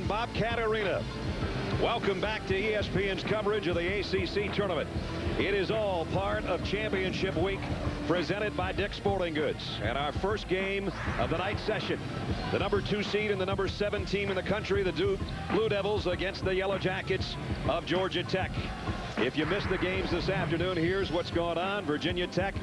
Bobcat Arena. Welcome back to ESPN's coverage of the ACC tournament. It is all part of championship week presented by Dick's Sporting Goods. And our first game of the night session, the number 2 seed and the number 7 team in the country, the Blue Devils against the Yellow Jackets of Georgia Tech. If you missed the games this afternoon, here's what's going on. Virginia Tech,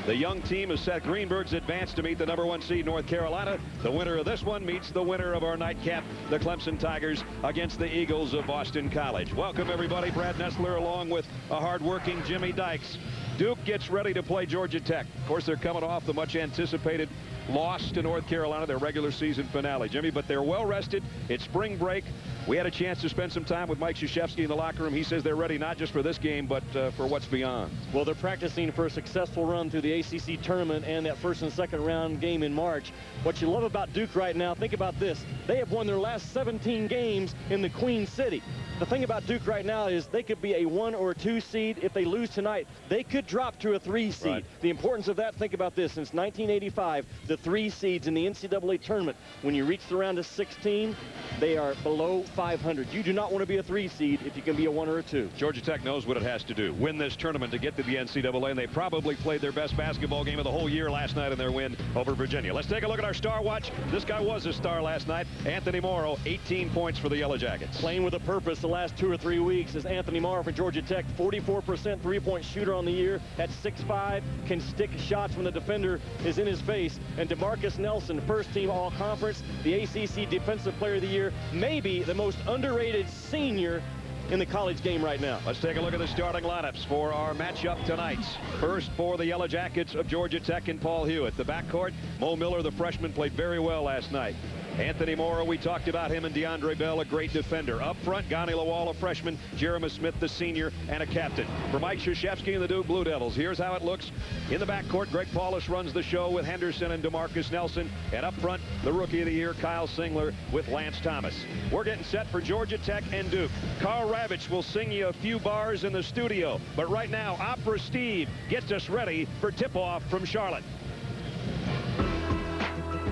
the young team of Seth Greenberg's advanced to meet the number 1 seed North Carolina. The winner of this one meets the winner of our nightcap, the Clemson Tigers, against the Eagles of Boston College. Welcome, everybody. Brad Nessler along with a hard-working Jimmy Dykes. Duke gets ready to play Georgia Tech. Of course, they're coming off the much-anticipated loss to North Carolina, their regular season finale, Jimmy, but they're well rested. It's spring break. We had a chance to spend some time with Mike Krzyzewski in the locker room. He says they're ready not just for this game, but for what's beyond. Well, they're practicing for a successful run through the ACC tournament and that first and second round game in March. What you love about Duke right now, think about this. They have won their last 17 games in the Queen City. The thing about Duke right now is they could be a 1 or 2 seed. If they lose tonight, they could drop to a 3 seed. Right. The importance of that, think about this. Since 1985, the 3 seeds in the NCAA tournament, when you reach the round of 16, they are below 500. You do not want to be a 3 seed if you can be a 1 or a 2. Georgia Tech knows what it has to do. Win this tournament to get to the NCAA, and they probably played their best basketball game of the whole year last night in their win over Virginia. Let's take a look at our star watch. This guy was a star last night. Anthony Morrow, 18 points for the Yellow Jackets. Playing with a purpose the last 2 or 3 weeks is Anthony Morrow for Georgia Tech. 44% three-point shooter on the year. At 6'5", can stick shots when the defender is in his face. And DeMarcus Nelson, first-team All-Conference, the ACC Defensive Player of the Year, maybe the most underrated senior in the college game right now. Let's take a look at the starting lineups for our matchup tonight. First, for the Yellow Jackets of Georgia Tech and Paul Hewitt. The backcourt, Mo Miller, the freshman, played very well last night. Anthony Morrow, we talked about him, and DeAndre Bell, a great defender. Up front, Gani Lawal, a freshman, Jeremy Smith, the senior, and a captain. For Mike Krzyzewski and the Duke Blue Devils, here's how it looks. In the backcourt, Greg Paulus runs the show with Henderson and DeMarcus Nelson. And up front, the Rookie of the Year, Kyle Singler, with Lance Thomas. We're getting set for Georgia Tech and Duke. Carl Ravitch will sing you a few bars in the studio. But right now, Opera Steve gets us ready for tip-off from Charlotte.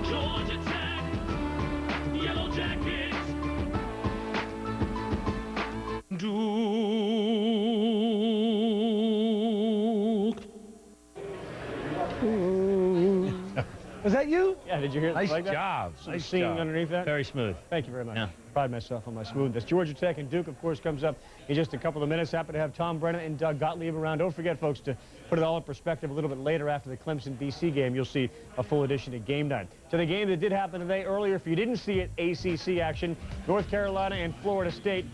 Georgia Tech, Yellow Jackets, Duke. Was that you? Yeah, did you hear that? Nice like that? job. Some Nice singing job. underneath that? Very smooth. Thank you very much. Yeah. Pride myself on my smoothness. Georgia Tech and Duke, of course, comes up in just a couple of minutes. Happy to have Tom Brennan and Doug Gottlieb around. Don't forget, folks, to put it all in perspective a little bit later after the Clemson-BC game. You'll see a full edition of Game Night. To the game that did happen today earlier, if you didn't see it, ACC action, North Carolina and Florida State.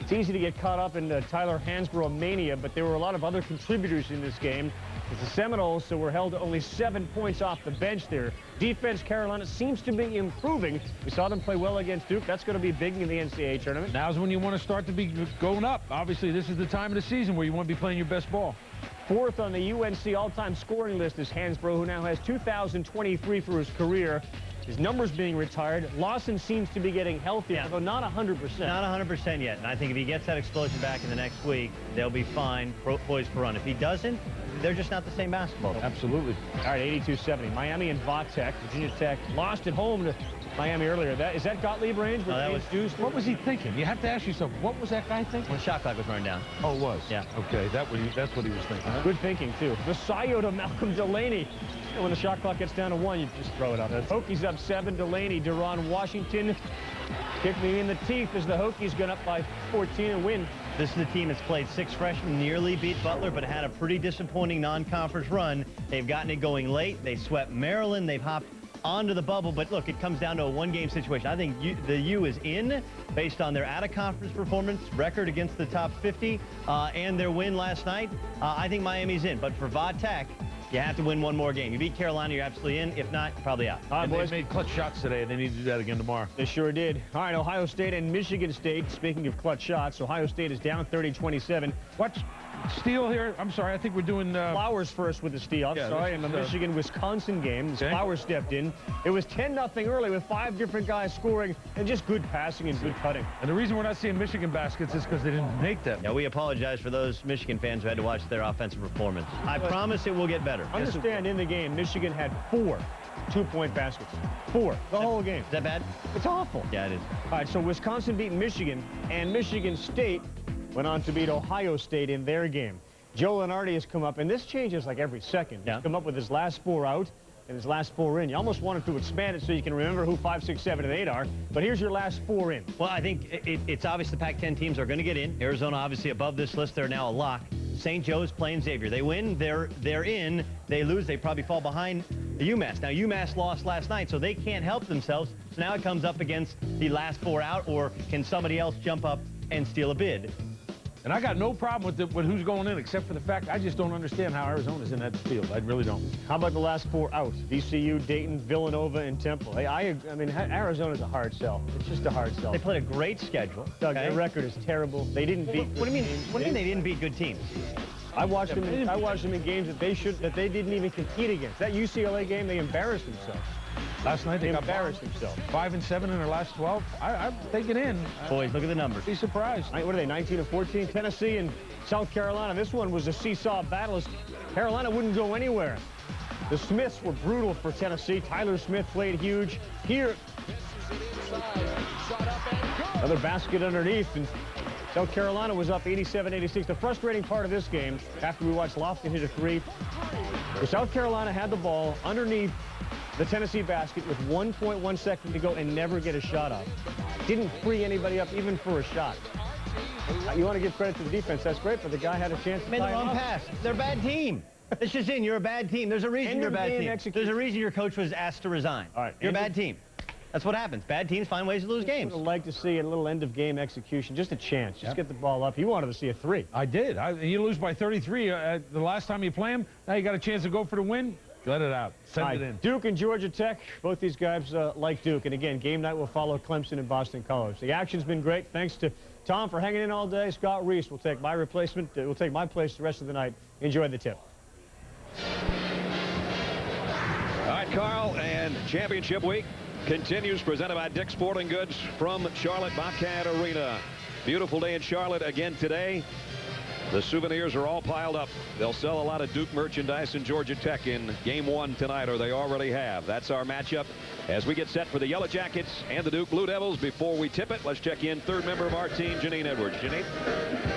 It's easy to get caught up in Tyler Hansbrough mania, but there were a lot of other contributors in this game. It's the Seminoles, so were held to only 7 points off the bench there. Defense, Carolina seems to be improving. We saw them play well against Duke. That's going to be big in the NCAA tournament. Now's when you want to start to be going up. Obviously, this is the time of the season where you want to be playing your best ball. Fourth on the UNC all-time scoring list is Hansbrough, who now has 2,023 for his career. His numbers being retired. Lawson seems to be getting healthier, although not 100%. Not 100% yet. And I think if he gets that explosion back in the next week, they'll be fine, poised for run. If he doesn't, they're just not the same basketball team. Absolutely. All right, 82-70. Miami and Va-Tech. Virginia Tech lost at home to Miami earlier. Is that Gottlieb range? No, that was juiced. What was he thinking? You have to ask yourself, what was that guy thinking? When the shot clock was running down. Oh, it was? Yeah. Okay, that's what he was thinking. Good thinking, too. Vassallo to Malcolm Delaney. And when the shot clock gets down to 1, you just throw it up. Hokies up 7. Delaney, Deron Washington. Kick me in the teeth as the Hokies got up by 14 and win. This is the team that's played 6 freshmen, nearly beat Butler, but had a pretty disappointing non-conference run. They've gotten it going late. They swept Maryland. They've hopped onto the bubble, but look, it comes down to a one-game situation. I think the U is in based on their out-of-conference performance, record against the top 50, and their win last night. I think Miami's in, but for Va-Tech, you have to win one more game. You beat Carolina, you're absolutely in. If not, probably out. All right, And boys. they made clutch shots today, and they need to do that again tomorrow. They sure did. All right, Ohio State and Michigan State. Speaking of clutch shots, Ohio State is down 30-27. Watch steal here. I'm sorry, I think we're doing... Flowers first with the steal. I'm Yeah, sorry. this In the is, Michigan-Wisconsin game, Okay. Flowers stepped in. It was 10-0 early with 5 different guys scoring and just good passing and good cutting. And the reason we're not seeing Michigan baskets is because they didn't make them. Yeah, we apologize for those Michigan fans who had to watch their offensive performance. I promise it will get better. Understand, in the game, Michigan had 4 2-point baskets. 4 the whole game. Is that bad? It's awful. Yeah, it is. All right, so Wisconsin beat Michigan, and Michigan State went on to beat Ohio State in their game. Joe Lenardi has come up, and this changes like every second. Yeah. He's come up with his last 4 out and his last 4 in. You almost wanted to expand it so you can remember who 5, 6, 7, and 8 are, but here's your last 4 in. Well, I think it's obvious the Pac-10 teams are going to get in. Arizona obviously above this list. They're now a lock. St. Joe's playing Xavier. They win, they're in. They lose, they probably fall behind UMass. Now, UMass lost last night, so they can't help themselves. So now it comes up against the last 4 out, or can somebody else jump up and steal a bid? And I got no problem with who's going in, except for the fact I just don't understand how Arizona's in that field. I really don't. How about the last 4 out? VCU, Dayton, Villanova, and Temple. Hey, I mean, Arizona's a hard sell. It's just a hard sell. They played a great schedule. Doug, okay? their record is terrible. They didn't beat. What do you mean? What do you mean they didn't beat good teams? I watched them in games that they didn't even compete against. That UCLA game, they embarrassed themselves. Last night they got embarrassed themselves. 5 and 7 in their last 12. I'm taking in. Boys, look at the numbers. Be surprised. What are they, 19 and 14? Tennessee and South Carolina. This one was a seesaw battle. Carolina wouldn't go anywhere. The Smiths were brutal for Tennessee. Tyler Smith played huge. Here, another basket underneath, and South Carolina was up 87-86. The frustrating part of this game, after we watched Lofton hit a 3, was South Carolina had the ball underneath the Tennessee basket with 1.1 seconds to go and never get a shot up. Didn't free anybody up even for a shot. You want to give credit to the defense, that's great, but the guy had a chance to Made the tie him wrong up. pass. They're a bad team. It's just in. You're a bad team. There's a reason you're a bad team. There's a reason your coach was asked to resign. All right. You're a bad team. That's what happens. Bad teams find ways to lose games. I would like to see a little end-of-game execution, just a chance. Just get the ball up. You wanted to see a 3. I did. You lose by 33 the last time you play them. Now you got a chance to go for the win. Let it out. Send it in. Duke and Georgia Tech, both these guys like Duke. And again, game night will follow Clemson and Boston College. The action's been great. Thanks to Tom for hanging in all day. Scott Reese will take my replacement. Will take my place the rest of the night. Enjoy the tip. All right, Carl, and championship week continues, presented by Dick's Sporting Goods from Charlotte Bobcat Arena. Beautiful day in Charlotte again today. The souvenirs are all piled up. They'll sell a lot of Duke merchandise in Georgia Tech in Game 1 tonight, or they already have. That's our matchup as we get set for the Yellow Jackets and the Duke Blue Devils. Before we tip it, let's check in third member of our team, Janine Edwards. Janine?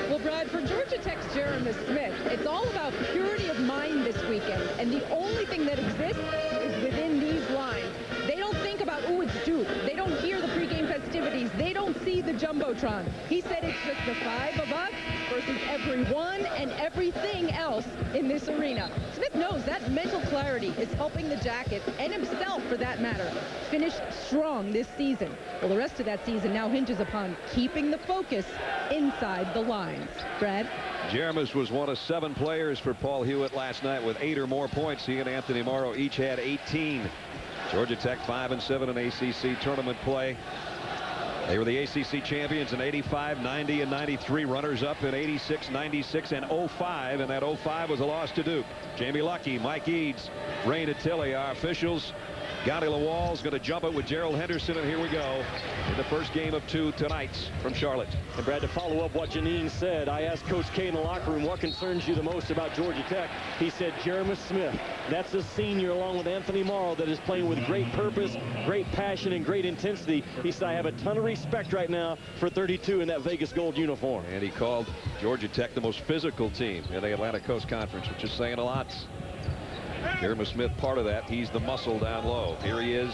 Well, Brad, for Georgia Tech's Jeremy Smith, it's all about purity of mind this weekend, and the only thing that exists is within these lines. They don't think about, oh, it's Duke. They don't hear the pregame festivities. They don't see the Jumbotron. He said it's just the 5 of us versus everyone and everything else in this arena. Smith knows that mental clarity is helping the Jackets, and himself for that matter, finish strong this season. Well, the rest of that season now hinges upon keeping the focus inside the lines. Brad? Jeremis was one of 7 players for Paul Hewitt last night with 8 or more points. He and Anthony Morrow each had 18. Georgia Tech 5 and 7 in ACC tournament play. They were the ACC champions in 85, 90, and 93. Runners-up in 86, 96, and 05. And that 05 was a loss to Duke. Jamie Luckey, Mike Eads, Ray Natili, our officials. Gotti Lawal's going to jump it with Gerald Henderson, and here we go in the first game of 2 tonight from Charlotte. And Brad, to follow up what Janine said, I asked Coach K in the locker room, what concerns you the most about Georgia Tech? He said Jeremy Smith. That's a senior along with Anthony Morrow that is playing with great purpose, great passion, and great intensity. He said, I have a ton of respect right now for 32 in that Vegas gold uniform. And he called Georgia Tech the most physical team in the Atlantic Coast Conference, which is saying a lot. Jeremy Smith, part of that. He's the muscle down low. Here he is,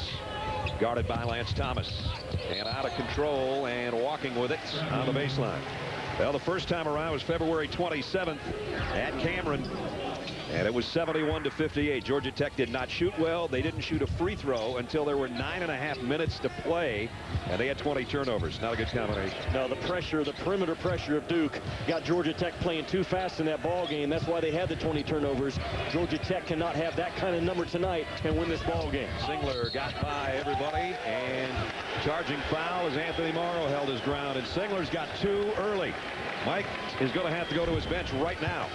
guarded by Lance Thomas. And out of control and walking with it on the baseline. Well, the first time around was February 27th at Cameron. And it was 71-58. Georgia Tech did not shoot well. They didn't shoot a free throw until there were 9.5 minutes to play. And they had 20 turnovers. Not a good combination. No, the pressure, the perimeter pressure of Duke got Georgia Tech playing too fast in that ball game. That's why they had the 20 turnovers. Georgia Tech cannot have that kind of number tonight and win this ball game. Singler got by everybody, and charging foul as Anthony Morrow held his ground, and Singler's got 2 early. Mike is going to have to go to his bench right now.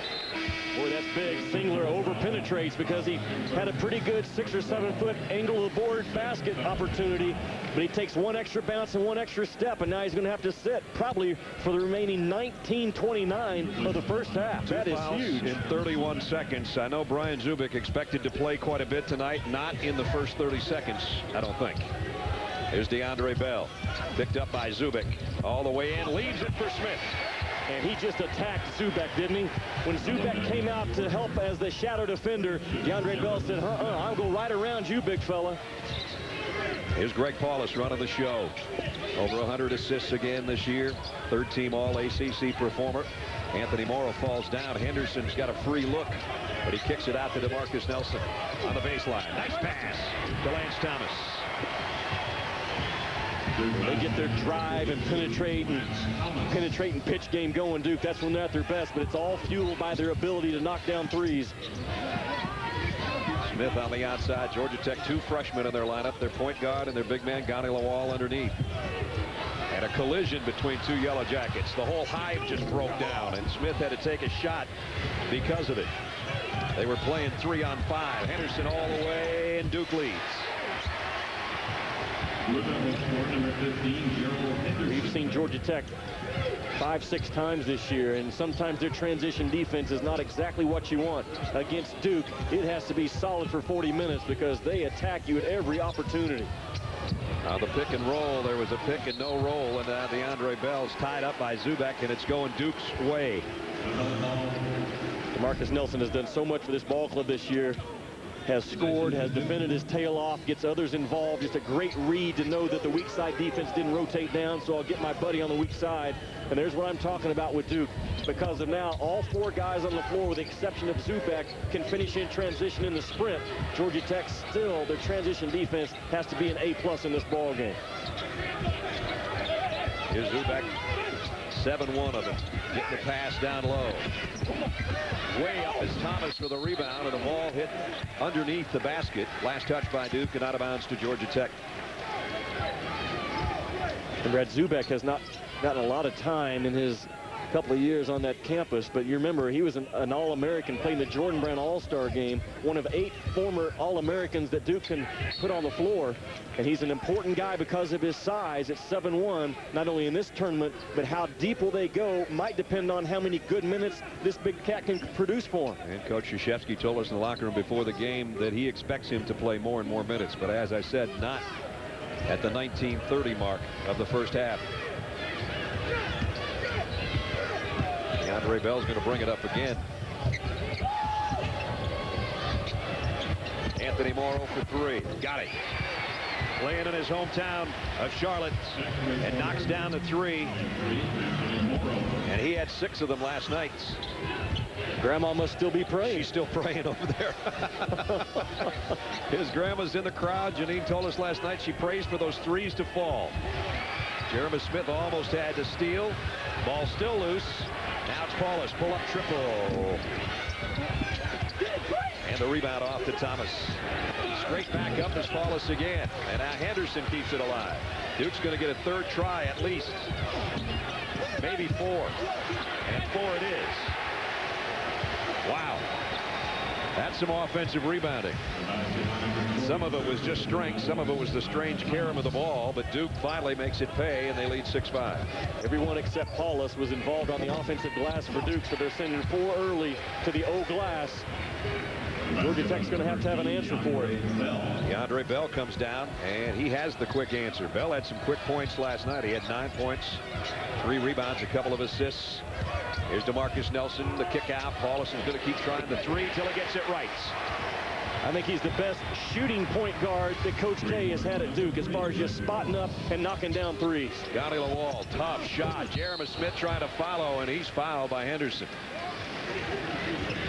Boy, that's big. Singler over-penetrates because he had a pretty good 6 or 7 foot angle of the board basket opportunity, but he takes one extra bounce and one extra step, and now he's going to have to sit probably for the remaining 19:29 of the first half. That is huge. In 31 seconds. I know Brian Zubik expected to play quite a bit tonight, not in the first 30 seconds, I don't think. Here's DeAndre Bell, picked up by Zubik, all the way in, leaves it for Smith. And he just attacked Zubek, didn't he? When Zubek came out to help as the shadow defender, DeAndre Bell said, I'll go right around you, big fella. Here's Greg Paulus running the show. Over 100 assists again this year. Third-team All-ACC performer. Anthony Morrow falls down. Henderson's got a free look, but he kicks it out to DeMarcus Nelson on the baseline. Nice pass to Lance Thomas. They get their drive and penetrate and pitch game going, Duke. That's when they're at their best, but it's all fueled by their ability to knock down threes. Smith on the outside. Georgia Tech, 2 freshmen in their lineup. Their point guard and their big man, Gani Lawal, underneath. And a collision between 2 Yellow Jackets. The whole hive just broke down, and Smith had to take a shot because of it. They were playing 3 on 5. Henderson all the way, and Duke leads. We've seen Georgia Tech 5-6 times this year, and sometimes their transition defense is not exactly what you want. Against Duke, it has to be solid for 40 minutes because they attack you at every opportunity. The pick and roll, there was a pick and no roll, and DeAndre Bell's tied up by Zubak, and it's going Duke's way. DeMarcus Nelson has done so much for this ball club this year. Has scored, has defended his tail off, gets others involved. Just a great read to know that the weak side defense didn't rotate down, so I'll get my buddy on the weak side. And there's what I'm talking about with Duke. Because of now, all 4 guys on the floor, with the exception of Zubak, can finish in transition in the sprint. Georgia Tech still, their transition defense has to be an A+ in this ball game. Here's Zubak, 7-1 of them. Getting the pass down low. Way up is Thomas for the rebound, and the ball hit underneath the basket. Last touch by Duke and out of bounds to Georgia Tech. And Brad Zubak has not gotten a lot of time in his couple of years on that campus, but you remember he was an All-American, playing the Jordan Brown All-Star game, one of 8 former All-Americans that Duke can put on the floor, and he's an important guy because of his size at 7'1", not only in this tournament, but how deep will they go might depend on how many good minutes this big cat can produce for him. And Coach Krzyzewski told us in the locker room before the game that he expects him to play more and more minutes, but as I said, not at the 19:30 mark of the first half. DeAndre Bell's going to bring it up again. Anthony Morrow for 3. Got it. Playing in his hometown of Charlotte, and knocks down the 3. And he had 6 of them last night. Grandma must still be praying. She's still praying over there. His grandma's in the crowd. Janine told us last night she prays for those 3s to fall. Jeremy Smith almost had to steal. Ball still loose. Now it's Paulus. Pull up triple. And the rebound off to Thomas. Straight back up is Paulus again. And now Henderson keeps it alive. Duke's going to get a 3rd try at least. Maybe 4. And 4 it is. Wow. That's some offensive rebounding. Some of it was just strength. Some of it was the strange carom of the ball. But Duke finally makes it pay, and they lead 6-5. Everyone except Paulus was involved on the offensive glass for Duke, so they're sending 4 early to the O glass. Georgia Tech's going to have an answer for it. DeAndre Bell comes down, and he has the quick answer. Bell had some quick points last night. He had 9 points, 3 rebounds, a couple of assists. Here's DeMarcus Nelson, the kick out. Paulus is going to keep trying the 3 till he gets it right. I think he's the best shooting point guard that Coach K has had at Duke as far as just spotting up and knocking down 3s. Gani Lawal, tough shot. Jeremy Smith trying to follow, and he's fouled by Henderson.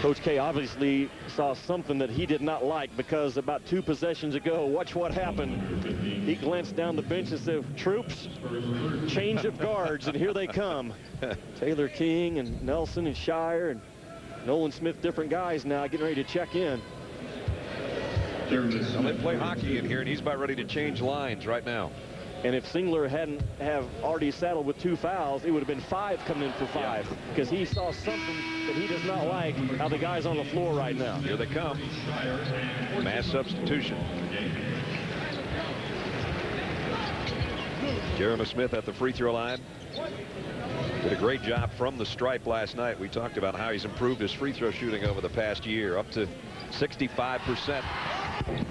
Coach K obviously saw something that he did not like, because about 2 possessions ago, watch what happened. He glanced down the bench and said, "Troops, change of guards," and here they come. Taylor King and Nelson and Scheyer and Nolan Smith, different guys now getting ready to check in. Well, they play hockey in here, and he's about ready to change lines right now. And if Singler hadn't have already saddled with 2 fouls, it would have been 5 coming in for 5, because he saw something that he does not like how the guys on the floor right now. Here they come. Mass substitution. Jeremy Smith at the free throw line. Did a great job from the stripe last night. We talked about how he's improved his free throw shooting over the past year, up to 65%,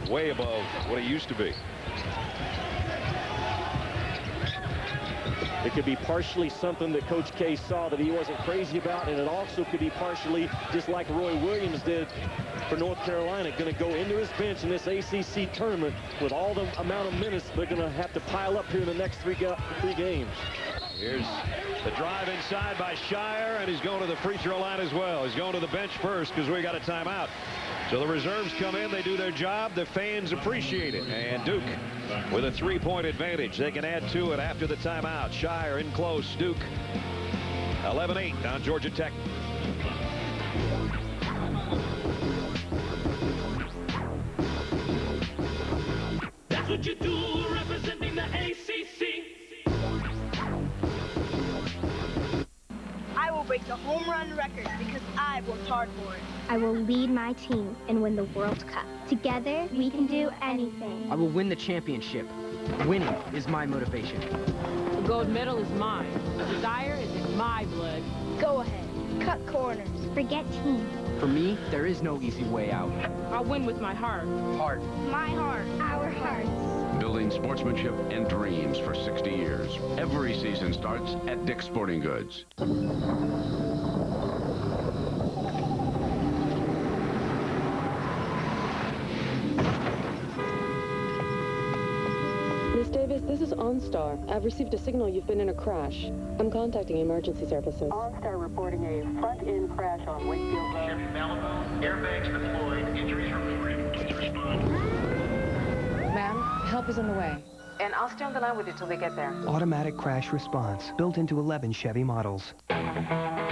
way above what he used to be. It could be partially something that Coach K saw that he wasn't crazy about, and it also could be partially just like Roy Williams did for North Carolina, going to go into his bench in this ACC tournament with all the amount of minutes they're going to have to pile up here in the next three games. Here's the drive inside by Scheyer, and he's going to the free throw line as well. He's going to the bench first because we got a timeout. So the reserves come in, they do their job, the fans appreciate it, and Duke with a 3-point advantage. They can add to it after the timeout. Scheyer in close. Duke 11-8 on Georgia Tech. That's what you do, representing the ACC. I will break the home run record because I worked hard for it. I will lead my team and win the World Cup. Together, we can do anything. I will win the championship. Winning is my motivation. The gold medal is mine. Desire is in my blood. Go ahead. Cut corners. Forget team. For me, there is no easy way out. I'll win with my heart. Heart. My heart. Our hearts. Building sportsmanship and dreams for 60 years. Every season starts at Dick's Sporting Goods. Miss Davis, this is OnStar. I've received a signal you've been in a crash. I'm contacting emergency services. OnStar reporting a front-end crash on Wakefield Road. Chevy Malibu, airbags deployed, injuries reported. Please respond. Ma'am, help is on the way. And I'll stay on the line with you till they get there. Automatic crash response, built into 11 Chevy models.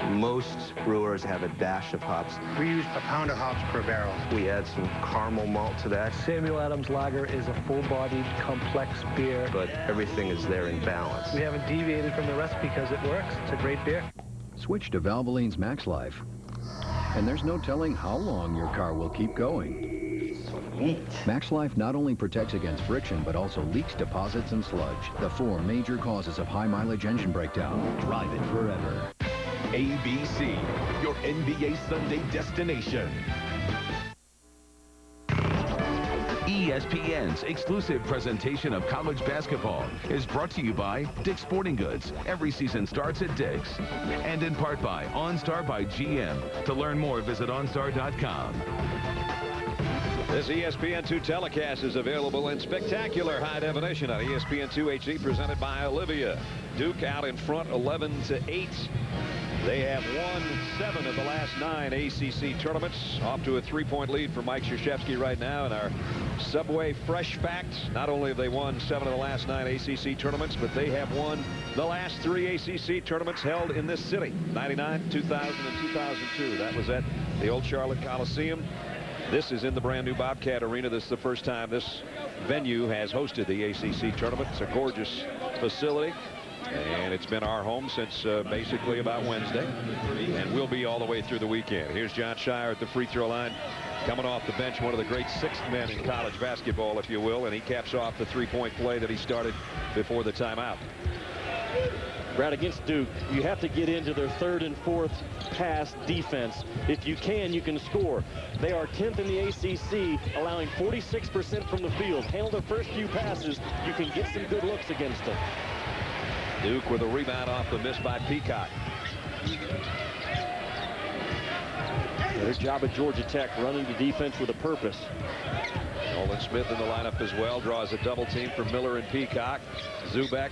Most brewers have a dash of hops. We use a pound of hops per barrel. We add some caramel malt to that. Samuel Adams Lager is a full-bodied, complex beer. But everything is there in balance. We haven't deviated from the recipe because it works. It's a great beer. Switch to Valvoline's Max Life, and there's no telling how long your car will keep going. Max Life not only protects against friction, but also leaks, deposits, and sludge, the 4 major causes of high-mileage engine breakdown. Drive it forever. ABC, your NBA Sunday destination. ESPN's exclusive presentation of college basketball is brought to you by Dick's Sporting Goods. Every season starts at Dick's. And in part by OnStar by GM. To learn more, visit OnStar.com. This ESPN2 telecast is available in spectacular high definition on ESPN2 HD, presented by Olivia. Duke out in front 11-8. They have won 7 of the last 9 ACC tournaments. Off to a 3-point lead for Mike Krzyzewski right now. And our Subway Fresh Fact, not only have they won 7 of the last 9 ACC tournaments, but they have won the last 3 ACC tournaments held in this city. 99, 2000, and 2002. That was at the old Charlotte Coliseum. This is in the brand new Bobcat Arena. This is the first time this venue has hosted the ACC tournament. It's a gorgeous facility, and it's been our home since basically about Wednesday, and will be all the way through the weekend. Here's Jon Scheyer at the free throw line, coming off the bench, one of the great 6th men in college basketball, if you will, and he caps off the 3-point play that he started before the timeout. Brad, against Duke, you have to get into their 3rd and 4th pass defense. If you can score. They are 10th in the ACC, allowing 46% from the field. Handle their first few passes, you can get some good looks against them. Duke with a rebound off the miss by Peacock. Their job at Georgia Tech, running the defense with a purpose. Nolan Smith in the lineup as well, draws a double team for Miller and Peacock. Zubek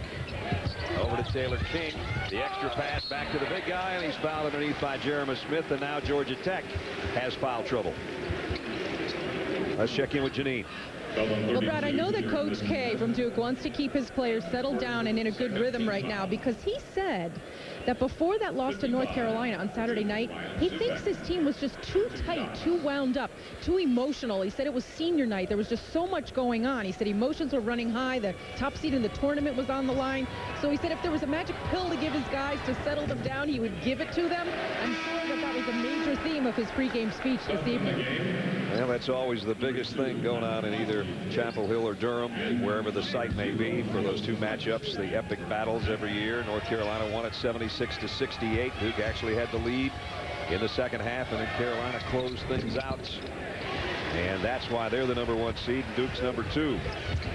over to Taylor King. The extra pass back to the big guy, and he's fouled underneath by Jeremy Smith, and now Georgia Tech has foul trouble. Let's check in with Janine. Well, Brad, I know that Coach K from Duke wants to keep his players settled down and in a good rhythm right now, because he said that before that loss to North Carolina on Saturday night, he thinks his team was just too tight, too wound up, too emotional. He said it was senior night. There was just so much going on. He said emotions were running high. The top seed in the tournament was on the line. So he said if there was a magic pill to give his guys to settle them down, he would give it to them. I'm sure that that was a major theme of his pregame speech this evening. Well, that's always the biggest thing going on in either Chapel Hill or Durham, wherever the site may be, for those two matchups, the epic battles every year. North Carolina won it 76-68. Duke actually had the lead in the second half, and then Carolina closed things out. And that's why they're the #1 seed, and Duke's #2.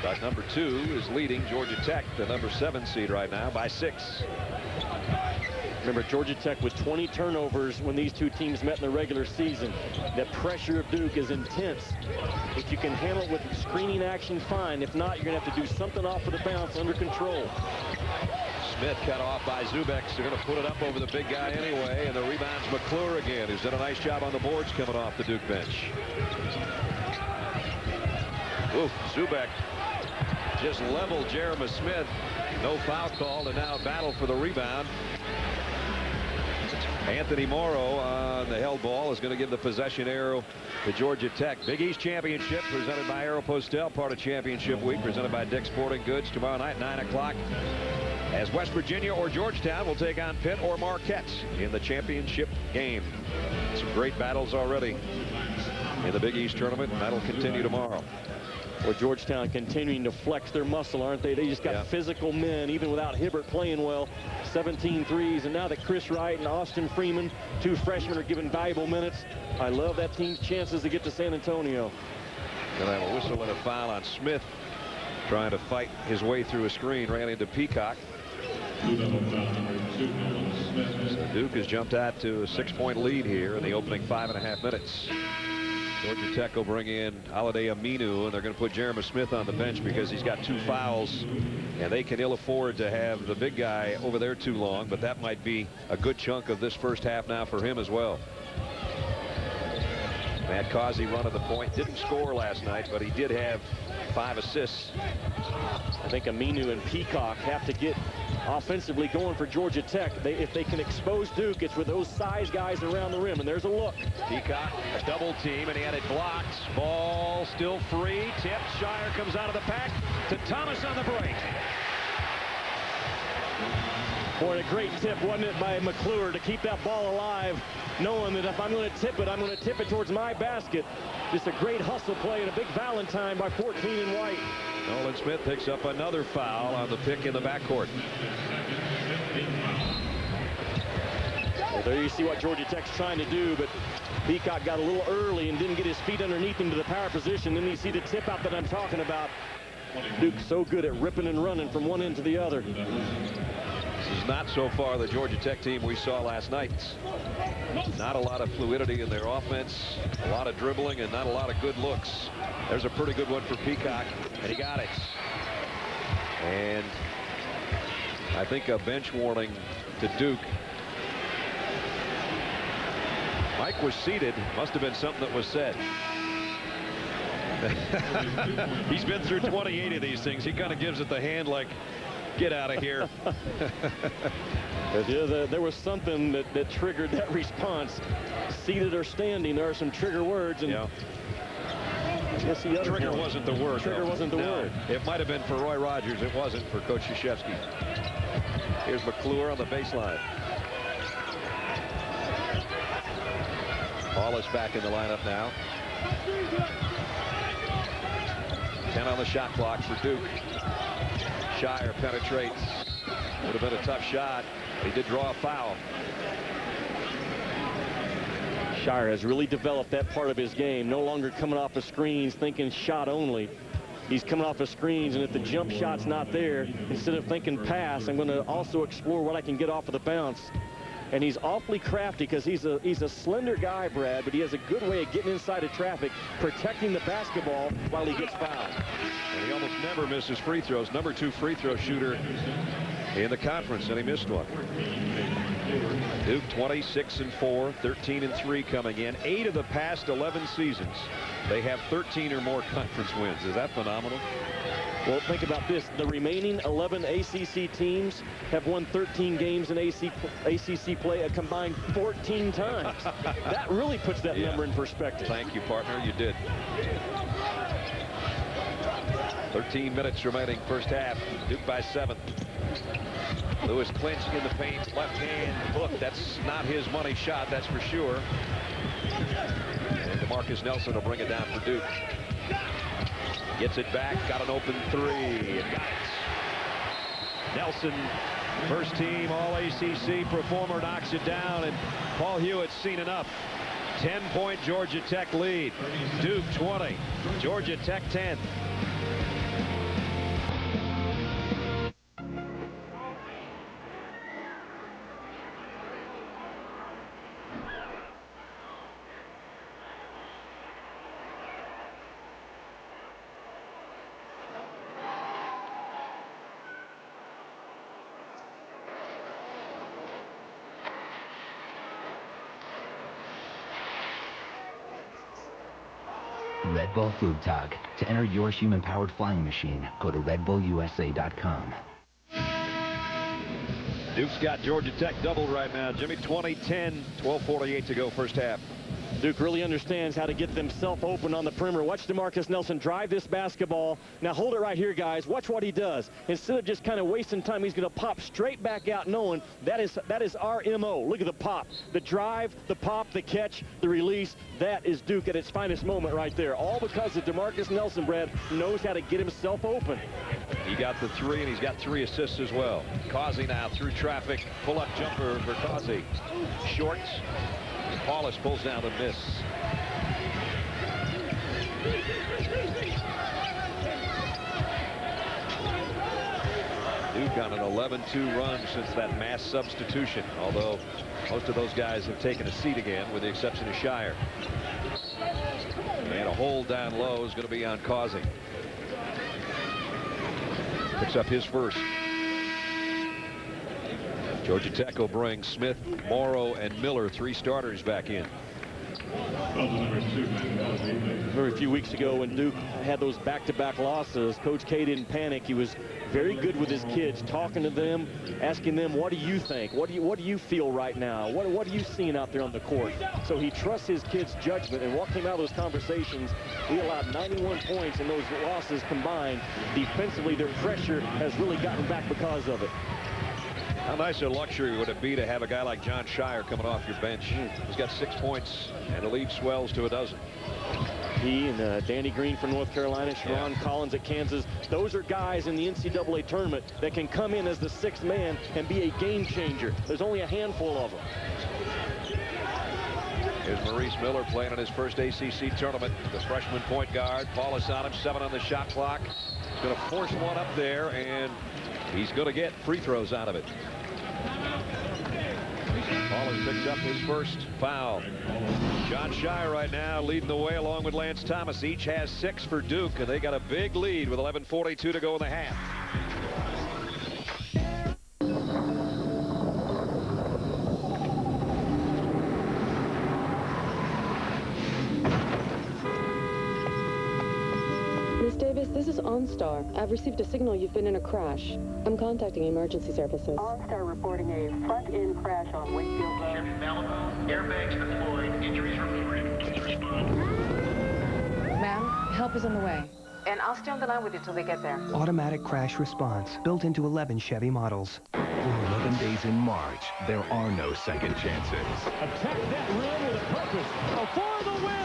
But #2 is leading Georgia Tech, the #7 seed right now, by 6. Remember, Georgia Tech with 20 turnovers when these two teams met in the regular season. That pressure of Duke is intense. If you can handle it with screening action, fine. If not, you're going to have to do something off of the bounce under control. Smith cut off by Zubek. They're going to put it up over the big guy anyway, and the rebound's McClure again, who's done a nice job on the boards coming off the Duke bench. Oof, Zubek just leveled Jeremy Smith. No foul called, and now a battle for the rebound. Anthony Morrow on the held ball is going to give the possession arrow to Georgia Tech. Big East Championship presented by Aeropostale, part of Championship Week, presented by Dick's Sporting Goods. Tomorrow night, 9 o'clock, as West Virginia or Georgetown will take on Pitt or Marquette in the championship game. Some great battles already in the Big East tournament, and that'll continue tomorrow. Well, Georgetown continuing to flex their muscle, aren't they? They just got physical men, even without Hibbert playing well. 17 threes, and now that Chris Wright and Austin Freeman, two freshmen, are given valuable minutes, I love that team's chances to get to San Antonio. Gonna have a whistle and a foul on Smith, trying to fight his way through a screen, ran into Peacock. So Duke has jumped out to a 6-point lead here in the opening 5.5 minutes. Georgia Tech will bring in Holiday Aminu, and they're going to put Jeremy Smith on the bench because he's got 2 fouls, and they can ill afford to have the big guy over there too long, but that might be a good chunk of this first half now for him as well. Matt Causey running the point, didn't score last night, but he did have 5 assists. I think Aminu and Peacock have to get offensively going for Georgia Tech. If they can expose Duke, it's with those size guys around the rim, and there's a look. Peacock, a double team, and he had it blocked. Ball still free. Tipped. Scheyer comes out of the pack to Thomas on the break. Boy, a great tip, wasn't it, by McClure to keep that ball alive, knowing that if I'm going to tip it, I'm going to tip it towards my basket. Just a great hustle play and a big Valentine by 14 and White. Nolan Smith picks up another foul on the pick in the backcourt. Well, there you see what Georgia Tech's trying to do, but Peacock got a little early and didn't get his feet underneath him to the power position. Then you see the tip out that I'm talking about. Duke's so good at ripping and running from one end to the other. This is not so far the Georgia Tech team we saw last night. Not a lot of fluidity in their offense, a lot of dribbling, and not a lot of good looks. There's a pretty good one for Peacock, and he got it. And I think a bench warning to Duke. Mike was seated. Must have been something that was said. He's been through 28 of these things. He kind of gives it the hand like, get out of here. There was something that triggered that response. Seated or standing, there are some trigger words. And I guess the other trigger wasn't the word. Trigger wasn't the word. It might have been for Roy Rogers. It wasn't for Coach Krzyzewski. Here's McClure on the baseline. Paulus back in the lineup now. 10 on the shot clock for Duke. Scheyer penetrates. Would have been a tough shot. He did draw a foul. Scheyer has really developed that part of his game. No longer coming off of screens thinking shot only. He's coming off of screens, and if the jump shot's not there, instead of thinking pass, I'm going to also explore what I can get off of the bounce. And he's awfully crafty because he's a slender guy, Brad, but he has a good way of getting inside of traffic, protecting the basketball while he gets fouled. And he almost never misses free throws. #2 free throw shooter in the conference, and he missed one. Duke 26-4, 13-3 coming in. 8 of the past 11 seasons, they have 13 or more conference wins. Is that phenomenal? Well, think about this. The remaining 11 ACC teams have won 13 games in ACC play a combined 14 times. That really puts that number in perspective. Thank you, partner. You did. 13 minutes remaining first half. Duke by 7. Lewis clinching in the paint. Left hand hook. That's not his money shot, that's for sure. And DeMarcus Nelson will bring it down for Duke. Gets it back, got an open 3, and got it. Nelson, first team All-ACC performer, knocks it down, and Paul Hewitt's seen enough. 10-point Georgia Tech lead. Duke 20, Georgia Tech 10. Red Bull Flugtag. To enter your human-powered flying machine, go to redbullusa.com. Duke's got Georgia Tech doubled right now. Jimmy, 20-10, 12:48 to go first half. Duke really understands how to get themselves open on the perimeter. Watch DeMarcus Nelson drive this basketball. Now hold it right here, guys. Watch what he does. Instead of just kind of wasting time, he's going to pop straight back out, knowing that is our MO. Look at the pop, the drive, the pop, the catch, the release. That is Duke at its finest moment right there. All because of DeMarcus Nelson, Brad, knows how to get himself open. He got the 3, and he's got 3 assists as well. Causey now through traffic. Pull-up jumper for Causey. Shorts. Paulus pulls down the miss. Duke on an 11-2 run since that mass substitution, although most of those guys have taken a seat again, with the exception of Scheyer. And a hold down low is going to be on Causey. Picks up his first. Georgia Tech will bring Smith, Morrow, and Miller, 3 starters, back in. Very few weeks ago when Duke had those back-to-back losses, Coach K didn't panic. He was very good with his kids, talking to them, asking them, what do you think? What do you feel right now? What are you seeing out there on the court? So he trusts his kids' judgment, and what came out of those conversations, we allowed 91 points in those losses combined. Defensively, their pressure has really gotten back because of it. How nice a luxury would it be to have a guy like Jon Scheyer coming off your bench? He's got 6 points, and the lead swells to 12. He and Danny Green from North Carolina, Sharon Collins at Kansas. Those are guys in the NCAA tournament that can come in as the 6th man and be a game changer. There's only a handful of them. Here's Maurice Miller playing in his first ACC tournament. The freshman point guard. Paulus on him, 7 on the shot clock. He's going to force one up there, and he's going to get free throws out of it. Paulus picks up his first foul. Jon Scheyer right now leading the way along with Lance Thomas. Each has 6 for Duke, and they got a big lead with 11:42 to go in the half. Miss Davis, this is OnStar. I've received a signal you've been in a crash. I'm contacting emergency services. OnStar reporting a front-end crash on Wakefield Road. Malibu, airbags deployed, injuries reported. Please respond. Ma'am, help is on the way. And I'll stay on the line with you till they get there. Automatic crash response, built into 11 Chevy models. For 11 days in March, there are no second chances. Attack that rim with a purpose. For the win!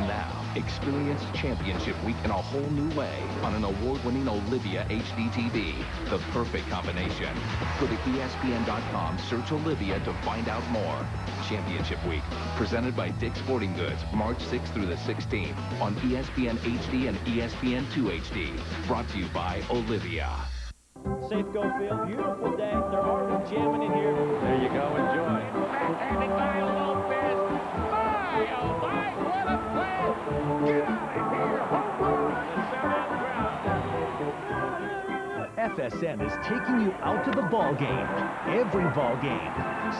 Now, experience Championship Week in a whole new way on an award-winning Olivia HD TV. The perfect combination. Go to ESPN.com, search Olivia to find out more. Championship Week, presented by Dick's Sporting Goods, March 6th through the 16th on ESPN HD and ESPN2 HD. Brought to you by Olivia. Safeco Field, beautiful day. They're already jamming in here. There you go, enjoy. Backhanded by Lopez. My, oh my, what a play! Get out of here, home run! The FSM is taking you out to the ball game. Every ball game.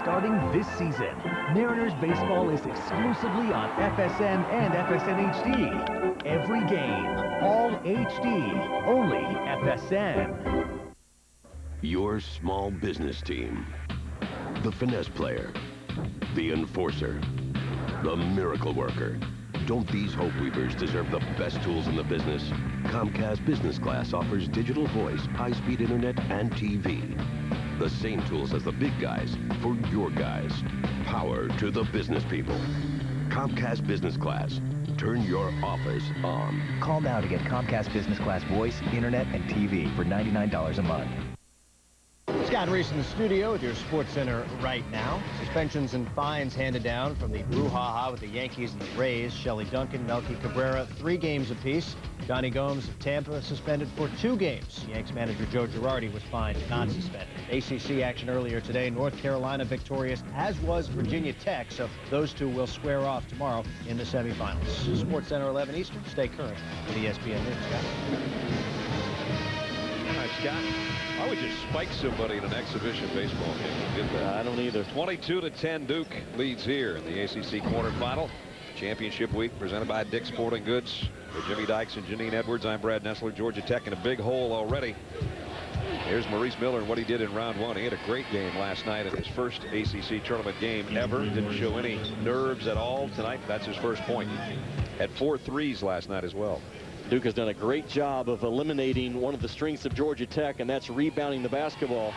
Starting this season, Mariners baseball is exclusively on FSM and FSM HD. Every game, all HD, only FSM. Your small business team. The finesse player. The enforcer. The miracle worker. Don't these hope weavers deserve the best tools in the business? Comcast Business Class offers digital voice, high-speed internet, and TV. The same tools as the big guys for your guys. Power to the business people. Comcast Business Class. Turn your office on. Call now to get Comcast Business Class voice, internet, and TV for $99 a month. Scott Reese in the studio with your Sports Center right now. Suspensions and fines handed down from the brouhaha with the Yankees and the Rays. Shelley Duncan, Melky Cabrera, 3 games apiece. Johnny Gomes of Tampa suspended for 2 games. Yanks manager Joe Girardi was fined, not suspended. ACC action earlier today. North Carolina victorious, as was Virginia Tech. So those two will square off tomorrow in the semifinals. Sports Center 11 Eastern. Stay current with ESPN News. Scott. All right, Scott. I would just spike somebody in an exhibition baseball game. I don't either. 22-10 Duke leads here in the ACC quarterfinal. Championship week presented by Dick's Sporting Goods. For Jimmy Dykes and Janine Edwards, I'm Brad Nessler. Georgia Tech in a big hole already. Here's Maurice Miller and what he did in round 1. He had a great game last night in his first ACC tournament game ever. Didn't show any nerves at all tonight. That's his first point. Had 4 threes last night as well. Duke has done a great job of eliminating one of the strengths of Georgia Tech, and that's rebounding the basketball.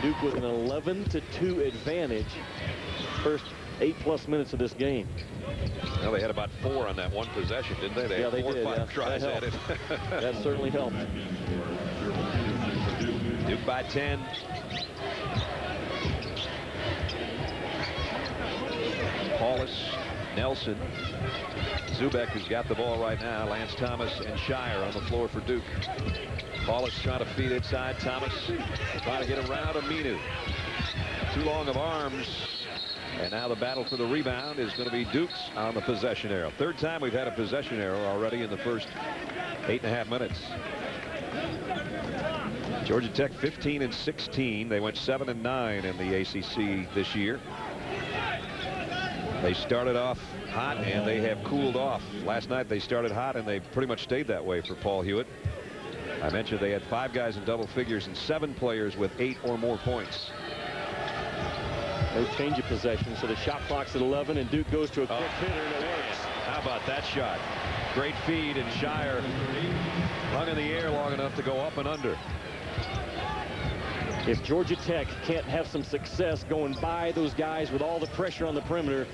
Duke with an 11-2 advantage first 8+ minutes of this game. Well, they had about 4 on that one possession, didn't they? They yeah, had they 4 did. or 5 tries at it. That certainly helped. Duke by 10. Paulus, Nelson, Zubek, who's got the ball right now. Lance Thomas and Scheyer on the floor for Duke. Paulus trying to feed inside. Thomas trying to get around Aminu. Too long of arms. And now the battle for the rebound is going to be Duke's on the possession arrow. 3rd time we've had a possession arrow already in the first 8.5 minutes. Georgia Tech 15-16. They went 7-9 in the ACC this year. They started off hot and they have cooled off. Last night they started hot and they pretty much stayed that way for Paul Hewitt. I mentioned they had 5 guys in double figures and 7 players with 8 or more points. No change of possession, so the shot clock's at 11 and Duke goes to a quick hitter and it works. How about that shot? Great feed, and Scheyer hung in the air long enough to go up and under. If Georgia Tech can't have some success going by those guys with all the pressure on the perimeter,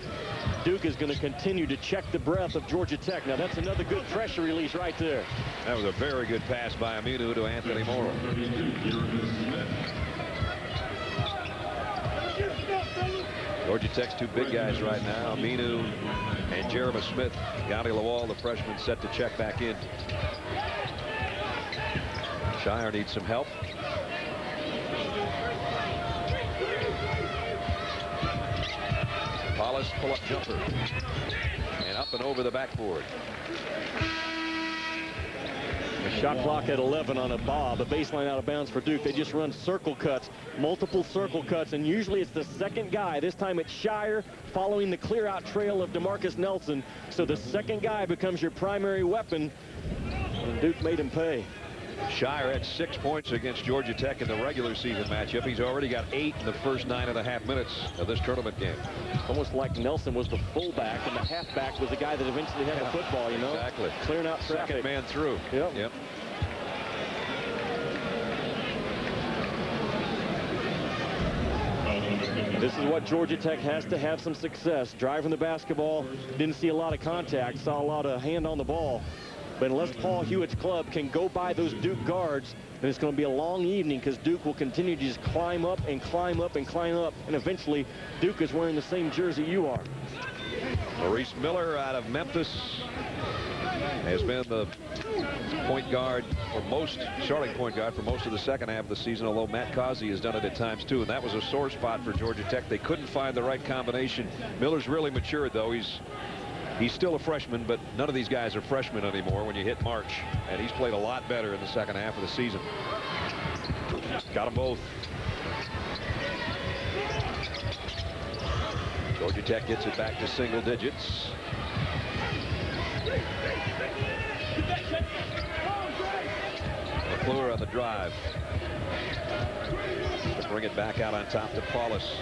Duke is going to continue to check the breath of Georgia Tech. Now that's another good pressure release right there. That was a very good pass by Aminu to Anthony Morrow. Georgia Tech's 2 big guys right now, Aminu and Jeremy Smith. Gotti Lawal, the freshman, set to check back in. Scheyer needs some help. Paulus pull-up jumper. And up and over the backboard. The shot clock at 11 on a bob, a baseline out of bounds for Duke. They just run circle cuts, multiple circle cuts, and usually it's the second guy. This time it's Scheyer following the clear-out trail of DeMarcus Nelson. So the second guy becomes your primary weapon, and Duke made him pay. Scheyer had 6 points against Georgia Tech in the regular season matchup. He's already got 8 in the first 9.5 minutes of this tournament game. Almost like Nelson was the fullback and the halfback was the guy that eventually had the football, you know? Exactly. Clearing out traffic. Second man through. Yep. This is what Georgia Tech has to have some success. Driving the basketball, didn't see a lot of contact, saw a lot of hand on the ball. But unless Paul Hewitt's club can go by those Duke guards, then it's going to be a long evening because Duke will continue to just climb up and climb up and climb up. And eventually, Duke is wearing the same jersey you are. Maurice Miller out of Memphis has been the point guard for most, starting point guard for most of the second half of the season, although Matt Causey has done it at times too, and that was a sore spot for Georgia Tech. They couldn't find the right combination. Miller's really matured, though. He's still a freshman, but none of these guys are freshmen anymore when you hit March, and he's played a lot better in the second half of the season. Got them both. Georgia Tech gets it back to single digits. McClure on the drive. To bring it back out on top to Paulus.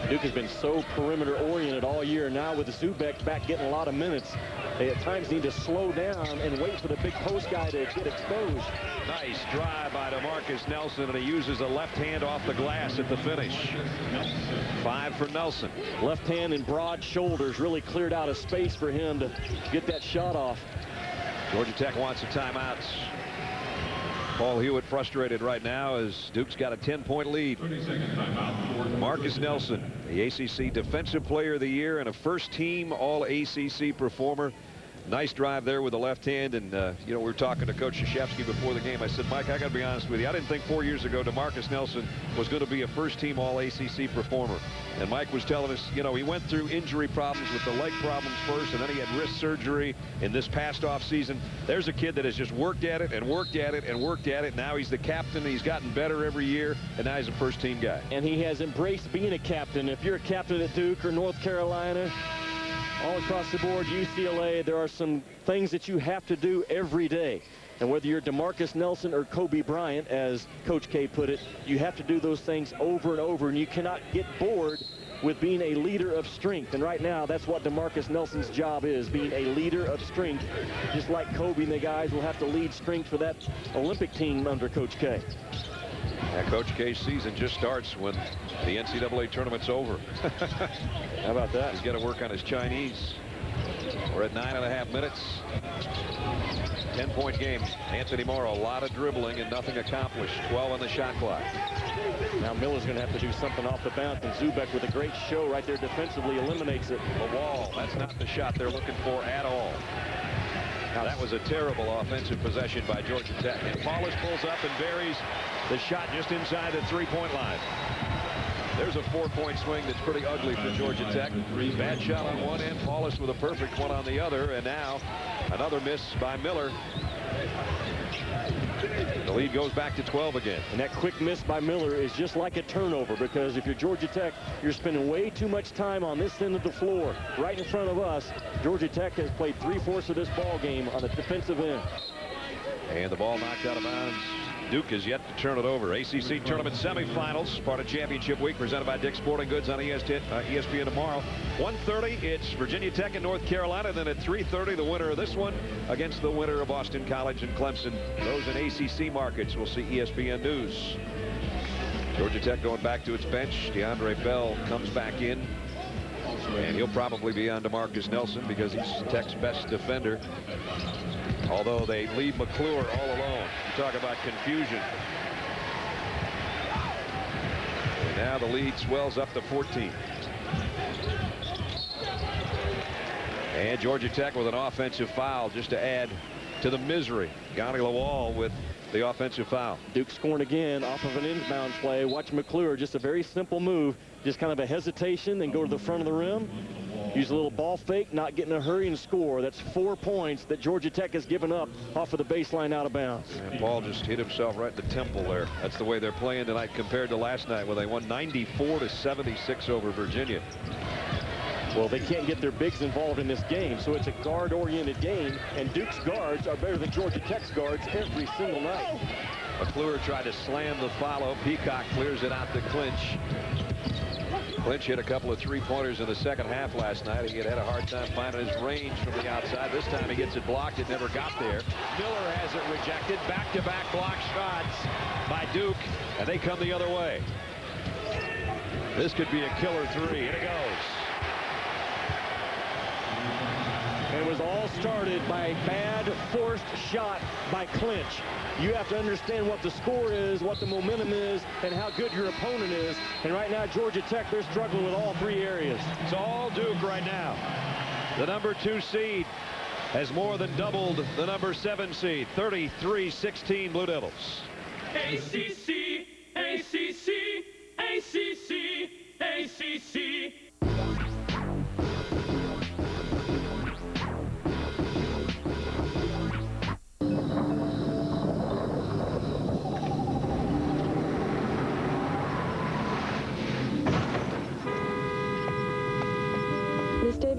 Duke has been so perimeter oriented all year. Now with Zubek back getting a lot of minutes, they at times need to slow down and wait for the big post guy to get exposed. Nice drive by DeMarcus Nelson, and he uses a left hand off the glass at the finish. 5 for Nelson. Left hand and broad shoulders really cleared out a space for him to get that shot off. Georgia Tech wants a timeout. Paul Hewitt frustrated right now as Duke's got a 10-point lead. Marcus Nelson, the ACC Defensive Player of the Year and a first-team All-ACC performer. Nice drive there with the left hand. And, you know, we were talking to Coach Krzyzewski before the game. I said, Mike, I got to be honest with you. I didn't think 4 years ago DeMarcus Nelson was going to be a first-team All-ACC performer. And Mike was telling us, you know, he went through injury problems with the leg problems first, and then he had wrist surgery in this past off season. There's a kid that has just worked at it and worked at it and worked at it. Now he's the captain. He's gotten better every year, and now he's a first-team guy. And he has embraced being a captain. If you're a captain at Duke or North Carolina, all across the board, UCLA, there are some things that you have to do every day. And whether you're DeMarcus Nelson or Kobe Bryant, as Coach K put it, you have to do those things over and over, and you cannot get bored with being a leader of strength. And right now, that's what DeMarcus Nelson's job is, being a leader of strength. Just like Kobe and the guys will have to lead strength for that Olympic team under Coach K. Yeah, Coach K's season just starts when the NCAA tournament's over. How about that? He's got to work on his Chinese. We're at 9.5 minutes. 10-point game. Anthony Morrow, a lot of dribbling and nothing accomplished. 12 on the shot clock. Now Miller's going to have to do something off the bounce, and Zubek with a great show right there defensively eliminates it. The wall, that's not the shot they're looking for at all. Now that was a terrible offensive possession by Georgia Tech. And Paulus pulls up and buries the shot just inside the three-point line. There's a 4-point swing that's pretty ugly for Georgia Tech. Bad shot on one end, Paulus with a perfect one on the other, and now another miss by Miller. The lead goes back to 12 again. And that quick miss by Miller is just like a turnover, because if you're Georgia Tech, you're spending way too much time on this end of the floor. Right in front of us, Georgia Tech has played 3/4 of this ball game on the defensive end. And the ball knocked out of bounds. Duke is yet to turn it over. ACC Tournament Semifinals, part of Championship Week, presented by Dick's Sporting Goods on ESPN tomorrow. 1:30, it's Virginia Tech and North Carolina. Then at 3:30, the winner of this one against the winner of Boston College and Clemson. Those in ACC markets will see ESPN News. Georgia Tech going back to its bench. DeAndre Bell comes back in. And he'll probably be on DeMarcus Nelson because he's Tech's best defender. Although they leave McClure all alone. You talk about confusion. And now the lead swells up to 14. And Georgia Tech with an offensive foul just to add to the misery. Yanni Lawal with the offensive foul. Duke scoring again off of an inbound play. Watch McClure, just a very simple move. Just kind of a hesitation and go to the front of the rim. Use a little ball fake, not get in a hurry and score. That's 4 points that Georgia Tech has given up off of the baseline out of bounds. And Paul just hit himself right in the temple there. That's the way they're playing tonight compared to last night where they won 94-76 over Virginia. Well, they can't get their bigs involved in this game, so it's a guard-oriented game, and Duke's guards are better than Georgia Tech's guards every single night. McClure tried to slam the follow. Peacock clears it out to Clinch. Clinch hit a couple of three-pointers in the second half last night. He had a hard time finding his range from the outside. This time he gets it blocked. It never got there. Miller has it rejected. Back-to-back block shots by Duke, and they come the other way. This could be a killer three. And it goes. It was all started by a bad forced shot by Clinch. You have to understand what the score is, what the momentum is, and how good your opponent is. And right now, Georgia Tech, they're struggling with all three areas. It's all Duke right now. The number 2 seed has more than doubled the number 7 seed. 33-16 Blue Devils. ACC, ACC, ACC, ACC.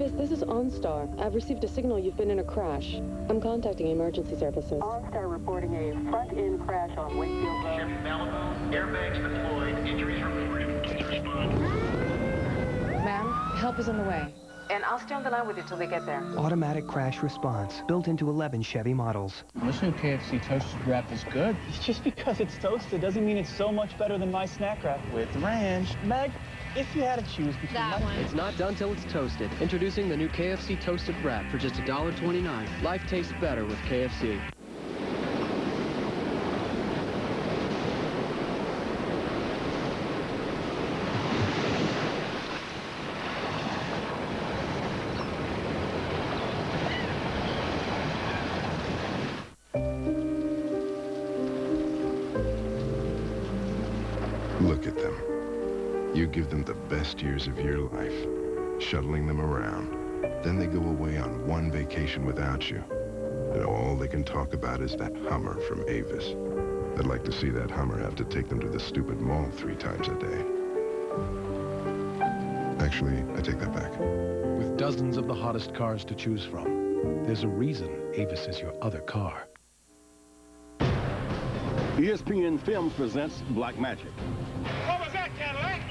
Avis, this is OnStar. I've received a signal you've been in a crash. I'm contacting emergency services. OnStar reporting a front-end crash on Wakefield Road. Chevy Malibu, airbags deployed, injuries reported. Please respond. Ma'am, help is on the way. And I'll stay on the line with you till we get there. Automatic crash response, built into 11 Chevy models. This new KFC toasted wrap is good. Just because it's toasted doesn't mean it's so much better than my snack wrap with ranch. Meg, if you had to choose between that one. It's not done till it's toasted. Introducing the new KFC toasted wrap for just $1.29. Life tastes better with KFC. Look at them. You give them the best years of your life, shuttling them around. Then they go away on one vacation without you. And all they can talk about is that Hummer from Avis. They'd like to see that Hummer have to take them to the stupid mall 3 times a day. Actually, I take that back. With dozens of the hottest cars to choose from, there's a reason Avis is your other car. ESPN Films presents Black Magic. What was that, Cadillac?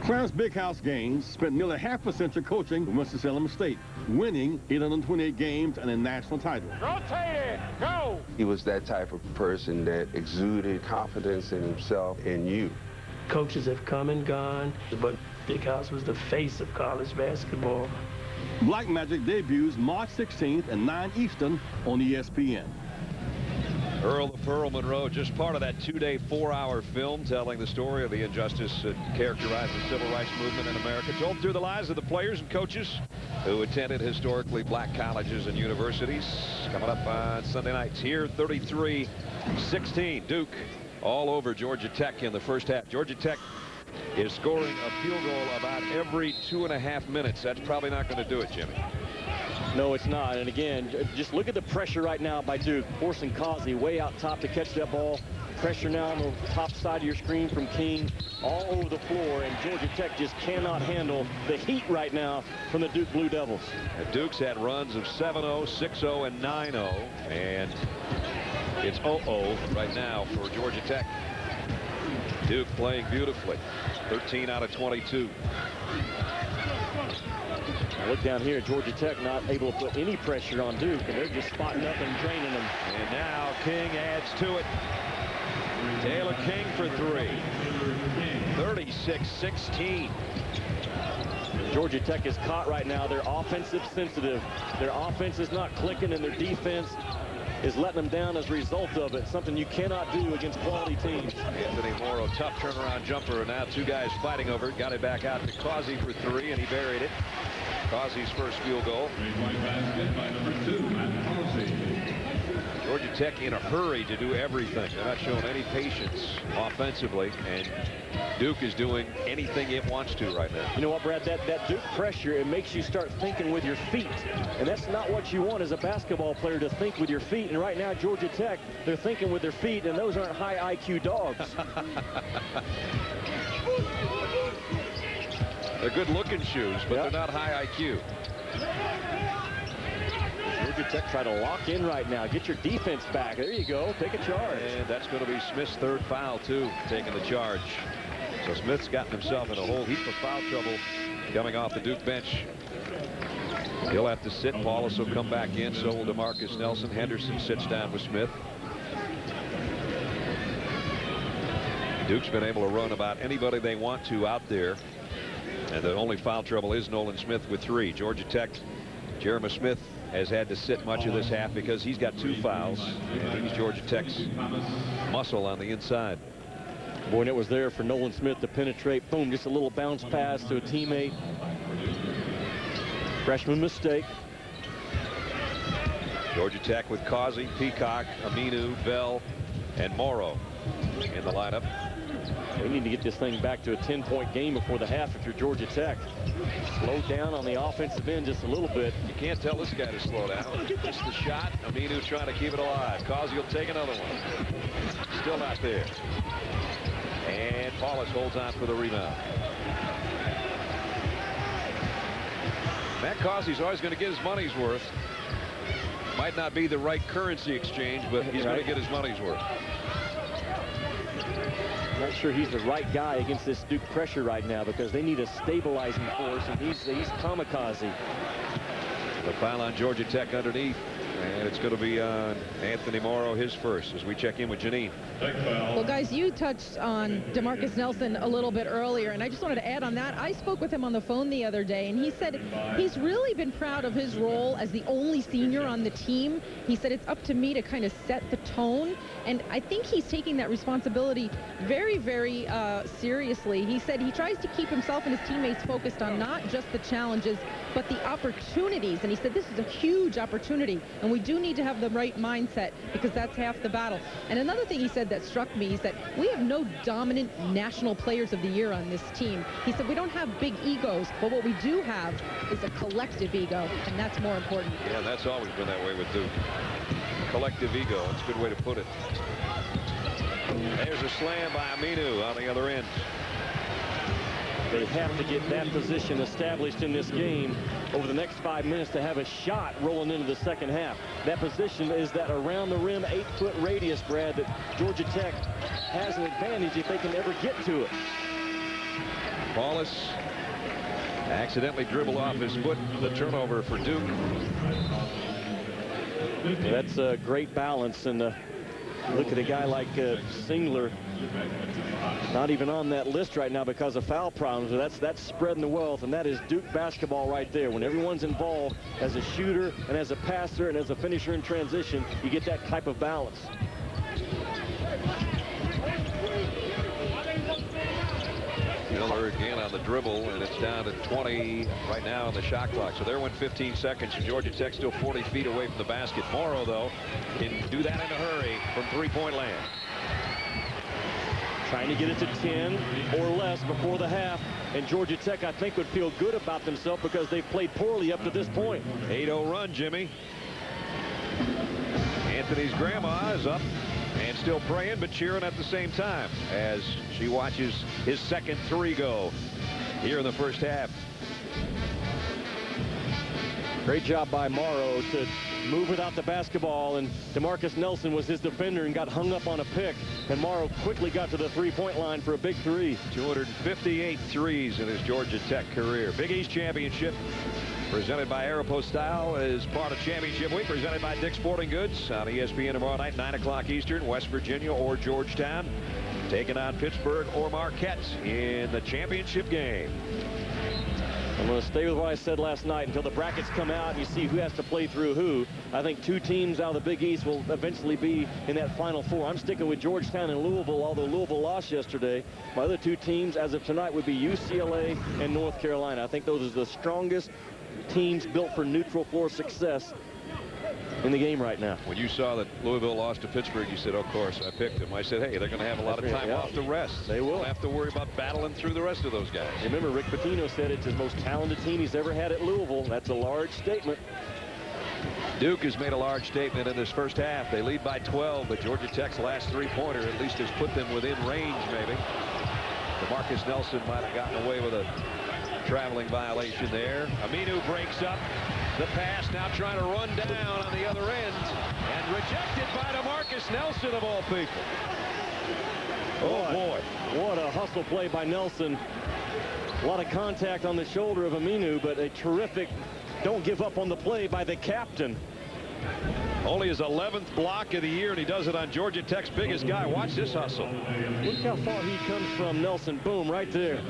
Clarence Big House Gaines spent nearly half a century coaching with Winston-Salem State, winning 828 games and a national title. Rotate it! Go! He was that type of person that exuded confidence in himself and you. Coaches have come and gone, but Big House was the face of college basketball. Black Magic debuts March 16th at 9 Eastern on ESPN. Earl of Pearl Monroe, just part of that 2-day, 4-hour film telling the story of the injustice that characterized the civil rights movement in America, told through the lives of the players and coaches who attended historically black colleges and universities. Coming up on Sunday nights here, 33-16. Duke all over Georgia Tech in the first half. Georgia Tech is scoring a field goal about every 2.5 minutes. That's probably not going to do it, Jimmy. No, it's not. And again, just look at the pressure right now by Duke, forcing Causey way out top to catch that ball. Pressure now on the top side of your screen from King all over the floor, and Georgia Tech just cannot handle the heat right now from the Duke Blue Devils. Duke's had runs of 7-0, 6-0, and 9-0, and it's 0-0 right now for Georgia Tech. Duke playing beautifully, 13 out of 22. Now look down here, Georgia Tech not able to put any pressure on Duke, and they're just spotting up and draining them. And now King adds to it. Taylor King for 3. 36-16. Georgia Tech is caught right now. They're offensive sensitive. Their offense is not clicking, and their defense is letting them down as a result of it. Something you cannot do against quality teams. Anthony Morrow, tough turnaround jumper, and now 2 guys fighting over it. Got it back out to Causey for 3, and he buried it. Causey's first field goal. Georgia Tech in a hurry to do everything. They're not showing any patience offensively, and Duke is doing anything it wants to right now. You know what, Brad? That Duke pressure, it makes you start thinking with your feet. And that's not what you want as a basketball player, to think with your feet. And right now, Georgia Tech, they're thinking with their feet, and those aren't high IQ dogs. They're good-looking shoes, but they're not high IQ. Georgia Tech try to lock in right now. Get your defense back. There you go. Take a charge. And that's going to be Smith's 3rd foul, too, taking the charge. So Smith's gotten himself in a whole heap of foul trouble coming off the Duke bench. He'll have to sit. Paulus will come back in. So will DeMarcus Nelson. Henderson sits down with Smith. Duke's been able to run about anybody they want to out there. And the only foul trouble is Nolan Smith with 3. Georgia Tech, Jeremy Smith has had to sit much of this half because he's got 2 fouls. And he's Georgia Tech's muscle on the inside. Boy, and it was there for Nolan Smith to penetrate. Boom, just a little bounce pass to a teammate. Freshman mistake. Georgia Tech with Causey, Peacock, Aminu, Bell, and Morrow in the lineup. They need to get this thing back to a 10-point game before the half if you're Georgia Tech. Slow down on the offensive end just a little bit. You can't tell this guy to slow down. Just the shot. Aminu trying to keep it alive. Causey will take another one. Still not there. And Paulus holds on for the rebound. Matt Causey's always going to get his money's worth. Might not be the right currency exchange, but he's going to get his money's worth. Not sure he's the right guy against this Duke pressure right now because they need a stabilizing force, and he's kamikaze. The foul on Georgia Tech underneath, and it's going to be on Anthony Morrow, his first, as we check in with Janine. Well, guys, you touched on DeMarcus Nelson a little bit earlier, and I just wanted to add on that. I spoke with him on the phone the other day, and he said he's really been proud of his role as the only senior on the team. He said it's up to me to kind of set the tone, and I think he's taking that responsibility very, very seriously. He said he tries to keep himself and his teammates focused on not just the challenges, but the opportunities, and he said this is a huge opportunity, and we do need to have the right mindset because that's half the battle. And another thing he said that struck me is that we have no dominant national players of the year on this team. He said we don't have big egos, but what we do have is a collective ego, and that's more important. Yeah, that's always been that way with Duke. Collective ego. That's a good way to put it. There's a slam by Aminu on the other end. They have to get that position established in this game over the next 5 minutes to have a shot rolling into the second half. That position is that around the rim 8-foot radius, Brad, that Georgia Tech has an advantage if they can ever get to it. Paulus accidentally dribbled off his foot. The turnover for Duke. That's a great balance, and look at a guy like Singler, not even on that list right now because of foul problems. That's spreading the wealth, and that is Duke basketball right there. When everyone's involved as a shooter and as a passer and as a finisher in transition, you get that type of balance. Miller again on the dribble, and it's down to 20 right now on the shot clock. So there went 15 seconds, and Georgia Tech still 40 feet away from the basket. Morrow, though, can do that in a hurry from three-point land. Trying to get it to 10 or less before the half, and Georgia Tech, I think, would feel good about themselves because they've played poorly up to this point. 8-0 run, Jimmy. Anthony's grandma is up and still praying but cheering at the same time as she watches his second three go here in the first half. Great job by Morrow to move without the basketball, and DeMarcus Nelson was his defender and got hung up on a pick, and Morrow quickly got to the three-point line for a big three. 258 threes in his Georgia Tech career. Big East Championship presented by Aeropostale is part of Championship Week, presented by Dick's Sporting Goods on ESPN tomorrow night, 9 o'clock Eastern. West Virginia or Georgetown taking on Pittsburgh or Marquette in the championship game. I'm going to stay with what I said last night until the brackets come out and you see who has to play through who. I think two teams out of the Big East will eventually be in that Final Four. I'm sticking with Georgetown and Louisville, although Louisville lost yesterday. My other two teams as of tonight would be UCLA and North Carolina. I think those are the strongest teams built for neutral floor success in the game right now. When you saw that Louisville lost to Pittsburgh, you said, of course, I picked them. I said, hey, they're going to have a lot of time off to rest. They will. Don't have to worry about battling through the rest of those guys. Remember, Rick Pitino said it's his most talented team he's ever had at Louisville. That's a large statement. Duke has made a large statement in this first half. They lead by 12, but Georgia Tech's last three-pointer at least has put them within range, maybe. DeMarcus Nelson might have gotten away with a traveling violation there. Aminu breaks up the pass, now trying to run down on the other end, and rejected by DeMarcus Nelson of all people. Oh boy, what a hustle play by Nelson. A lot of contact on the shoulder of Aminu, but a terrific don't give up on the play by the captain. Only his 11th block of the year, and he does it on Georgia Tech's biggest guy. Watch this hustle. Look how far he comes from Nelson. Boom, right there.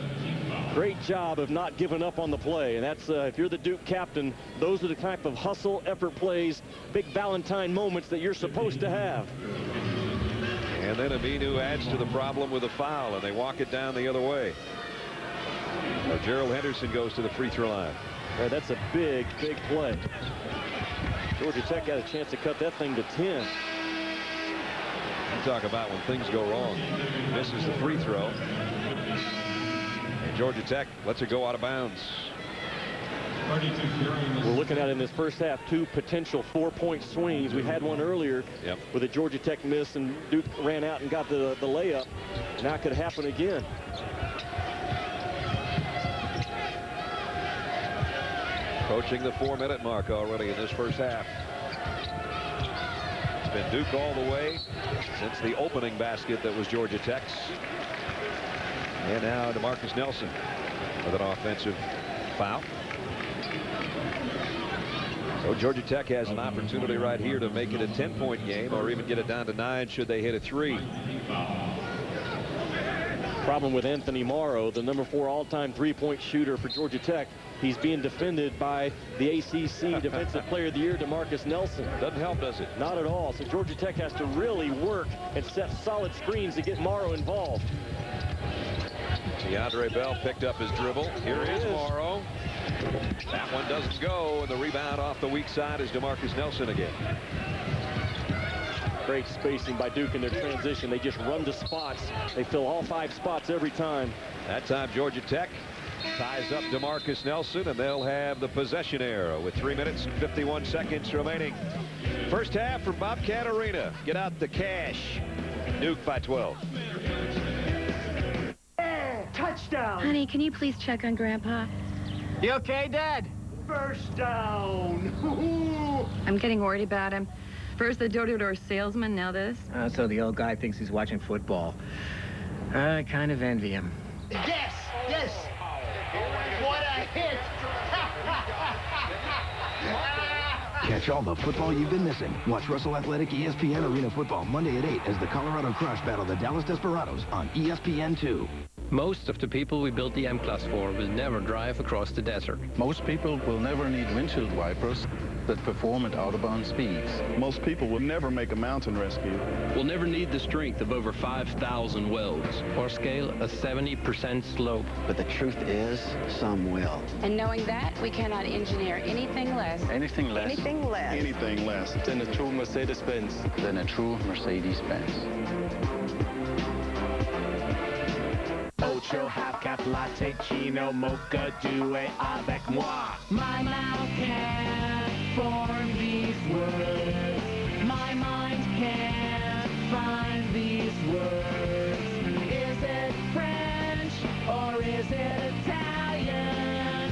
Great job of not giving up on the play, and that's if you're the Duke captain, those are the type of hustle effort plays, big Valentine moments that you're supposed to have. And then Aminu adds to the problem with a foul, and they walk it down the other way. Now Gerald Henderson goes to the free throw line. Right, that's a big play. Georgia Tech got a chance to cut that thing to 10. You talk about when things go wrong. Misses the free throw. Georgia Tech lets it go out of bounds. We're looking at in this first half 2 potential 4-point swings. We had one earlier with a Georgia Tech miss, and Duke ran out and got the layup. Now it could happen again. Approaching the 4-minute mark already in this first half. It's been Duke all the way since the opening basket that was Georgia Tech's. And now DeMarcus Nelson with an offensive foul. So Georgia Tech has an opportunity right here to make it a 10-point game or even get it down to 9 should they hit a 3. Problem with Anthony Morrow, the number 4 all-time three-point shooter for Georgia Tech. He's being defended by the ACC Defensive Player of the Year, DeMarcus Nelson. Doesn't help, does it? Not at all. So Georgia Tech has to really work and set solid screens to get Morrow involved. DeAndre Bell picked up his dribble. Here is Morrow. That one doesn't go, and the rebound off the weak side is DeMarcus Nelson again. Great spacing by Duke in their transition. They just run to spots. They fill all 5 spots every time. That time Georgia Tech ties up DeMarcus Nelson, and they'll have the possession arrow with 3 minutes and 51 seconds remaining. First half from Bobcat Arena. Get out the cash. Duke by 12. Touchdown! Honey, can you please check on Grandpa? You okay, Dad? First down! I'm getting worried about him. First the door-to-door salesman, now this. So the old guy thinks he's watching football. I kind of envy him. Yes! Yes! What a hit! Catch all the football you've been missing. Watch Russell Athletic ESPN Arena Football Monday at 8 as the Colorado Crush battle the Dallas Desperados on ESPN2. Most of the people we built the M-Class for will never drive across the desert. Most people will never need windshield wipers that perform at out-of-bound speeds. Most people will never make a mountain rescue. We'll never need the strength of over 5,000 welds or scale a 70% slope. But the truth is, some will. And knowing that, we cannot engineer anything less. Anything less. Anything less. Anything less than a true Mercedes-Benz. Than a true Mercedes-Benz. Ocho, half cap, latte, chino, mocha, duet avec moi. My mouth can't form these words. My mind can't find these words. Is it French or is it Italian?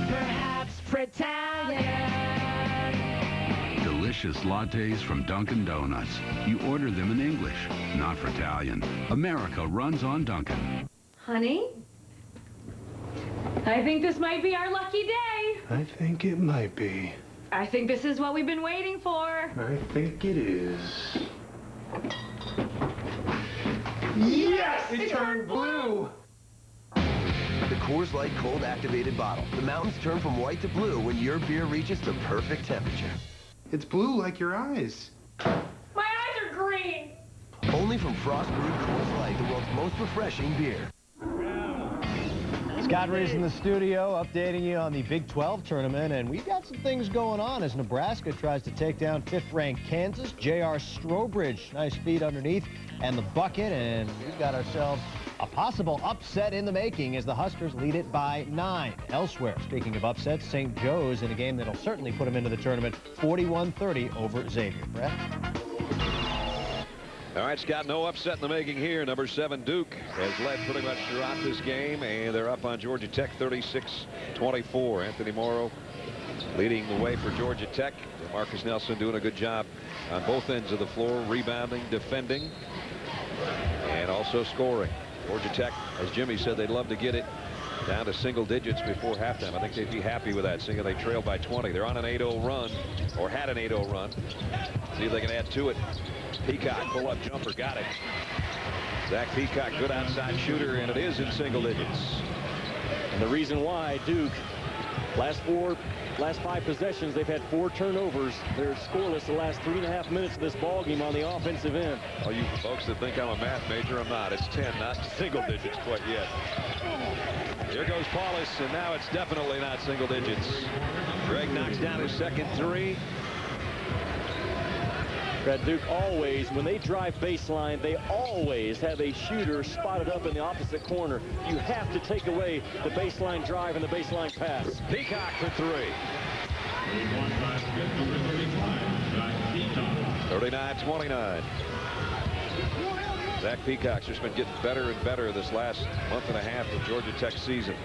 Perhaps Fritalian. Delicious lattes from Dunkin' Donuts. You order them in English, not Fritalian. America runs on Dunkin'. Honey? I think this might be our lucky day. I think it might be. I think this is what we've been waiting for. I think it is. Yes! It turned blue! The Coors Light cold activated bottle. The mountains turn from white to blue when your beer reaches the perfect temperature. It's blue like your eyes. My eyes are green. Only from Frost Brewed Coors Light, the world's most refreshing beer. Scott Reese in the studio updating you on the Big 12 tournament, and we've got some things going on as Nebraska tries to take down 5th-ranked Kansas. J.R. Strobridge, nice feed underneath, and the bucket, and we've got ourselves a possible upset in the making as the Huskers lead it by 9. Elsewhere, speaking of upsets, St. Joe's in a game that'll certainly put them into the tournament, 41-30 over Xavier. Brett? All right, Scott, no upset in the making here. Number 7 Duke has led pretty much throughout this game, and they're up on Georgia Tech 36-24. Anthony Morrow leading the way for Georgia Tech. Marcus Nelson doing a good job on both ends of the floor, rebounding, defending, and also scoring. Georgia Tech, as Jimmy said, they'd love to get it down to single digits before halftime. I think they'd be happy with that, seeing they trailed by 20. They're on an 8-0 run, or had an 8-0 run. See if they can add to it. Peacock, pull-up jumper, got it. Zach Peacock, good outside shooter, and it is in single digits. And the reason why Duke, last 5 possessions, they've had 4 turnovers. They're scoreless the last 3.5 minutes of this ballgame on the offensive end. All you folks that think I'm a math major, I'm not. It's 10, not single digits quite yet. Here goes Paulus, and now it's definitely not single digits. Greg knocks down his second 3. Brad, Duke always, when they drive baseline, they always have a shooter spotted up in the opposite corner. You have to take away the baseline drive and the baseline pass. Peacock for 3. 39-29. Zach Peacock's just been getting better and better this last month and a half of Georgia Tech season.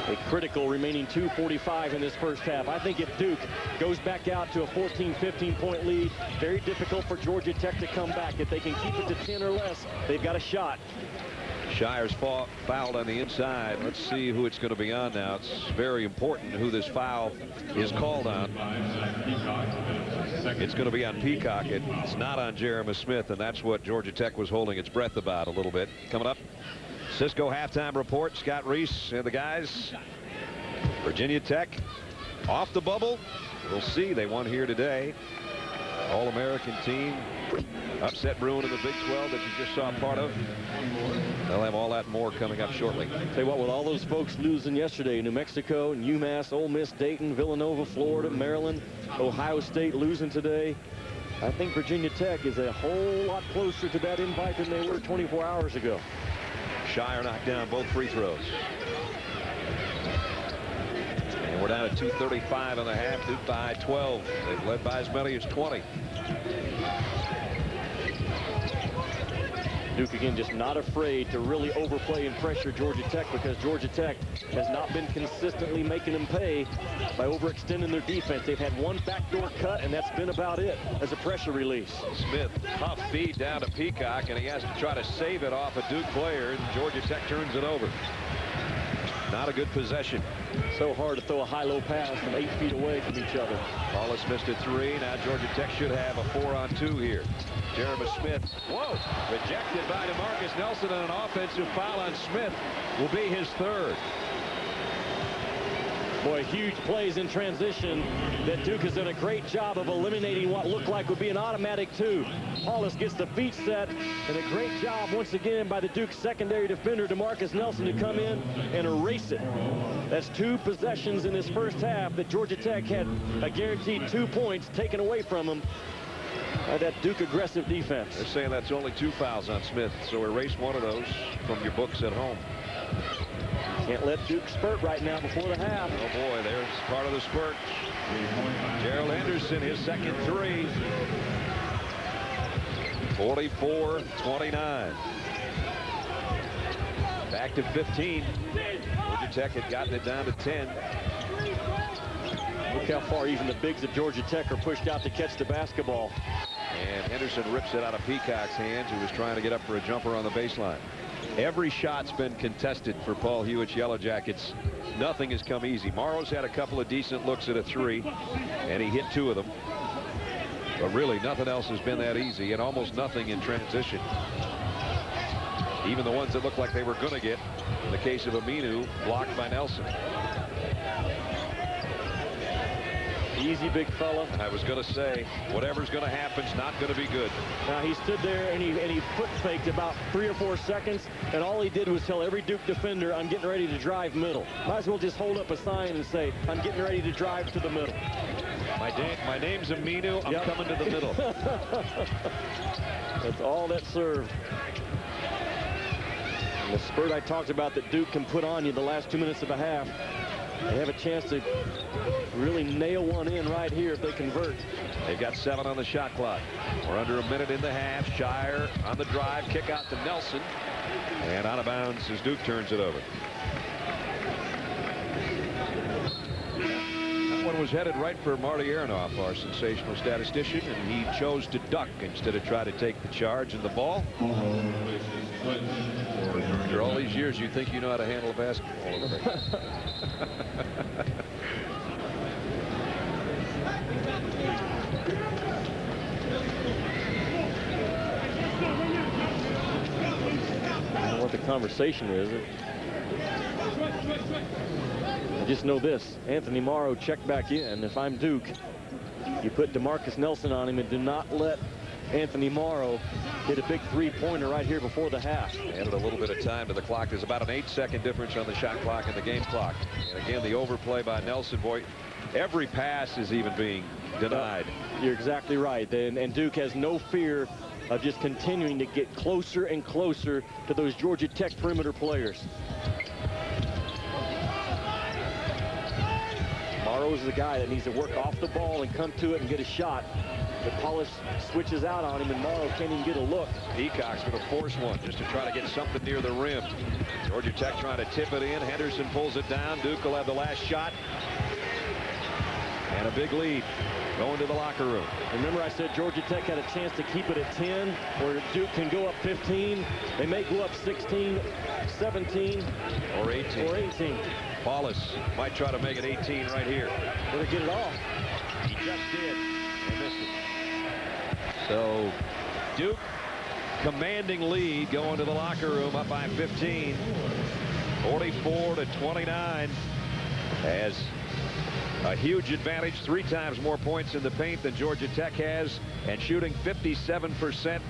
A critical remaining 2:45 in this first half. I think if Duke goes back out to a 14, 15-point lead, very difficult for Georgia Tech to come back. If they can keep it to 10 or less, they've got a shot. Scheyer's fouled on the inside. Let's see who it's going to be on now. It's very important who this foul is called on. It's going to be on Peacock. It's not on Jeremy Smith, and that's what Georgia Tech was holding its breath about a little bit. Coming up, Cisco halftime report. Scott Reese and the guys. Virginia Tech off the bubble. We'll see. They won here today. All-American team. Upset brewing in the Big 12 that you just saw part of. They'll have all that and more coming up shortly. Tell you what, with all those folks losing yesterday, New Mexico, UMass, Ole Miss, Dayton, Villanova, Florida, Maryland, Ohio State losing today, I think Virginia Tech is a whole lot closer to that invite than they were 24 hours ago. Scheyer knocked down both free throws. And we're down at 2:35 in the half. Duke by 12. They've led by as many as 20. Duke again just not afraid to really overplay and pressure Georgia Tech, because Georgia Tech has not been consistently making them pay by overextending their defense. They've had one backdoor cut, and that's been about it as a pressure release. Smith, tough feed down to Peacock, and he has to try to save it off a Duke player, and Georgia Tech turns it over. Not a good possession. So hard to throw a high-low pass from 8 feet away from each other. Wallace missed a 3. Now Georgia Tech should have a 4-on-2 here. Jeremy Smith, whoa, rejected by DeMarcus Nelson, and an offensive foul on Smith will be his 3rd. Boy, huge plays in transition that Duke has done a great job of eliminating what looked like would be an automatic 2. Hollis gets the feet set, and a great job once again by the Duke secondary defender DeMarcus Nelson to come in and erase it. That's 2 possessions in this first half that Georgia Tech had a guaranteed 2 points taken away from them by that Duke aggressive defense. They're saying that's only 2 fouls on Smith, so erase one of those from your books at home. Can't let Duke spurt right now before the half. Oh boy, there's part of the spurt. Gerald Henderson, his second 3. 44-29. Back to 15. Georgia Tech had gotten it down to 10. Look how far even the bigs of Georgia Tech are pushed out to catch the basketball. And Henderson rips it out of Peacock's hands, who was trying to get up for a jumper on the baseline. Every shot's been contested for Paul Hewitt's Yellow Jackets. Nothing has come easy. Morrow's had a couple of decent looks at a 3, and he hit 2 of them. But really, nothing else has been that easy, and almost nothing in transition. Even the ones that looked like they were going to get, in the case of Aminu, blocked by Nelson. Easy, big fella. I was going to say, whatever's going to happen's not going to be good. Now he stood there and he foot faked about 3 or 4 seconds, and all he did was tell every Duke defender, I'm getting ready to drive middle. Might as well just hold up a sign and say, I'm getting ready to drive to the middle. My name's Aminu. I'm coming to the middle. That's all that served. And the spurt I talked about that Duke can put on you the last 2 minutes of a half. They have a chance to really nail one in right here if they convert. They've got 7 on the shot clock. We're under a minute in the half. Scheyer on the drive, kick out to Nelson, and out of bounds as Duke turns it over. That one was headed right for Marty Aronoff, our sensational statistician, and he chose to duck instead of try to take the charge and the ball. After all these years, you think you know how to handle a basketball. I don't know what the conversation is. I just know this. Anthony Morrow checked back in. If I'm Duke, you put DeMarcus Nelson on him and do not let Anthony Morrow hit a big 3-pointer right here before the half. Added a little bit of time to the clock. There's about an 8-second difference on the shot clock and the game clock. And again, the overplay by Nelson. Boy, every pass is even being denied. You're exactly right. And Duke has no fear of just continuing to get closer and closer to those Georgia Tech perimeter players. Morrow's the guy that needs to work off the ball and come to it and get a shot. But Hollis switches out on him, and Morrow can't even get a look. Peacock's going to force one just to try to get something near the rim. Georgia Tech trying to tip it in. Henderson pulls it down. Duke will have the last shot. And a big lead going to the locker room. Remember I said Georgia Tech had a chance to keep it at 10, where Duke can go up 15. They may go up 16, 17, or 18. Paulus might try to make it 18 right here. Better get it off. He just did and missed it. So Duke commanding lead going to the locker room up by 15. 44-29 as a huge advantage, 3 times more points in the paint than Georgia Tech has, and shooting 57%.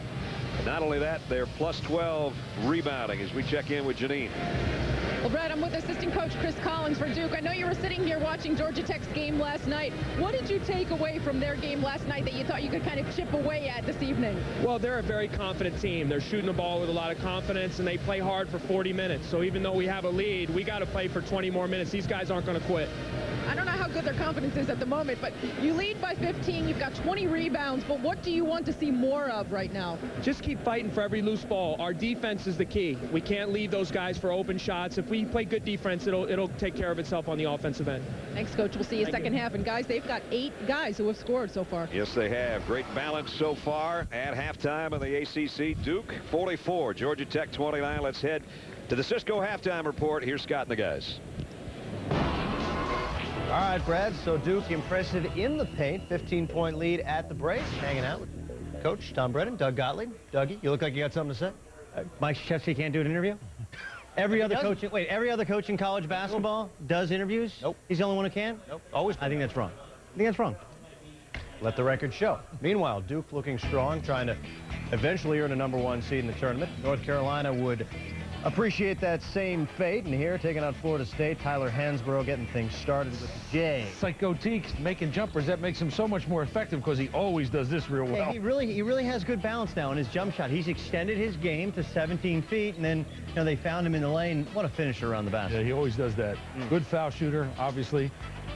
And not only that, they're plus 12 rebounding as we check in with Janine. Well, Brad, I'm with assistant coach Chris Collins for Duke. I know you were sitting here watching Georgia Tech's game last night. What did you take away from their game last night that you thought you could kind of chip away at this evening? Well, they're a very confident team. They're shooting the ball with a lot of confidence, and they play hard for 40 minutes. So even though we have a lead, we got to play for 20 more minutes. These guys aren't going to quit. I don't know how good their confidence is at the moment, but you lead by 15. You've got 20 rebounds, but what do you want to see more of right now? Just keep fighting for every loose ball. Our defense is the key. We can't leave those guys for open shots. If we play good defense, it'll take care of itself on the offensive end. Thanks, Coach. We'll see you second half. And, guys, they've got 8 guys who have scored so far. Yes, they have. Great balance so far at halftime in the ACC. Duke 44, Georgia Tech 29. Let's head to the Cisco halftime report. Here's Scott and the guys. All right, Brad, so Duke impressive in the paint, 15-point lead at the break. Hanging out with Coach Tom Brennan, Doug Gottlieb. Dougie, you look like you got something to say. Mike Krzyzewski can't do an interview? Every other coach in college basketball does interviews? Nope. He's the only one who can? Nope. Always. I think that's wrong. I think that's wrong. Let the record show. Meanwhile, Duke looking strong, trying to eventually earn a #1 seed in the tournament. North Carolina would appreciate that same fate, and here taking out Florida State, Tyler Hansbrough getting things started with the J. Psycho Teeks making jumpers. That makes him so much more effective because he always does this real well. Yeah, he really has good balance now in his jump shot. He's extended his game to 17 feet, and then they found him in the lane. What a finisher around the basket. Yeah, he always does that. Good foul shooter, obviously.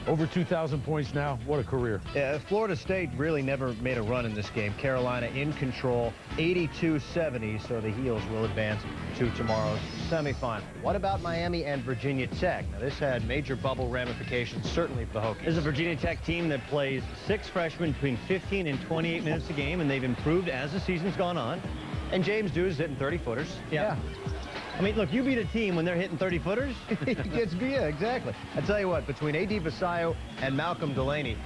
Over 2,000 points now. What a career. Yeah, Florida State really never made a run in this game. Carolina in control, 82-70, so the Heels will advance to tomorrow's semifinal. What about Miami and Virginia Tech? Now, this had major bubble ramifications, certainly for the Hokies. This is a Virginia Tech team that plays 6 freshmen between 15 and 28 minutes a game, and they've improved as the season's gone on. And James Dew's hitting 30-footers. Yeah. I mean, look, you beat a team when they're hitting 30-footers. Yeah, exactly. I tell you what, between A.D. Vasayo and Malcolm Delaney,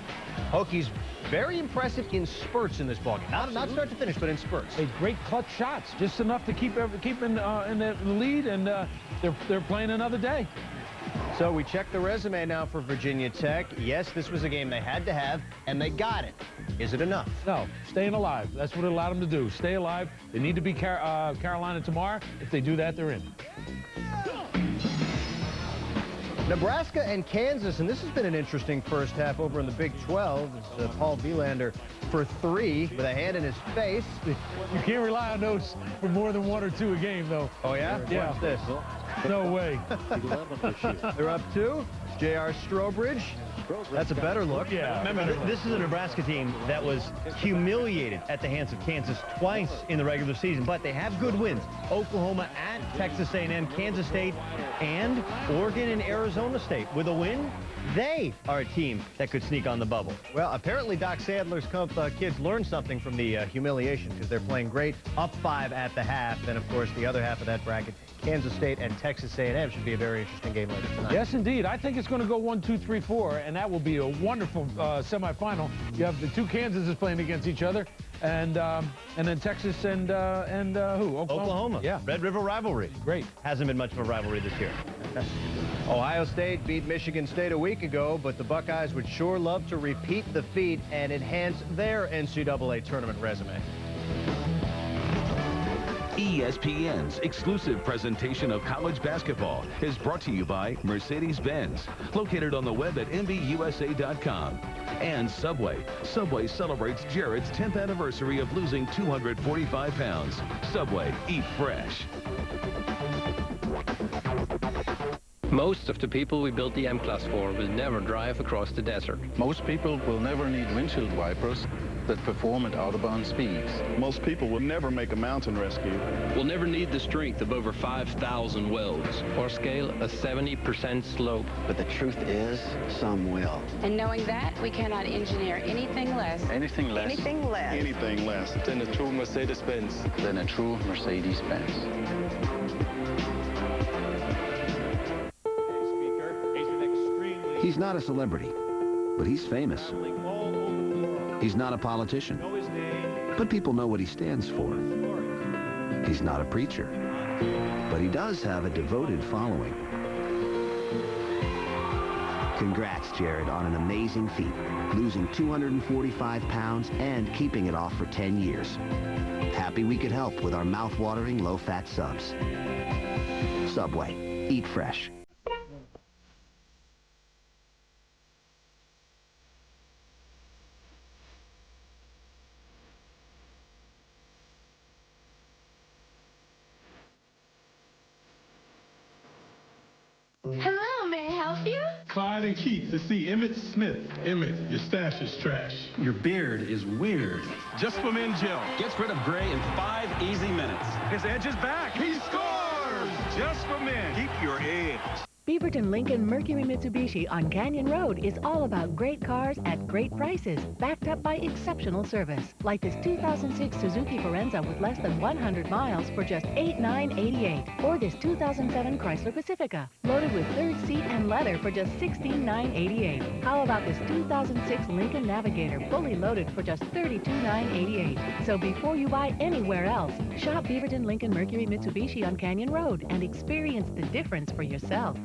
Hokies very impressive in spurts in this ballgame. Not start to finish, but in spurts. Hey, great clutch shots, just enough to keep in the lead, and they're playing another day. So we check the resume now for Virginia Tech. Yes, this was a game they had to have, and they got it. Is it enough? No, staying alive. That's what it allowed them to do. Stay alive. They need to beat Carolina tomorrow. If they do that, they're in. Nebraska and Kansas, and this has been an interesting first half over in the Big 12. It's Paul Vielander for 3 with a hand in his face. You can't rely on those for more than 1 or 2 a game, though. Oh, yeah? Yeah. Watch this. No way. They're up 2. J.R. Strobridge. That's a better look. Yeah. Remember, this is a Nebraska team that was humiliated at the hands of Kansas twice in the regular season, but they have good wins. Oklahoma at Texas A&M, Kansas State, and Oregon and Arizona State. With a win, they are a team that could sneak on the bubble. Well, apparently Doc Sadler's kids learned something from the humiliation because they're playing great, up 5 at the half. Then, of course, the other half of that bracket, Kansas State and Texas A&M should be a very interesting game later tonight. Yes, indeed. I think it's going to go 1, 2, 3, 4, and that will be a wonderful semifinal. You have the 2 Kansases playing against each other, and then Texas and who? Oklahoma. Yeah. Red River rivalry. Great. Hasn't been much of a rivalry this year. Ohio State beat Michigan State a week ago, but the Buckeyes would sure love to repeat the feat and enhance their NCAA tournament resume. ESPN's exclusive presentation of college basketball is brought to you by Mercedes-Benz, located on the web at MBUSA.com. And Subway. Subway celebrates Jared's 10th anniversary of losing 245 pounds. Subway, eat fresh. Most of the people we built the M-Class for will never drive across the desert. Most people will never need windshield wipers, that perform at Autobahn speeds. Most people will never make a mountain rescue. We'll never need the strength of over 5,000 welds. Or scale a 70% slope. But the truth is, some will. And knowing that, we cannot engineer anything less. Anything less. Anything less. Anything less. Than a true Mercedes-Benz. Than a true Mercedes-Benz. He's not a celebrity, but he's famous. He's not a politician, but people know what he stands for. He's not a preacher, but he does have a devoted following. Congrats, Jared, on an amazing feat, losing 245 pounds and keeping it off for 10 years. Happy we could help with our mouth-watering low-fat subs. Subway. Eat fresh. Hello, may I help you? Clyde and Keith to see Emmett Smith. Emmett, your stash is trash. Your beard is weird. Just for Men Gel. Gets rid of gray in 5 easy minutes. His edge is back. He scores! Just for men. Keep your edge. Beaverton Lincoln Mercury Mitsubishi on Canyon Road is all about great cars at great prices, backed up by exceptional service. Like this 2006 Suzuki Forenza with less than 100 miles for just $8,988. Or this 2007 Chrysler Pacifica, loaded with third seat and leather for just $16,988. How about this 2006 Lincoln Navigator, fully loaded for just $32,988. So before you buy anywhere else, shop Beaverton Lincoln Mercury Mitsubishi on Canyon Road and experience the difference for yourself.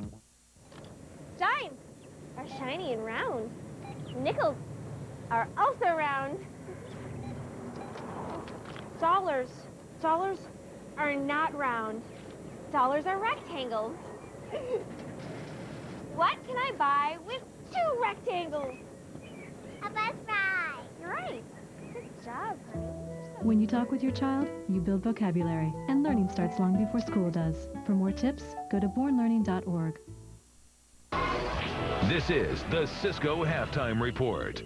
Dimes are shiny and round. Nickels are also round. Dollars are not round. Dollars are rectangles. What can I buy with 2 rectangles? A bus ride. You're right. Good job, honey. When you talk with your child, you build vocabulary, and learning starts long before school does. For more tips, go to bornlearning.org. This is the Cisco Halftime Report.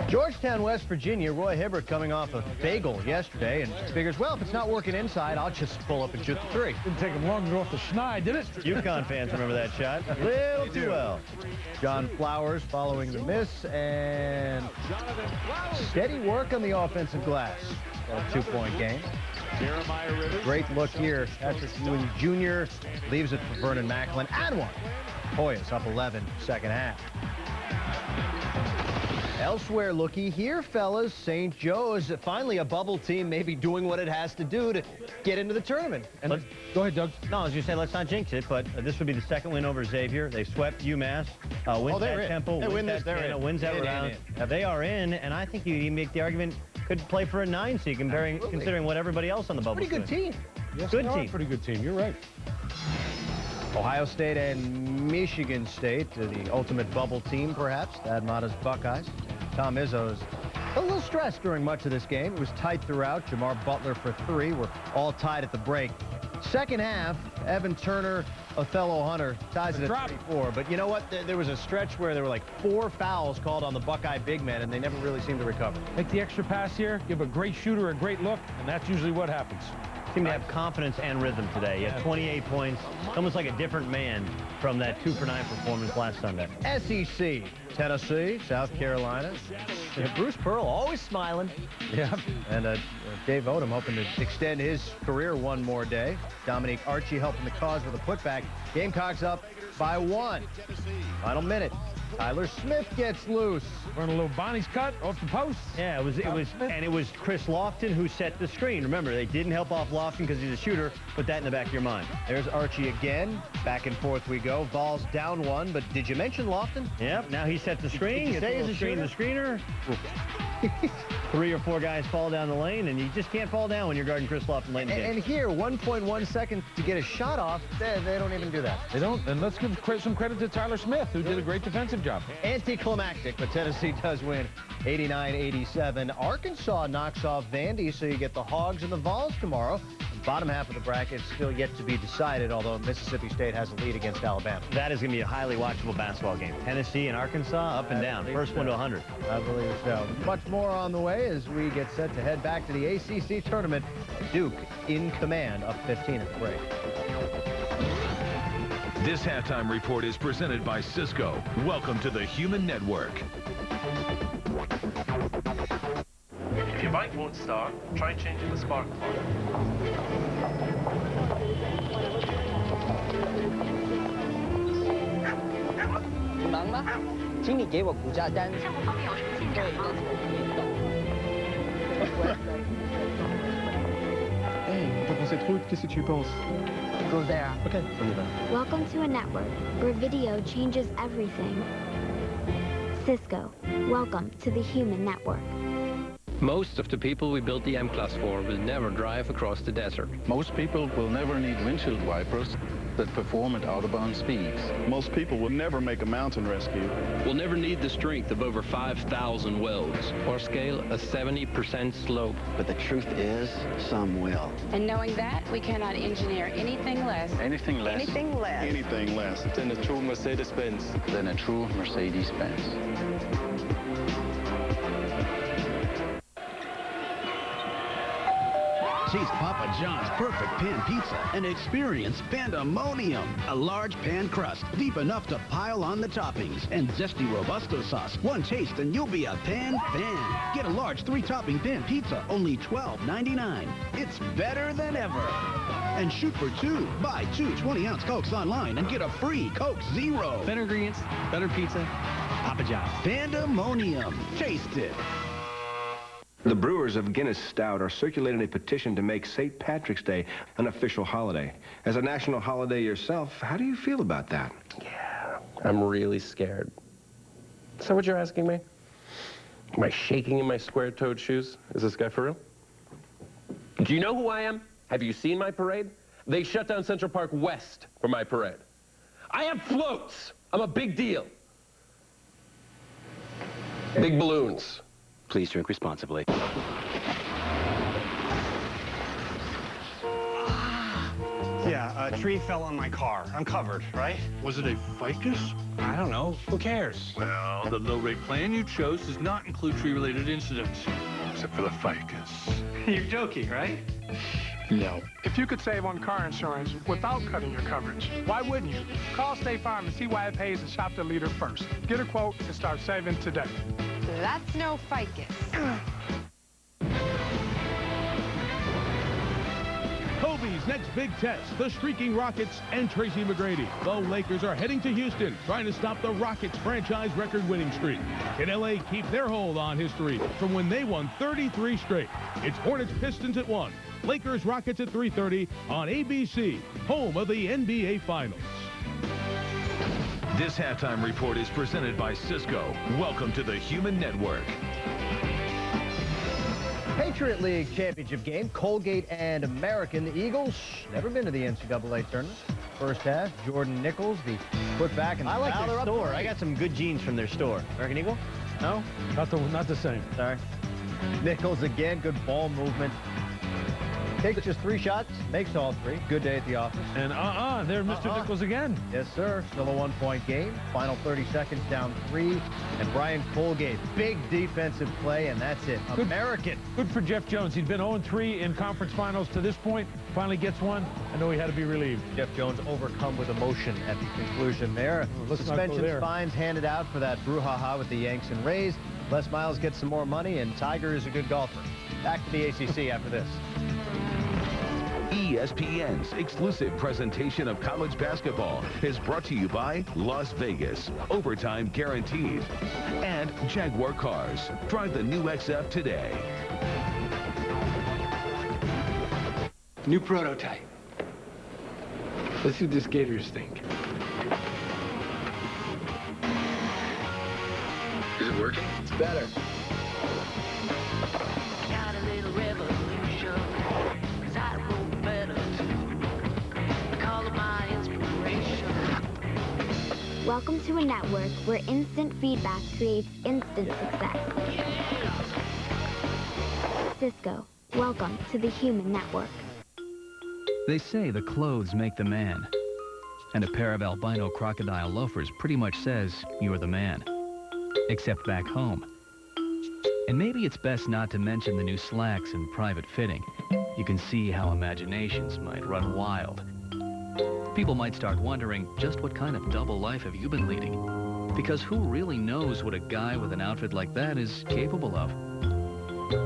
Georgetown, West Virginia, Roy Hibbert coming off a bagel yesterday and figures, well, if it's not working inside, I'll just pull up and shoot the 3. Didn't take him long to go off the schneid, did it? UConn fans remember that shot. Little too well. John Flowers following the miss, and steady work on the offensive glass. Got a 2-point game. Great look here. Patrick Ewing Jr. leaves it for Vernon Macklin and one. Hoyas up 11, second half. Elsewhere looky here, fellas. St. Joe's, finally a bubble team maybe doing what it has to do to get into the tournament. And go ahead, Doug. No, as you say, let's not jinx it, but this would be the second win over Xavier. They swept UMass, wins at Temple, wins at Siena, wins at Rhode Island. They are in, and I think you can make the argument could play for a 9 seed considering what everybody else on the bubble is doing. Pretty good team. Yes, good they are team. a pretty good team. You're right. Ohio State and Michigan State, the ultimate bubble team, perhaps. Thad Matta's Buckeyes. Tom Izzo's a little stressed during much of this game. It was tight throughout. Jamar Butler for 3. We're all tied at the break. Second half, Evan Turner, Othello Hunter ties it at 3-4. But you know what? There was a stretch where there were like 4 fouls called on the Buckeye big men, and they never really seemed to recover. Make the extra pass here, give a great shooter a great look, and that's usually what happens. Seem to have confidence and rhythm today. You have 28 points, almost like a different man from that 2-for-9 performance last Sunday. SEC, Tennessee, South Carolina. Bruce Pearl always smiling. Yeah. And Dave Odom hoping to extend his career one more day. Dominique Archie helping the cause with a putback. Gamecocks up by 1. Final minute. Tyler Smith gets loose. Run a little Bonnie's cut off the post. Yeah, it was Chris Lofton who set the screen. Remember, they didn't help off Lofton because he's a shooter. Put that in the back of your mind. There's Archie again. Back and forth we go. Vols down 1, but did you mention Lofton? Yep, now he sets the screen. Did you say he's a screen the screener? 3 or 4 guys fall down the lane, and you just can't fall down when you're guarding Chris Lofton late in the game. And here, 1.1 seconds to get a shot off. They don't even do that. They don't. And let's give some credit to Tyler Smith, who did a great defensive job. Anticlimactic, but Tennessee does win 89-87. Arkansas knocks off Vandy, so you get the Hogs and the Vols tomorrow. Bottom half of the bracket still yet to be decided, although Mississippi State has a lead against Alabama. That is going to be a highly watchable basketball game. Tennessee and Arkansas, up and down. First one to 100. I believe so. Much more on the way as we get set to head back to the ACC tournament. Duke in command, up 15 at the break. This halftime report is presented by Cisco. Welcome to the Human Network. If your bike won't start, try changing the spark plug. 你忙吗？请你给我股价单。项目方面有什么进展吗？ Hey, on t'a pensé trop, qu'est-ce que tu penses? Go there. Ok, on y va. Welcome to a network where video changes everything. Cisco, welcome to the Human Network. Most of the people we built the M-Class for will never drive across the desert. Most people will never need windshield wipers that perform at out-of-bound speeds. Most people will never make a mountain rescue. We'll never need the strength of over 5,000 welds. Or scale a 70% slope. But the truth is, some will. And knowing that, we cannot engineer anything less. Anything less. Anything less. Anything less. Than a true Mercedes-Benz. Than a true Mercedes-Benz. Taste Papa John's perfect pan pizza and experience pandemonium. A large pan crust, deep enough to pile on the toppings, and zesty Robusto sauce. One taste and you'll be a pan fan. Get a large 3-topping pan pizza, only $12.99. It's better than ever. And shoot for 2. Buy 2 20-ounce Cokes online and get a free Coke Zero. Better ingredients, better pizza. Papa John's. Pandemonium. Taste it. The brewers of Guinness Stout are circulating a petition to make St. Patrick's Day an official holiday. As a national holiday yourself, how do you feel about that? Yeah, I'm really scared. Is that what you're asking me? Am I shaking in my square-toed shoes? Is this guy for real? Do you know who I am? Have you seen my parade? They shut down Central Park West for my parade. I have floats. I'm a big deal. Big balloons. Please drink responsibly. Yeah, a tree fell on my car. I'm covered, right? Was it a ficus? I don't know. Who cares? Well, the low-rate plan you chose does not include tree-related incidents, except for the ficus. You're joking, right? No. If you could save on car insurance without cutting your coverage, why wouldn't you? Call State Farm and see why it pays to shop the leader first. Get a quote and start saving today. That's no ficus. Kobe's next big test, the Streaking Rockets and Tracy McGrady. The Lakers are heading to Houston, trying to stop the Rockets' franchise record-winning streak. Can LA keep their hold on history from when they won 33 straight? It's Hornets Pistons at 1. Lakers Rockets at 3:30 on ABC, home of the NBA Finals. This halftime report is presented by Cisco. Welcome to the Human Network. Patriot League championship game, Colgate and American. The Eagles never been to the NCAA tournament. First half, Jordan Nichols, the putback, and I like Fowler their up store. three. I got some good jeans from their store. American Eagle? No? Not the same. Sorry. Nichols again, good ball movement. Takes just 3 shots, makes all 3. Good day at the office. And there's Mr. Nichols again. Yes, sir. Still a 1-point game. Final 30 seconds, down 3. And Brian Colgate, big defensive play, and that's it. Good, American. Good for Jeff Jones. He'd been 0-3 in conference finals to this point. Finally gets one. I know he had to be relieved. Jeff Jones overcome with emotion at the conclusion there. Suspension fines handed out for that brouhaha with the Yanks and Rays. Les Miles gets some more money, and Tiger is a good golfer. Back to the ACC after this. ESPN's exclusive presentation of college basketball is brought to you by Las Vegas, overtime guaranteed, and Jaguar Cars. Drive the new XF today. New prototype. Let's see what this Gators think. Is it working? It's better. Got a little revolution, 'cause I wrote better too. Call it my inspiration. Welcome to a network where instant feedback creates instant success. Cisco, welcome to the Human Network. They say the clothes make the man. And a pair of albino crocodile loafers pretty much says you're the man. Except back home. And maybe it's best not to mention the new slacks and private fitting. You can see how imaginations might run wild. People might start wondering, just what kind of double life have you been leading? Because who really knows what a guy with an outfit like that is capable of?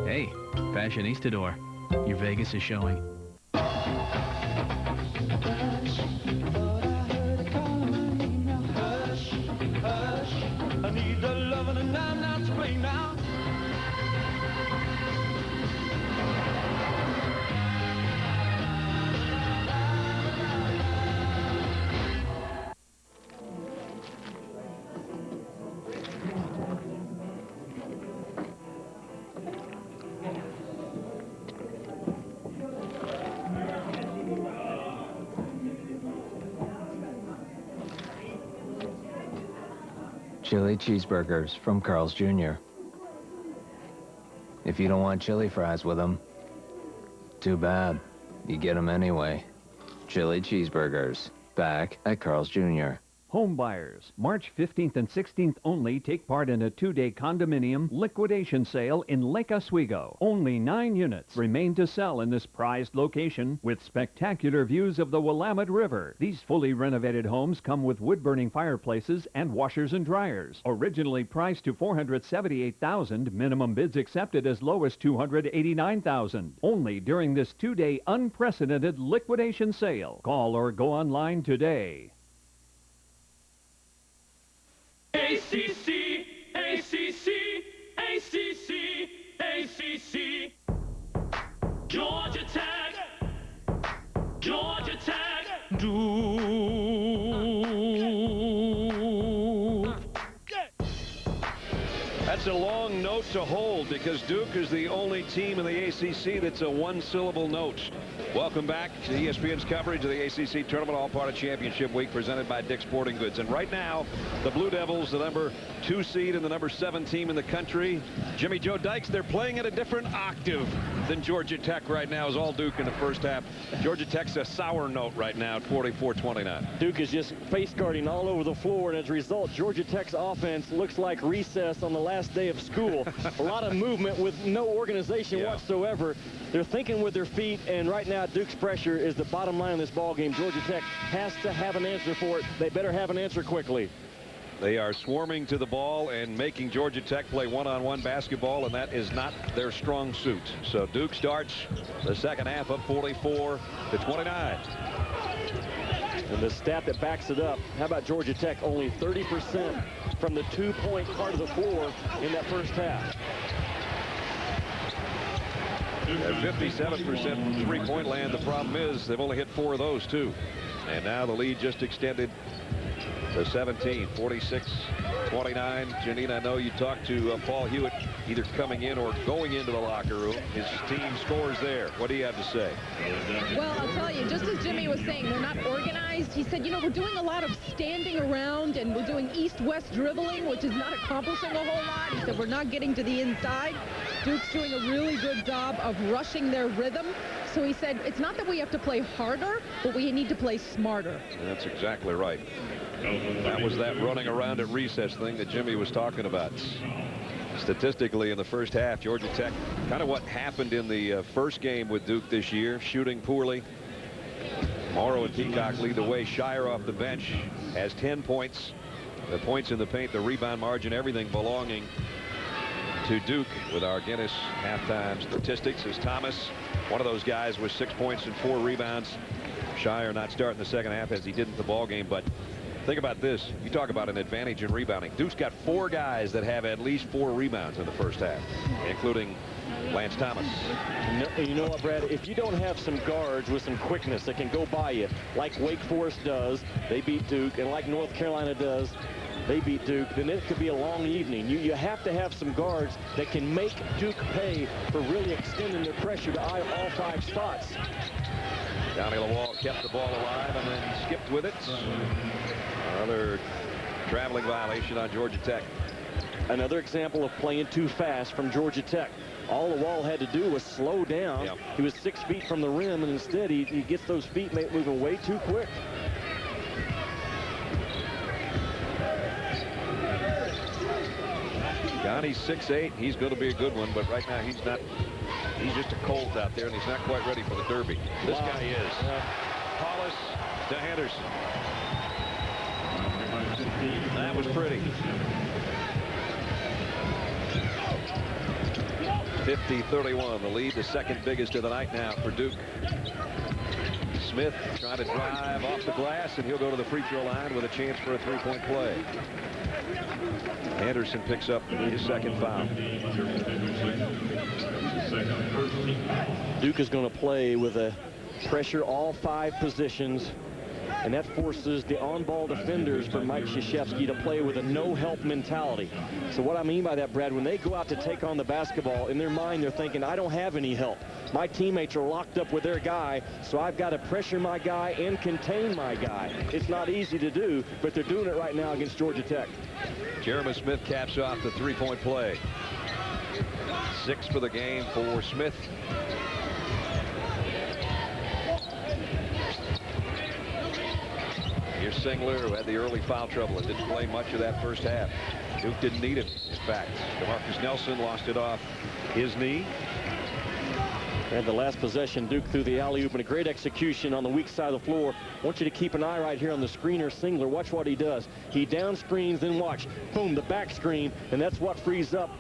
Hey, Fashionistador, your Vegas is showing. I need the loving and I'm not to blame now. Chili cheeseburgers from Carl's Jr. If you don't want chili fries with them, too bad. You get them anyway. Chili cheeseburgers, back at Carl's Jr. Home buyers, March 15th and 16th only take part in a 2-day condominium liquidation sale in Lake Oswego. Only 9 units remain to sell in this prized location with spectacular views of the Willamette River. These fully renovated homes come with wood-burning fireplaces and washers and dryers. Originally priced to $478,000, minimum bids accepted as low as $289,000. Only during this 2-day unprecedented liquidation sale. Call or go online today. ACC, ACC, ACC, ACC. Georgia Tech, Georgia Tech, Duke. That's a long note to hold because Duke is the only team in the ACC that's a one-syllable note. Welcome back to ESPN's coverage of the ACC tournament, all part of Championship Week, presented by Dick's Sporting Goods. And right now, the Blue Devils, the number 2 seed and the number 7 team in the country, Jimmy Joe Dykes, they're playing at a different octave than Georgia Tech right now, is all Duke in the first half. Georgia Tech's a sour note right now at 44-29. Duke is just face guarding all over the floor, and as a result, Georgia Tech's offense looks like recess on the last day of school. A lot of movement with no organization whatsoever. They're thinking with their feet, and right now Duke's pressure is the bottom line of this ball game. Georgia Tech has to have an answer for it. They better have an answer quickly. They are swarming to the ball and making Georgia Tech play one-on-one basketball, and that is not their strong suit. So Duke starts the second half up 44-29. And the stat that backs it up, how about Georgia Tech only 30% from the two-point part of the floor in that first half? At 57% from three-point land. The problem is they've only hit 4 of those, too. And now the lead just extended to 17, 46-29. Janine, I know you talked to Paul Hewitt either coming in or going into the locker room. His team scores there. What do you have to say? Well, I'll tell you, just as Jimmy was saying, they're not organized. He said, you know, we're doing a lot of standing around and we're doing east-west dribbling, which is not accomplishing a whole lot. He said, we're not getting to the inside. Duke's doing a really good job of rushing their rhythm. So he said, it's not that we have to play harder, but we need to play smarter. That's exactly right. That was that running around at recess thing that Jimmy was talking about. Statistically, in the first half, Georgia Tech, kind of what happened in the first game with Duke this year, shooting poorly. Morrow and Peacock lead the way. Scheyer off the bench has 10 points. The points in the paint, the rebound margin, everything belonging to Duke. With our Guinness halftime statistics, is Thomas, one of those guys with 6 points and 4 rebounds. Scheyer not starting the second half as he did in the ball game, but think about this. You talk about an advantage in rebounding. Duke's got 4 guys that have at least 4 rebounds in the first half, including Lance Thomas. You know what, Brad? If you don't have some guards with some quickness that can go by you, like Wake Forest does, they beat Duke, and like North Carolina does, they beat Duke, then it could be a long evening. You have to have some guards that can make Duke pay for really extending their pressure to all 5 spots. Johnny Lawal kept the ball alive and then skipped with it. Another traveling violation on Georgia Tech. Another example of playing too fast from Georgia Tech. All the Wall had to do was slow down. Yep. He was 6 feet from the rim, and instead he gets those feet moving way too quick. Johnny's 6'8". He's going to be a good one, but right now he's not. He's just a colt out there, and he's not quite ready for the Derby. This guy is. Paulus to Henderson. That was pretty. 50-31, the lead, the second biggest of the night now for Duke. Smith trying to drive off the glass, and he'll go to the free throw line with a chance for a three-point play. Anderson picks up his second foul. Duke is going to play with a pressure all 5 positions, and that forces the on-ball defenders for Mike Krzyzewski to play with a no-help mentality. So what I mean by that, Brad, when they go out to take on the basketball, in their mind they're thinking, I don't have any help. My teammates are locked up with their guy, so I've got to pressure my guy and contain my guy. It's not easy to do, but they're doing it right now against Georgia Tech. Jeremy Smith caps off the three-point play. 6 for the game for Smith. Here's Singler, who had the early foul trouble and didn't play much of that first half. Duke didn't need him, in fact. DeMarcus Nelson lost it off his knee. And the last possession, Duke threw the alley-oop and a great execution on the weak side of the floor. I want you to keep an eye right here on the screener, Singler. Watch what he does. He down screens, then watch. Boom, the back screen, and that's what frees up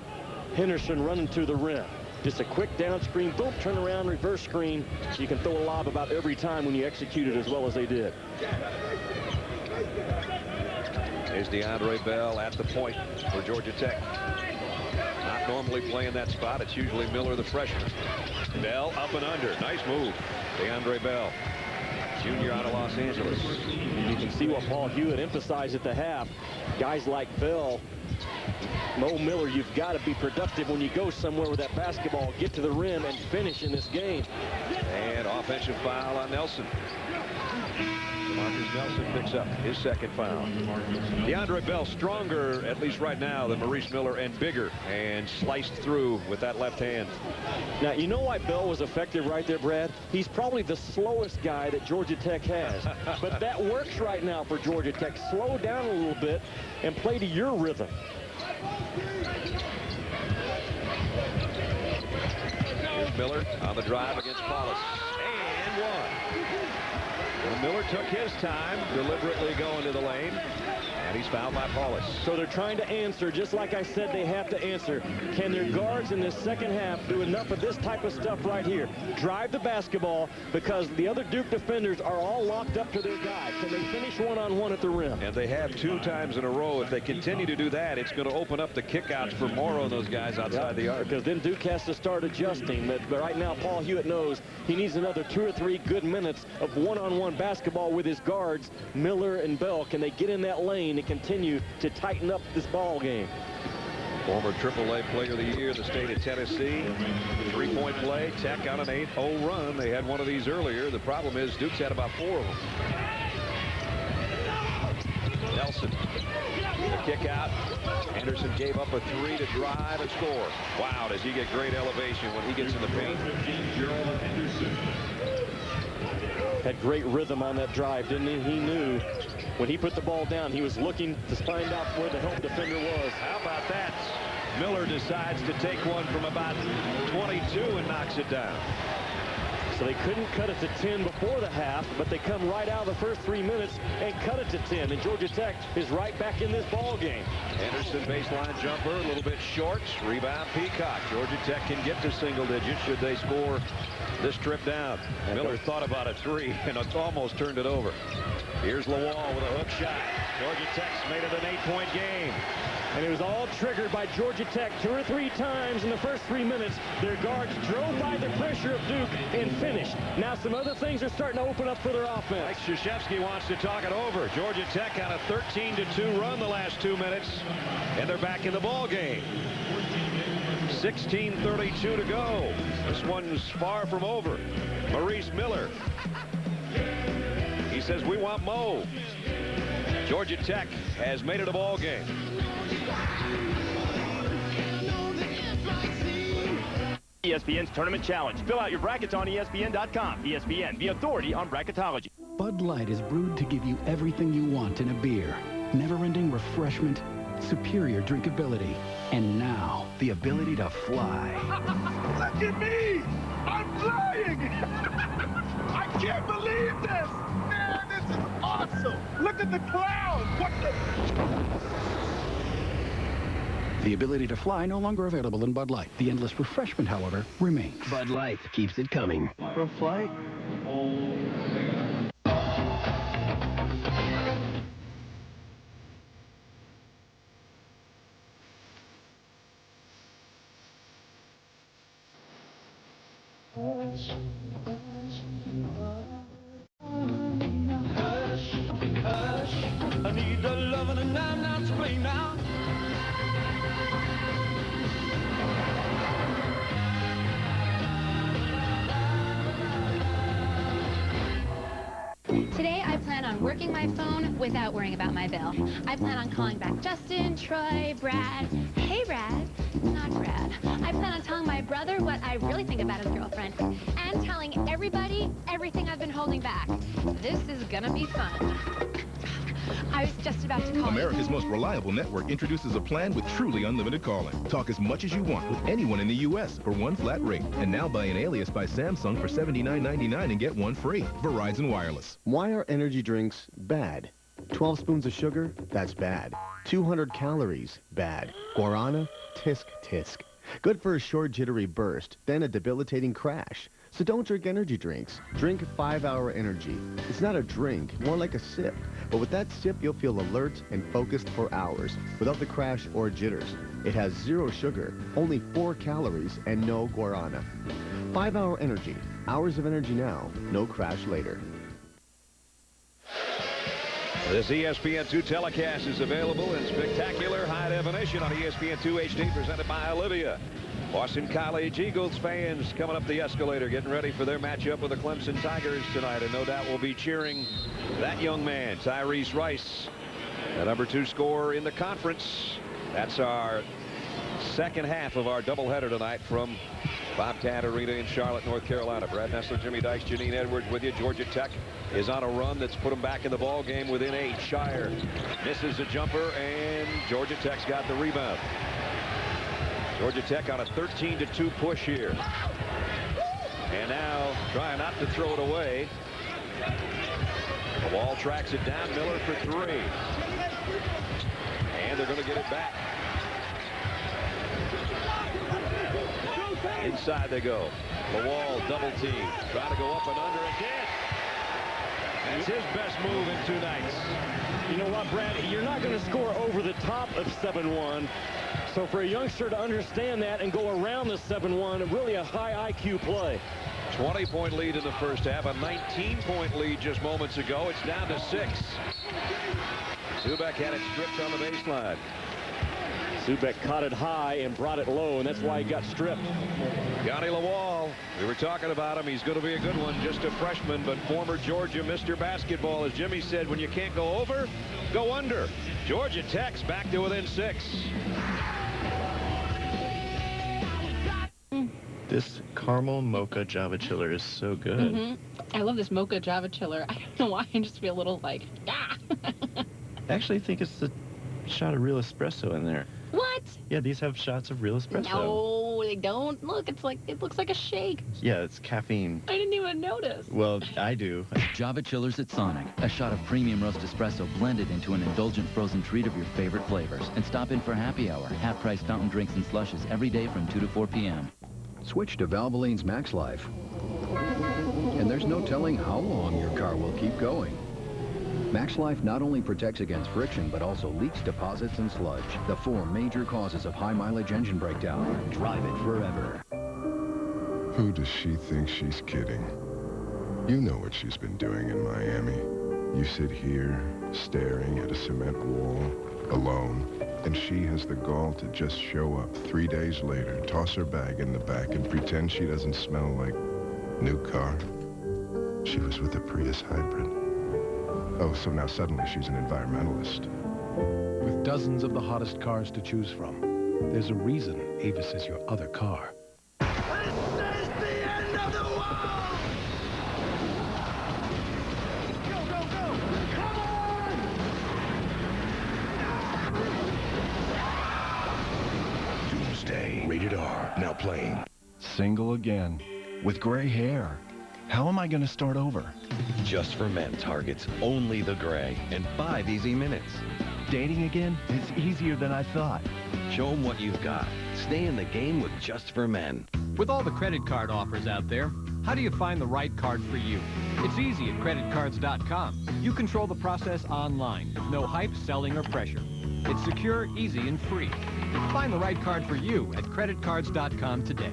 Henderson running to the rim. Just a quick down screen, boom, turn around, reverse screen. You can throw a lob about every time when you execute it as well as they did. There's DeAndre Bell at the point for Georgia Tech. Not normally playing that spot. It's usually Miller, the freshman. Bell up and under. Nice move. DeAndre Bell, junior out of Los Angeles. You can see what Paul Hewitt emphasized at the half. Guys like Bell, Mo Miller, you've got to be productive when you go somewhere with that basketball, get to the rim and finish in this game. And offensive foul on Nelson. Marcus Nelson picks up his second foul. DeAndre Bell stronger, at least right now, than Maurice Miller, and bigger, and sliced through with that left hand. Now, you know why Bell was effective right there, Brad? He's probably the slowest guy that Georgia Tech has. But that works right now for Georgia Tech. Slow down a little bit and play to your rhythm. Here's Miller on the drive against Paulus. And one. Well, Miller took his time, deliberately going to the lane, and he's fouled by Paulus. So they're trying to answer, just like I said they have to answer. Can their guards in this second half do enough of this type of stuff right here? Drive the basketball, because the other Duke defenders are all locked up to their guy. Can they finish one-on-one at the rim? And they have 2 times in a row. If they continue to do that, it's going to open up the kickouts for more of those guys outside the arc. Because then Duke has to start adjusting. But right now, Paul Hewitt knows he needs another 2 or 3 good minutes of one-on-one basketball with his guards, Miller and Bell. Can they get in that lane and continue to tighten up this ball game? Former AAA Player of the Year in the state of Tennessee. 3-point play. Tech on an 8-0 run. They had one of these earlier. The problem is Duke's had about 4 of them. Nelson, the kick out. Anderson gave up a 3 to drive and score. Wow, does he get great elevation when he gets in the paint. Had great rhythm on that drive, didn't he? He knew when he put the ball down, he was looking to find out where the help defender was. How about that? Miller decides to take one from about 22 and knocks it down. So they couldn't cut it to 10 before the half, but they come right out of the first 3 minutes and cut it to 10. And Georgia Tech is right back in this ball game. Anderson baseline jumper, a little bit short. Rebound Peacock. Georgia Tech can get to single digits should they score this trip down. Miller thought about a 3 and it's almost turned it over. Here's Lawal with a hook shot. Georgia Tech's made it an 8-point game. And it was all triggered by Georgia Tech 2 or 3 times in the first 3 minutes. Their guards drove by the pressure of Duke and finished. Now some other things are starting to open up for their offense. Mike Krzyzewski wants to talk it over. Georgia Tech on a 13-2 run the last 2 minutes, and they're back in the ball game. 16:32 to go. This one's far from over. Maurice Miller. He says, we want Mo. Georgia Tech has made it a ball game. ESPN's Tournament Challenge. Fill out your brackets on ESPN.com. ESPN, the authority on bracketology. Bud Light is brewed to give you everything you want in a beer. Never-ending refreshment, superior drinkability, and now the ability to fly. Look at me! I'm flying! I can't believe this! Man, this is awesome! Look at the clouds! What the... The ability to fly no longer available in Bud Light. The endless refreshment, however, remains. Bud Light keeps it coming. For a flight? Hush, hush, I need the loving and I'm not to blame now. Today, I plan on working my phone without worrying about my bill. I plan on calling back Justin, Troy, Brad. Hey, Brad. Not Brad. I plan on telling my brother what I really think about his girlfriend and telling everybody everything I've been holding back. This is gonna be fun. I was just about to call America's most reliable network introduces a plan with truly unlimited calling. Talk as much as you want with anyone in the U.S. for one flat rate. And now buy an Alias by Samsung for $79.99 and get one free. Verizon Wireless. Why are energy drinks bad? 12 spoons of sugar? That's bad. 200 calories? Bad. Guarana? Tisk, tisk. Good for a short jittery burst, then a debilitating crash. So don't drink energy drinks. Drink 5-Hour Energy. It's not a drink, more like a sip. But with that sip, you'll feel alert and focused for hours, without the crash or jitters. It has 0 sugar, only 4 calories, and no guarana. 5-Hour Energy. Hours of energy now, no crash later. This ESPN2 telecast is available in spectacular high definition on ESPN2 HD, presented by Olivia. Boston College Eagles fans coming up the escalator, getting ready for their matchup with the Clemson Tigers tonight, and no doubt will be cheering that young man, Tyrese Rice, the #2 scorer in the conference. That's our second half of our doubleheader tonight from Bobcat Arena in Charlotte, North Carolina. Brad Nessler, Jimmy Dykes, Janine Edwards with you. Georgia Tech is on a run that's put them back in the ball game within 8. Scheyer misses a jumper, and Georgia Tech's got the rebound. Georgia Tech on a 13-2 push here. And now trying not to throw it away. The ball tracks it down. Miller for 3. And they're going to get it back. Inside they go. The wall double team. Trying to go up and under again. That's his best move in 2 nights. You know what, Brad? You're not going to score over the top of 7-1. So for a youngster to understand that and go around the 7-1, really a high IQ play. 20-point lead in the first half, a 19-point lead just moments ago. It's down to 6. Zubek had it stripped on the baseline. Zubek caught it high and brought it low, and that's why he got stripped. Yanni Lawal, we were talking about him. He's going to be a good one, just a freshman, but former Georgia Mr. Basketball. As Jimmy said, when you can't go over, go under. Georgia Tech's back to within 6. This caramel mocha Java chiller is so good. I love this mocha Java chiller. I don't know why, I just feel a little like, ah. I actually think it's a shot of real espresso in there. What? Yeah, these have shots of real espresso. No, they don't. Look, it looks like a shake. Yeah, it's caffeine. I didn't even notice. Well, I do. Java Chillers at Sonic. A shot of premium roast espresso blended into an indulgent frozen treat of your favorite flavors. And stop in for happy hour. Half-price fountain drinks and slushes every day from 2 to 4 p.m. Switch to Valvoline's Max Life. And there's no telling how long your car will keep going. Max Life not only protects against friction, but also leaks, deposits, and sludge. The 4 major causes of high-mileage engine breakdown. Drive it forever. Who does she think she's kidding? You know what she's been doing in Miami. You sit here, staring at a cement wall, alone, and she has the gall to just show up 3 days later, toss her bag in the back, and pretend she doesn't smell like new car. She was with a Prius hybrid. Oh, so now suddenly she's an environmentalist. With dozens of the hottest cars to choose from, there's a reason Avis is your other car. plane. Single again, with gray hair. How am I going to start over? Just for Men targets only the gray in 5 easy minutes. Dating again? It's easier than I thought. Show them what you've got. Stay in the game with Just for Men. With all the credit card offers out there, how do you find the right card for you? It's easy at creditcards.com. You control the process online with no hype, selling, or pressure. It's secure, easy, and free. Find the right card for you at creditcards.com today.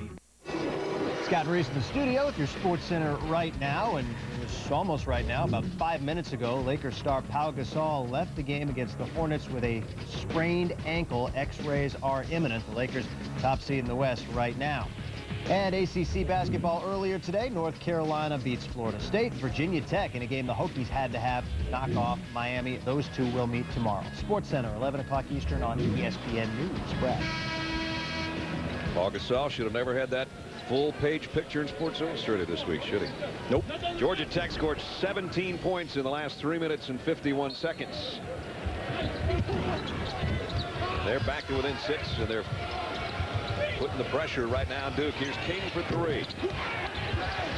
Scott Reese in the studio with your Sports Center right now, and it was almost right now, about 5 minutes ago, Lakers star Pau Gasol left the game against the Hornets with a sprained ankle. X-rays are imminent. The Lakers top seed in the West right now. And ACC basketball earlier today, North Carolina beats Florida State. Virginia Tech in a game the Hokies had to have knock off Miami. Those two will meet tomorrow. Sports Center, 11 o'clock Eastern on ESPN News. Brad. Pau Gasol should have never had that full-page picture in Sports Illustrated this week, should he? Nope. Georgia Tech scored 17 points in the last 3 minutes and 51 seconds. They're back to within 6, and they're putting the pressure right now on Duke. Here's King for 3.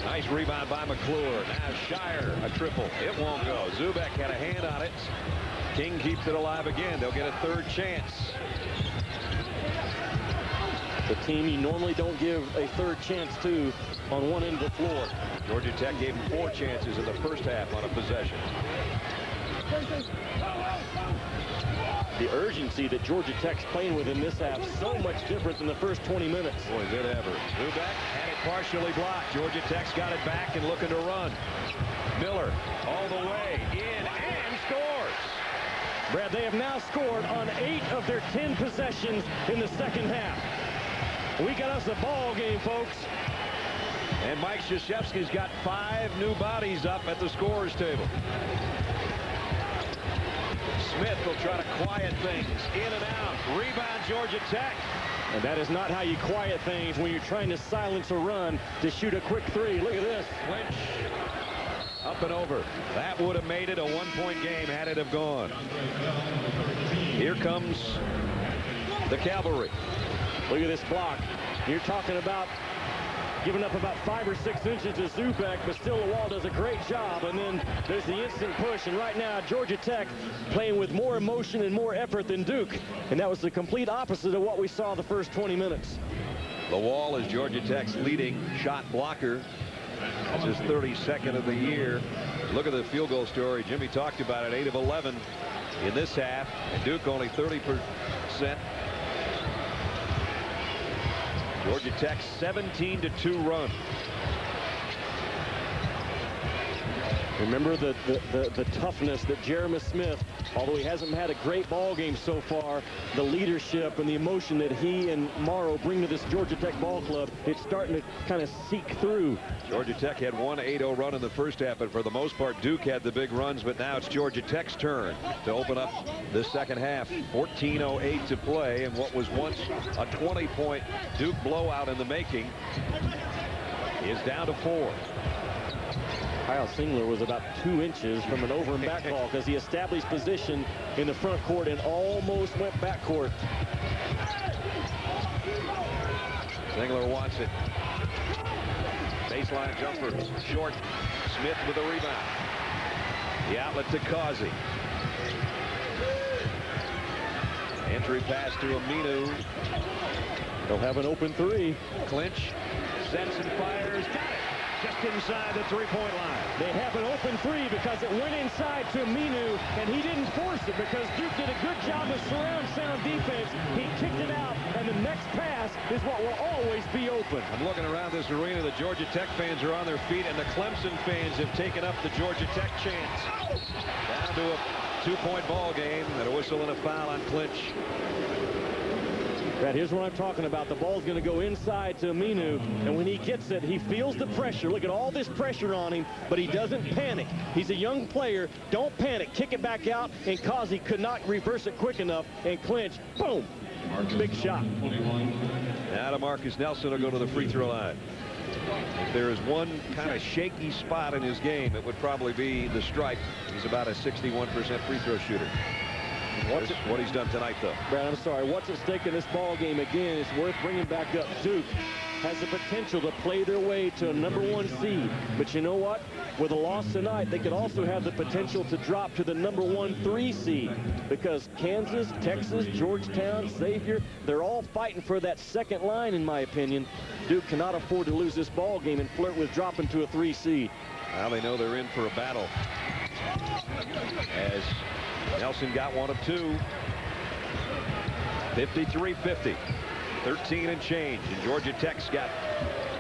Nice rebound by McClure. Now Scheyer, a triple. It won't go. Zubek had a hand on it. King keeps it alive again. They'll get a third chance. The team you normally don't give a third chance to on one end of the floor. Georgia Tech gave him 4 chances in the first half on a possession. The urgency that Georgia Tech's playing with in this half so much different than the first 20 minutes. Boy, did ever. Zubek had it partially blocked. Georgia Tech's got it back and looking to run. Miller all the way in and scores. Brad, they have now scored on 8 of their 10 possessions in the second half. We got us a ball game, folks. And Mike Krzyzewski's got 5 new bodies up at the scorer's table. Smith will try to quiet things. In and out. Rebound, Georgia Tech. And that is not how you quiet things when you're trying to silence a run to shoot a quick 3. Look at this. Lynch up and over. That would have made it a 1-point game had it have gone. Here comes the cavalry. Look at this block. You're talking about giving up about 5 or 6 inches to Zubek, but still the wall does a great job. And then there's the instant push. And right now, Georgia Tech playing with more emotion and more effort than Duke. And that was the complete opposite of what we saw the first 20 minutes. The wall is Georgia Tech's leading shot blocker. That's his 32nd of the year. Look at the field goal story. Jimmy talked about it. 8 of 11 in this half. And Duke only 30%. Georgia Tech 17-2 run. Remember the toughness that Jeremy Smith, although he hasn't had a great ball game so far, the leadership and the emotion that he and Morrow bring to this Georgia Tech ball club, it's starting to kind of seep through. Georgia Tech had one 8-0 run in the first half, but for the most part, Duke had the big runs, but now it's Georgia Tech's turn to open up the second half. 14:08 to play, and what was once a 20-point Duke blowout in the making is down to 4. Kyle Singler was about 2 inches from an over and back call because he established position in the front court and almost went backcourt. Singler wants it. Baseline jumper, short. Smith with a rebound. The outlet to Causey. Entry pass to Aminu. They'll have an open 3. Clinch sets and fires. Got it. Just inside the 3-point line. They have an open 3 because it went inside to Aminu, and he didn't force it because Duke did a good job of surround sound defense. He kicked it out, and the next pass is what will always be open. I'm looking around this arena. The Georgia Tech fans are on their feet, and the Clemson fans have taken up the Georgia Tech chants. Down to a 2-point ball game, and a whistle and a foul on Clinch. Brad, here's what I'm talking about. The ball's going to go inside to Aminu, and when he gets it, he feels the pressure. Look at all this pressure on him, but he doesn't panic. He's a young player. Don't panic. Kick it back out, and Causey could not reverse it quick enough, and Clinch, boom, big shot. Now to Marcus Nelson will go to the free throw line. If there is one kind of shaky spot in his game, it would probably be the stripe. He's about a 61% free throw shooter. What's what he's done tonight, though. Brad, I'm sorry. What's at stake in this ball game again is worth bringing back up. Duke has the potential to play their way to a #1 seed. But you know what? With a loss tonight, they could also have the potential to drop to the #1 3 seed, because Kansas, Texas, Georgetown, Xavier, they're all fighting for that second line, in my opinion. Duke cannot afford to lose this ball game and flirt with dropping to a 3 seed. Now they know they're in for a battle, as Nelson got one of two. 53-50. 13 and change, and Georgia Tech's got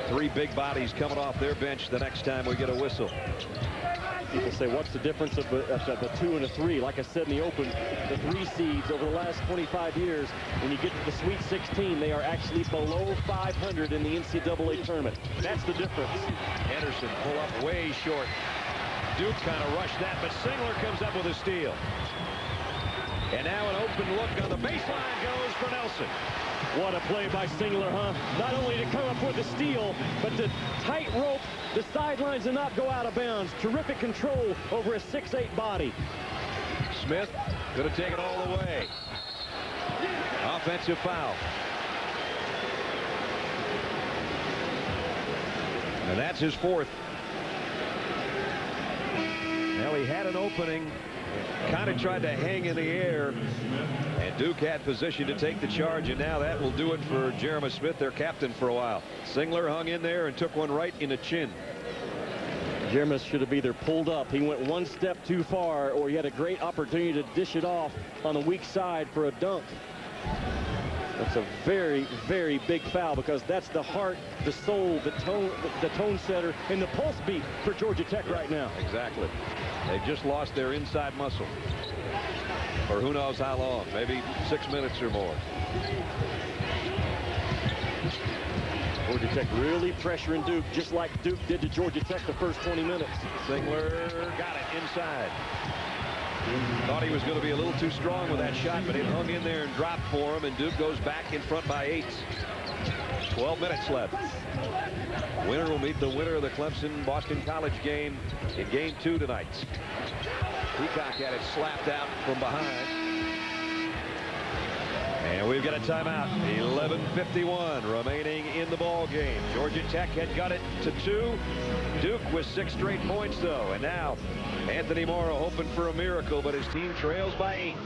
3 big bodies coming off their bench the next time we get a whistle. People say, what's the difference of a 2 and a 3? Like I said in the open, the 3 seeds over the last 25 years, when you get to the Sweet 16, they are actually below 500 in the NCAA tournament. That's the difference. Henderson pull up way short. Duke kind of rushed that, but Singler comes up with a steal. And now an open look on the baseline goes for Nelson. What a play by Singler, huh? Not only to come up with a steal, but to tight rope the sidelines and not go out of bounds. Terrific control over a 6'8" body. Smith could have taken all the way. Offensive foul. And that's his 4th. Well, he had an opening, kind of tried to hang in the air, and Duke had position to take the charge, and now that will do it for Jeremy Smith, their captain, for a while. Singler hung in there and took one right in the chin. Jeremy should have either pulled up. He went one step too far, or he had a great opportunity to dish it off on the weak side for a dunk. That's a very, very big foul, because that's the heart, the soul, the tone setter, and the pulse beat for Georgia Tech right now. Exactly. They've just lost their inside muscle for who knows how long, maybe 6 minutes or more. Georgia Tech really pressuring Duke, just like Duke did to Georgia Tech the first 20 minutes. Singler got it inside. Thought he was going to be a little too strong with that shot, but it hung in there and dropped for him, and Duke goes back in front by 8. 12 minutes left. Winner will meet the winner of the Clemson-Boston College game in Game 2 tonight. Peacock had it slapped out from behind. And we've got a timeout. 11:51 remaining in the ball game. Georgia Tech had got it to 2. Duke with 6 straight points, though. And now Anthony Morrow hoping for a miracle, but his team trails by 8.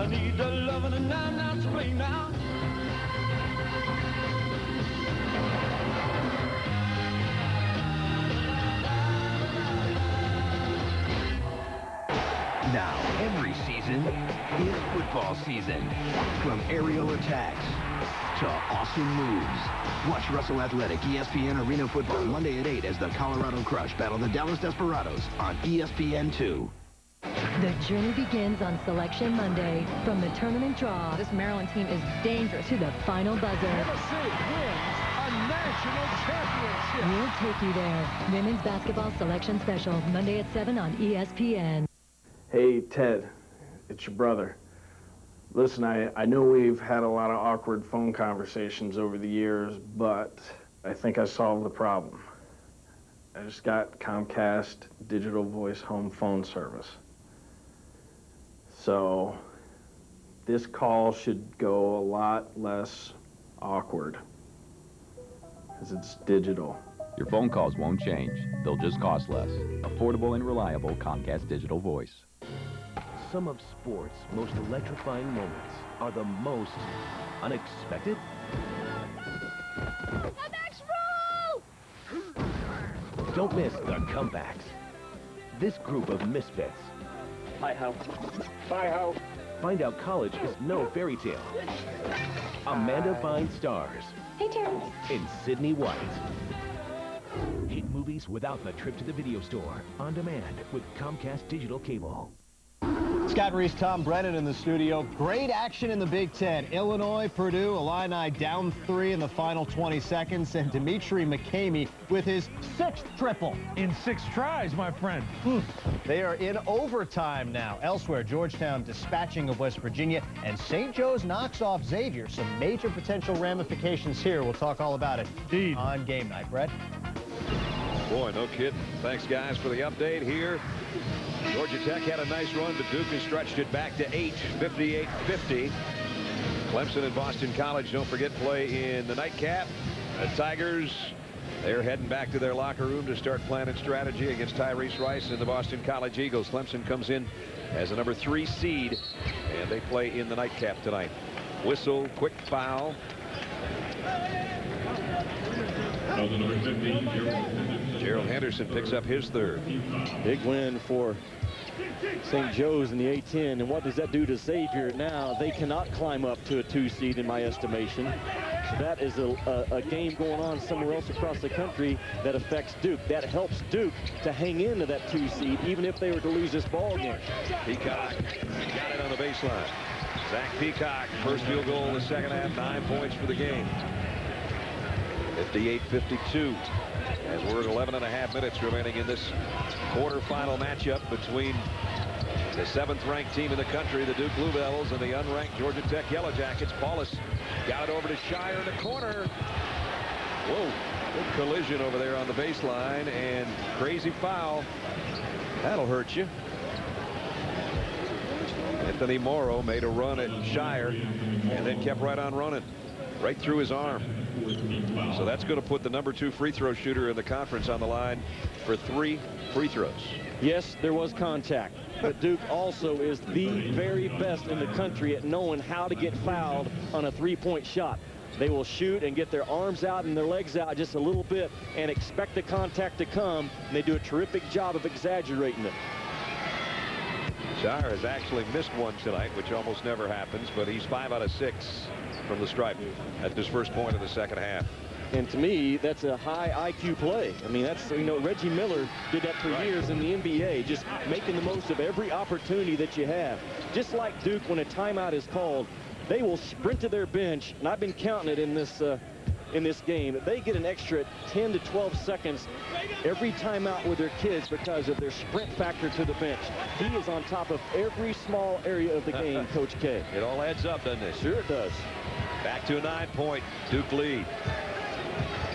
I need the loving and I'm not to blame now. Now, every season is football season. From aerial attacks to awesome moves. Watch Russell Athletic ESPN Arena Football Monday at 8 as the Colorado Crush battle the Dallas Desperados on ESPN2. The journey begins on Selection Monday. From the tournament draw, This Maryland team is dangerous. to the final buzzer. Tennessee wins a national championship. We'll take you there. Women's Basketball Selection Special, Monday at 7 on ESPN. Hey, Ted, it's your brother. Listen, I know we've had a lot of awkward phone conversations over the years, but I think I solved the problem. I just got Comcast Digital Voice Home Phone Service. So this call should go a lot less awkward, because it's digital. Your phone calls won't change. They'll just cost less. Affordable and reliable Comcast Digital Voice. Some of sports' most electrifying moments are the most unexpected. Don't miss the comebacks. This group of misfits. Hi-ho. Hi-ho. Find out college is no fairy tale. Amanda Bynes stars. Hey, Terrence. In Sydney White. Hit movies without the trip to the video store. On demand with Comcast Digital Cable. Scott Reese, Tom Brennan in the studio. Great action in the Big Ten. Illinois, Purdue, Illini down 3 in the final 20 seconds, and Dimitri McCamey with his 6th triple. In 6 tries, my friend. They are in overtime now. Elsewhere, Georgetown dispatching of West Virginia, and St. Joe's knocks off Xavier. Some major potential ramifications here. We'll talk all about it on game night. Brett? Boy, no kidding. Thanks, guys, for the update here. Georgia Tech had a nice run, but Duke has stretched it back to 8, 58-50. Clemson and Boston College, don't forget, play in the nightcap. The Tigers, they're heading back to their locker room to start planning strategy against Tyrese Rice and the Boston College Eagles. Clemson comes in as a number 3 seed, and they play in the nightcap tonight. Whistle, quick foul. Gerald Henderson picks up his 3rd. Big win for St. Joe's in the A-10. And what does that do to Xavier? Now they cannot climb up to a 2 seed in my estimation. So that is a game going on somewhere else across the country that affects Duke. That helps Duke to hang into that 2 seed, even if they were to lose this ball game. Peacock got it on the baseline. Zach Peacock, first field goal in the second half, 9 points for the game. 58-52. As we're at 11.5 minutes remaining in this quarterfinal matchup between the 7th-ranked team in the country, the Duke Blue Devils, and the unranked Georgia Tech Yellow Jackets. Paulus got it over to Scheyer in the corner. Whoa, good collision over there on the baseline, and crazy foul. That'll hurt you. Anthony Morrow made a run at Scheyer and then kept right on running, right through his arm. So that's going to put the number 2 free throw shooter in the conference on the line for 3 free throws. Yes, there was contact, but Duke also is the very best in the country at knowing how to get fouled on a 3-point shot. They will shoot and get their arms out and their legs out just a little bit and expect the contact to come, and they do a terrific job of exaggerating it. Scheyer has actually missed one tonight, which almost never happens, but he's 5 out of 6 from the stripe at his first point of the second half. And to me, that's a high IQ play. I mean, that's, you know, Reggie Miller did that for years in the NBA, just making the most of every opportunity that you have. Just like Duke, when a timeout is called, they will sprint to their bench, and I've been counting it in this game. They get an extra 10 to 12 seconds every timeout with their kids because of their sprint factor to the bench. He is on top of every small area of the game, Coach K. It all adds up, doesn't it? Sure it does. Back to a 9-point Duke lead.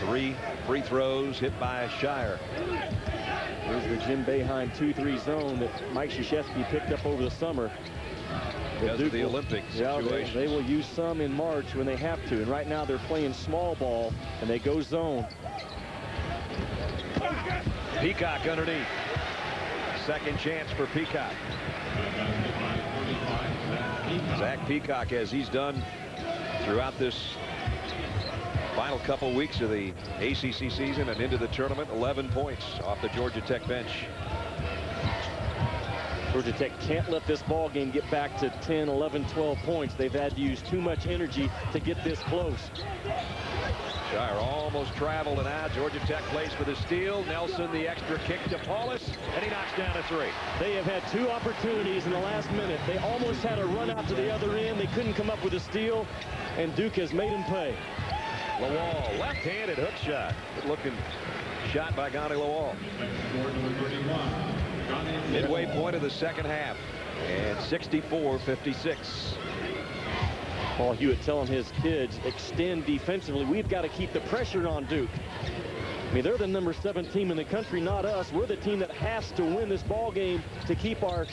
3 free throws hit by Scheyer. Here's the Jim Boeheim 2-3 zone that Mike Krzyzewski picked up over the summer. Because of the Olympic situation. They will use some in March when they have to. And right now they're playing small ball, and they go zone. Peacock underneath. Second chance for Peacock. Zach Peacock, as he's done throughout this final couple weeks of the ACC season and into the tournament, 11 points off the Georgia Tech bench. Georgia Tech can't let this ball game get back to 10, 11, 12 points. They've had to use too much energy to get this close. Scheyer almost traveled and out. Georgia Tech plays for the steal. Nelson the extra kick to Paulus, and he knocks down a 3. They have had 2 opportunities in the last minute. They almost had a run out to the other end. They couldn't come up with a steal, and Duke has made them pay. Lawal, left-handed hook shot. Good-looking shot by Gandhi Lawal. Midway point of the second half, and 64-56. Paul Hewitt telling his kids, extend defensively. We've got to keep the pressure on Duke. I mean, they're the number 7 team in the country, not us. We're the team that has to win this ball game to keep our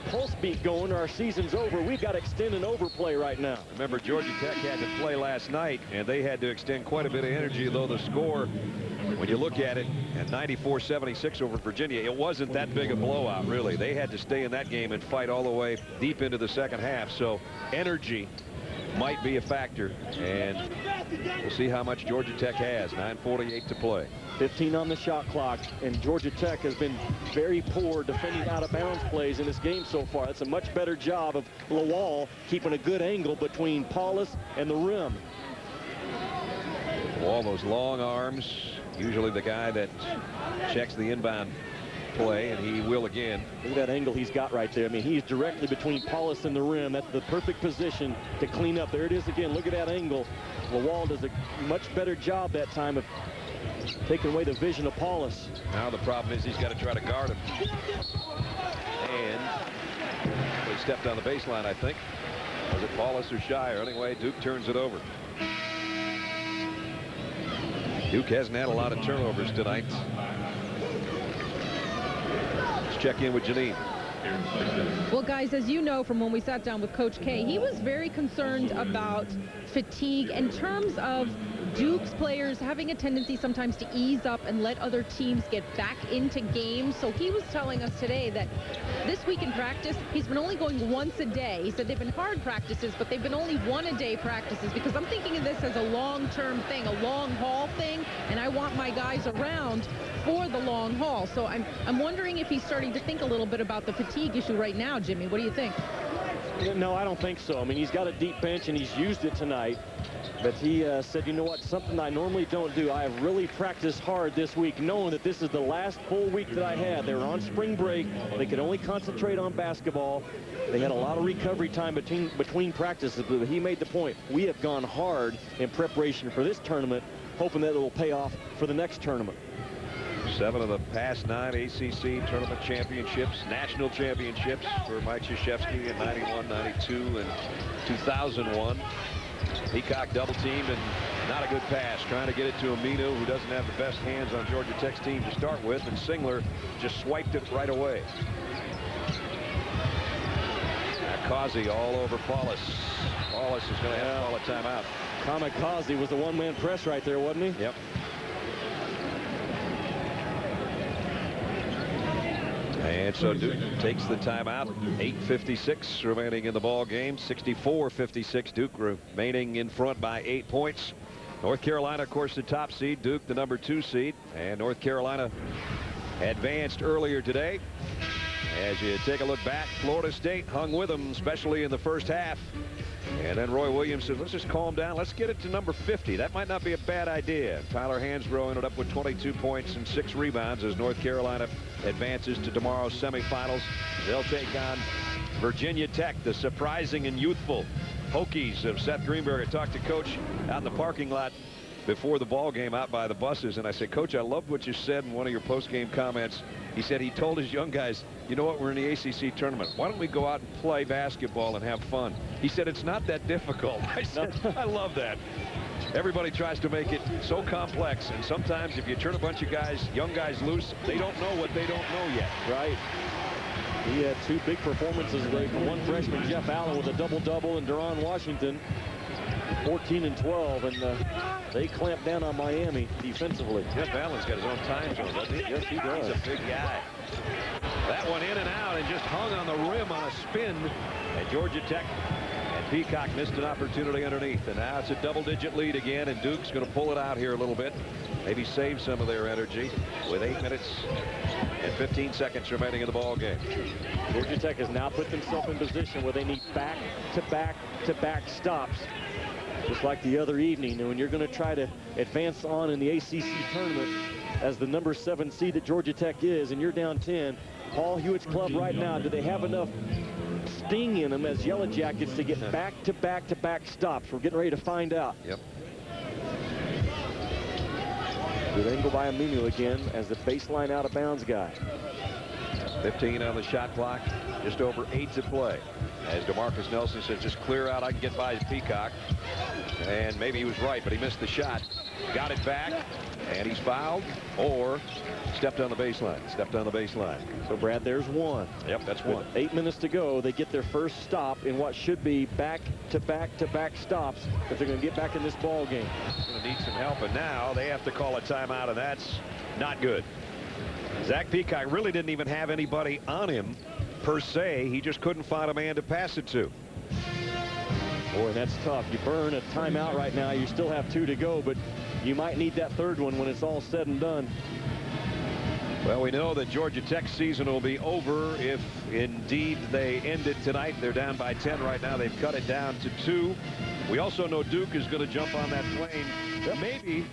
pulse beat going. Our season's over. We've got to extend an overplay right now. Remember, Georgia Tech had to play last night, and they had to extend quite a bit of energy, though the score, when you look at it, at 94-76 over Virginia, it wasn't that big a blowout, really. They had to stay in that game and fight all the way deep into the second half. So energy might be a factor, and we'll see how much Georgia Tech has. 9:48 to play. 15 on the shot clock, and Georgia Tech has been very poor defending out-of-bounds plays in this game so far. That's a much better job of Lawal keeping a good angle between Paulus and the rim. All those long arms, usually the guy that checks the inbound play, and he will again. Look at that angle he's got right there. I mean, he's directly between Paulus and the rim. That's the perfect position to clean up. There it is again. Look at that angle. Lawal does a much better job that time of taking away the vision of Paulus. Now the problem is he's got to try to guard him. And he stepped on the baseline, I think. Was it Paulus or Scheyer? Anyway, Duke turns it over. Duke hasn't had a lot of turnovers tonight. Let's check in with Janine. Well, guys, as you know from when we sat down with Coach K, he was very concerned about fatigue in terms of Duke's players having a tendency sometimes to ease up and let other teams get back into games. So he was telling us today that this week in practice, he's been only going once a day. He said they've been hard practices, but they've been only one-a-day practices, because I'm thinking of this as a long-term thing, a long-haul thing, and I want my guys around for the long haul. So I'm wondering if he's starting to think a little bit about the fatigue issue right now, Jimmy. What do you think? No, I don't think so. I mean, he's got a deep bench, and he's used it tonight. But he said, you know what, something I normally don't do. I have really practiced hard this week, knowing that this is the last full week that I had. They were on spring break. They could only concentrate on basketball. They had a lot of recovery time between practices. But he made the point, we have gone hard in preparation for this tournament, hoping that it will pay off for the next tournament. 7 of the past 9 ACC tournament championships, national championships for Mike Krzyzewski in 91, 92, and 2001. Peacock double teamed and not a good pass, trying to get it to Aminu, who doesn't have the best hands on Georgia Tech's team to start with, and Singler just swiped it right away. Akazi all over Paulus. Paulus is going to have to call a timeout. Kamikaze was a one-man press right there, wasn't he? Yep. And so Duke takes the timeout. 8:56 remaining in the ball game. 64-56. Duke remaining in front by 8 points. North Carolina, of course, the top seed. Duke, the number 2 seed. And North Carolina advanced earlier today. As you take a look back, Florida State hung with them, especially in the first half. And then Roy Williams said, let's just calm down. Let's get it to number 50. That might not be a bad idea. Tyler Hansbrough ended up with 22 points and 6 rebounds as North Carolina advances to tomorrow's semifinals. They'll take on Virginia Tech, the surprising and youthful Hokies of Seth Greenberg. I talked to Coach out in the parking lot before the ball game out by the buses, and I said, Coach, I loved what you said in one of your post-game comments. He said he told his young guys, you know what, we're in the ACC tournament. Why don't we go out and play basketball and have fun? He said, it's not that difficult. I said, I love that. Everybody tries to make it so complex, and sometimes if you turn a bunch of guys, young guys loose, they don't know what they don't know yet. Right. He had 2 big performances. One freshman, Jeff Allen, with a double-double, and Deron Washington, 14 and 12, and they clamped down on Miami defensively. Jeff Allen's got his own time zone, doesn't he? Yes, he does. He's a big guy. That one in and out and just hung on the rim on a spin at Georgia Tech. And Peacock missed an opportunity underneath. And now it's a double-digit lead again, and Duke's going to pull it out here a little bit. Maybe save some of their energy with 8 minutes and 15 seconds remaining in the ball game. Georgia Tech has now put themselves in position where they need back-to-back-to-back stops. Just like the other evening, and when you're going to try to advance on in the ACC tournament as the number 7 seed that Georgia Tech is, and you're down 10, Paul Hewitt's club right now, do they have enough sting in them as Yellow Jackets to get back-to-back-to-back stops? We're getting ready to find out. Yep. Good angle by Aminu again as the baseline out-of-bounds guy. 15 on the shot clock, just over 8 to play. As DeMarcus Nelson said, just clear out, I can get by Peacock. And maybe he was right, but he missed the shot. Got it back, and he's fouled, or stepped on the baseline. Stepped on the baseline. So, Brad, there's one. Yep, that's one. With 8 minutes to go, they get their first stop in what should be back-to-back-to-back stops if they're going to get back in this ball game. Going to need some help, and now they have to call a timeout, and that's not good. Zach Peacock really didn't even have anybody on him per se. He just couldn't find a man to pass it to. Boy, that's tough. You burn a timeout right now. You still have 2 to go, but you might need that third one when it's all said and done. Well, we know that Georgia Tech's season will be over if indeed they end it tonight. They're down by 10 right now. They've cut it down to 2. We also know Duke is going to jump on that plane. Maybe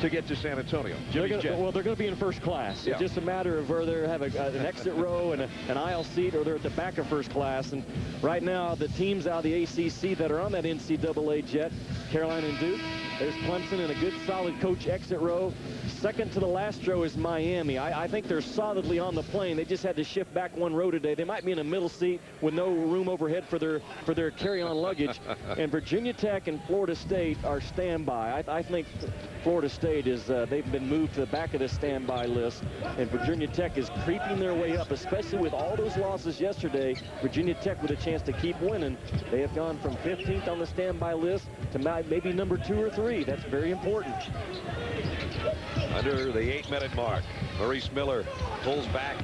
to get to San Antonio. They're going to be in first class. Yeah. It's just a matter of whether they have an exit row and an aisle seat, or they're at the back of first class. And right now, the teams out of the ACC that are on that NCAA jet, Carolina and Duke, there's Clemson in a good, solid coach exit row. Second to the last row is Miami. I think they're solidly on the plane. They just had to shift back one row today. They might be in a middle seat with no room overhead for their carry-on luggage. And Virginia Tech and Florida State are standby. I think Florida State is they've been moved to the back of the standby list, and Virginia Tech is creeping their way up, especially with all those losses yesterday. Virginia Tech with a chance to keep winning. They have gone from 15th on the standby list to maybe number 2 or 3. That's very important. Under the 8-minute mark, Maurice Miller pulls back,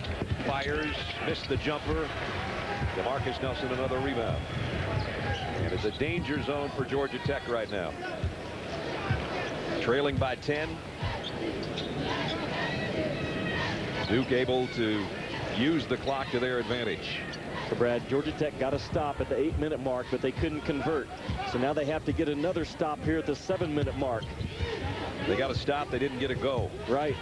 fires, missed the jumper. DeMarcus Nelson another rebound. And it's a danger zone for Georgia Tech right now. Trailing by 10. Duke able to use the clock to their advantage. So Brad, Georgia Tech got a stop at the 8-minute mark, but they couldn't convert. So now they have to get another stop here at the 7-minute mark. They got a stop, they didn't get a go. Right.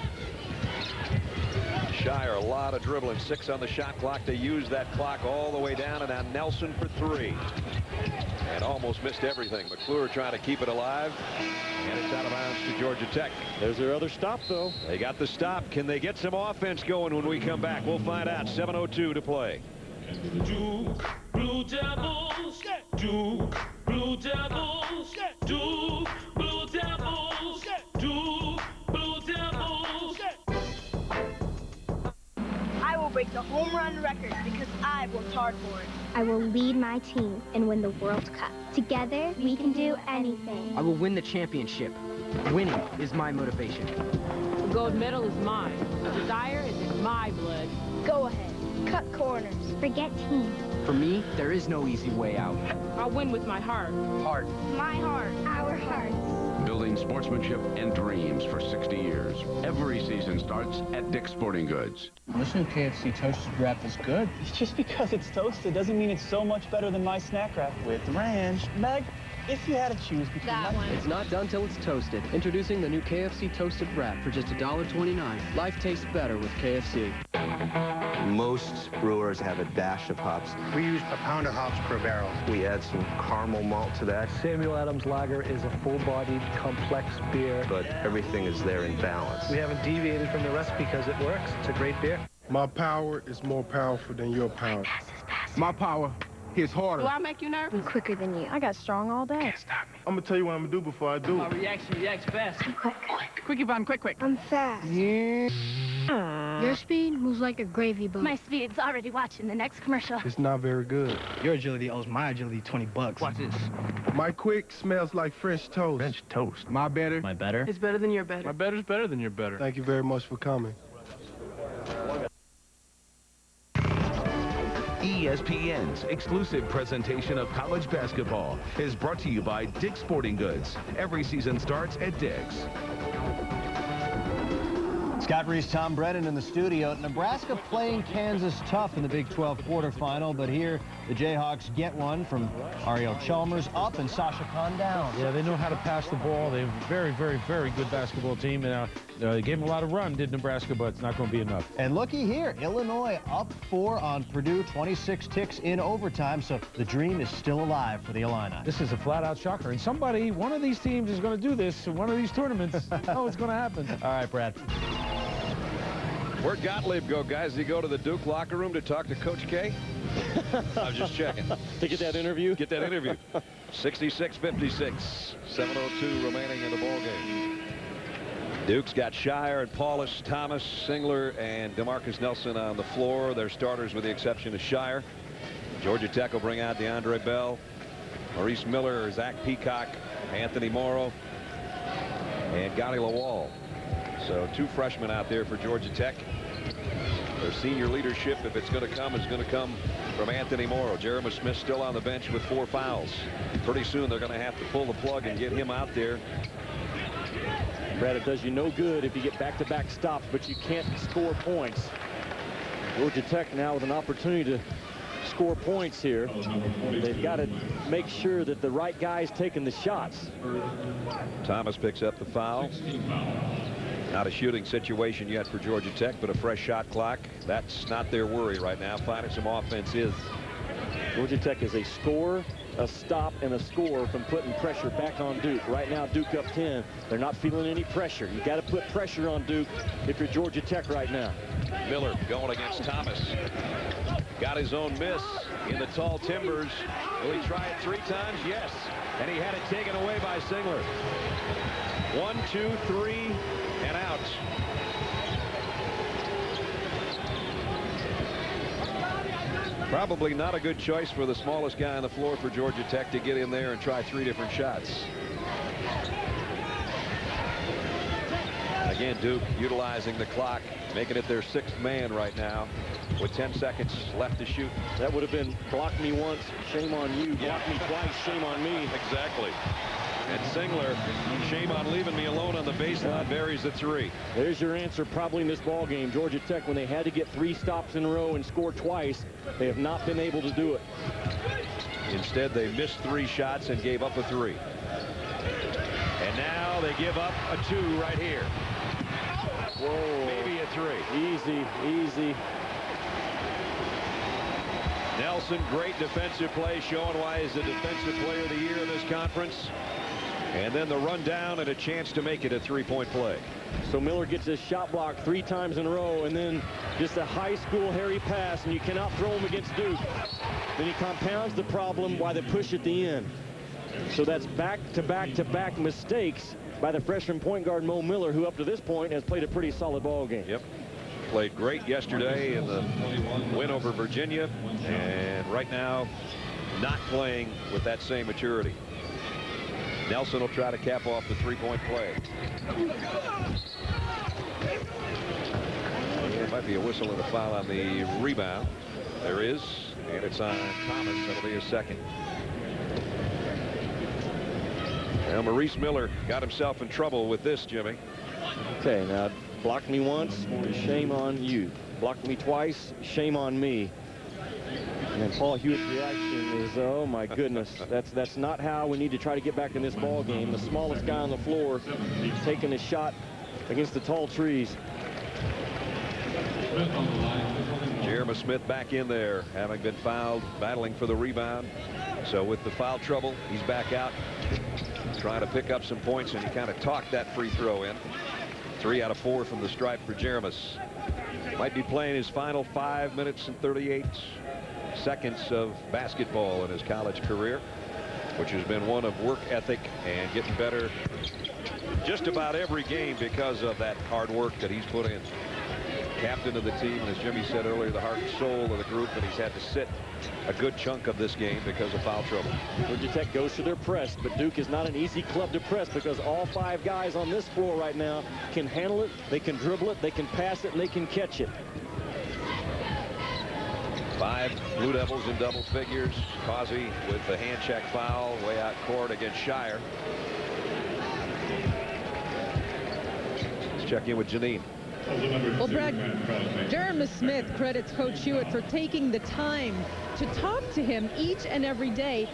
Scheyer, a lot of dribbling, 6 on the shot clock. They use that clock all the way down, and now Nelson for 3. And almost missed everything. McClure trying to keep it alive, and it's out of bounds to Georgia Tech. There's their other stop, though. They got the stop. Can they get some offense going when we come back? We'll find out. 7:02 to play. Duke Blue Devils, Duke Blue Devils, Duke Blue Devils, Duke Blue Devils. I will break the home run record because I worked hard for it. I will lead my team and win the World Cup. Together, we can do anything. I will win the championship. Winning is my motivation. The gold medal is mine. The desire is in my blood. Go ahead. Cut corners. Forget team. For me, there is no easy way out. I'll win with my heart. Heart. My heart. Our hearts. Building sportsmanship and dreams for 60 years. Every season starts at Dick's Sporting Goods. This new KFC toasted wrap is good. Just because it's toasted doesn't mean it's so much better than my snack wrap with ranch. Meg, if you had to choose between that one. It's not done till it's toasted. Introducing the new KFC toasted wrap for just $1.29. Life tastes better with KFC. Most brewers have a dash of hops. We use a pound of hops per barrel. We add some caramel malt to that. Samuel Adams Lager is a full-bodied, complex beer. But everything is there in balance. We haven't deviated from the recipe because it works. It's a great beer. My power is more powerful than your power. My power is harder. Do I make you nervous? I'm quicker than you. I got strong all day. Can't stop me. I'm going to tell you what I'm going to do before I do My it. reaction reacts fast. I'm quick. Quick, Yvonne, quick. I'm fast. Yeah. Your speed moves like a gravy boat. My speed's already watching the next commercial. It's not very good. Your agility owes my agility $20. Watch this. My quick smells like French toast. French toast. My better. My better? It's better than your better. My better's better than your better. Thank you very much for coming. ESPN's exclusive presentation of college basketball is brought to you by Dick's Sporting Goods. Every season starts at Dick's. Scott Reese, Tom Brennan in the studio. Nebraska playing Kansas tough in the Big 12 quarterfinal, but here the Jayhawks get one from Ariel Chalmers up and Sasha Khan down. Yeah, they know how to pass the ball. They're a very, very, very good basketball team. And they gave them a lot of run, did Nebraska, but it's not going to be enough. And looky here, Illinois up 4 on Purdue, 26 ticks in overtime, so the dream is still alive for the Illini. This is a flat-out shocker. And one of these teams is going to do this in one of these tournaments. Oh, it's going to happen. All right, Brad. Where'd Gottlieb go, guys? Did he go to the Duke locker room to talk to Coach K? I was just checking. To get that interview? Get that interview. 66-56. 7:02 remaining in the ballgame. Duke's got Scheyer and Paulus, Thomas, Singler, and DeMarcus Nelson on the floor. They're starters with the exception of Scheyer. Georgia Tech will bring out DeAndre Bell, Maurice Miller, Zach Peacock, Anthony Morrow, and Gotti Lawal. So 2 freshmen out there for Georgia Tech. Their senior leadership, if it's going to come, is going to come from Anthony Morrow. Jeremy Smith still on the bench with 4 fouls. Pretty soon they're going to have to pull the plug and get him out there. Brad, it does you no good if you get back-to-back stops, but you can't score points. Georgia Tech now with an opportunity to score points here, they've got to make sure that the right guy's taking the shots. Thomas picks up the foul. Not a shooting situation yet for Georgia Tech, but a fresh shot clock. That's not their worry right now. Finding some offense is. Georgia Tech is a score, a stop, and a score from putting pressure back on Duke. Right now, Duke up 10. They're not feeling any pressure. You got to put pressure on Duke if you're Georgia Tech right now. Miller going against Thomas. Got his own miss in the tall timbers. Will he try it 3 times? Yes. And he had it taken away by Singler. 1, 2, 3, and out. Probably not a good choice for the smallest guy on the floor for Georgia Tech to get in there and try 3 different shots. Again, Duke utilizing the clock, making it their 6th man right now with 10 seconds left to shoot. That would have been block me once, shame on you. Block me twice, shame on me. Exactly. And Singler, shame on leaving me alone on the baseline, buries the 3. There's your answer probably in this ball game. Georgia Tech, when they had to get 3 stops in a row and score twice, they have not been able to do it. Instead, they missed 3 shots and gave up a 3. And now they give up a 2 right here. Whoa. Maybe a 3. Easy, easy. Nelson, great defensive play, showing why he's the defensive player of the year in this conference. And then the run down and a chance to make it a 3-point play. So Miller gets his shot blocked 3 times in a row, and then just a high school hairy pass, and you cannot throw him against Duke. Then he compounds the problem by the push at the end. So that's back-to-back-to-back mistakes by the freshman point guard Mo Miller, who up to this point has played a pretty solid ball game. Yep. Played great yesterday in the win over Virginia, and right now not playing with that same maturity. Nelson will try to cap off the 3-point play. There might be a whistle and a foul on the rebound. There is, and it's on Thomas. That'll be his 2nd. Now Maurice Miller got himself in trouble with this, Jimmy. Okay, now blocked me once, shame on you. Blocked me twice, shame on me. And Paul Hewitt's reaction is, oh my goodness, that's not how we need to try to get back in this ball game. The smallest guy on the floor taking a shot against the tall trees. Jeremy Smith back in there, having been fouled, battling for the rebound. So with the foul trouble, he's back out, trying to pick up some points, and he kind of talked that free throw in. 3 out of 4 from the stripe for Jeremus. Might be playing his final 5 minutes and 38 seconds of basketball in his college career, which has been one of work ethic and getting better just about every game because of that hard work that he's put in. Captain of the team, and as Jimmy said earlier, the heart and soul of the group, and he's had to sit a good chunk of this game because of foul trouble. Georgia Tech goes to their press, but Duke is not an easy club to press because all 5 guys on this floor right now can handle it, they can dribble it, they can pass it, and they can catch it. 5 Blue Devils in double figures. Causey with the hand check foul way out court against Scheyer. Let's check in with Janine. Well, Brad, Jeremy Smith credits Coach Hewitt for taking the time to talk to him each and every day,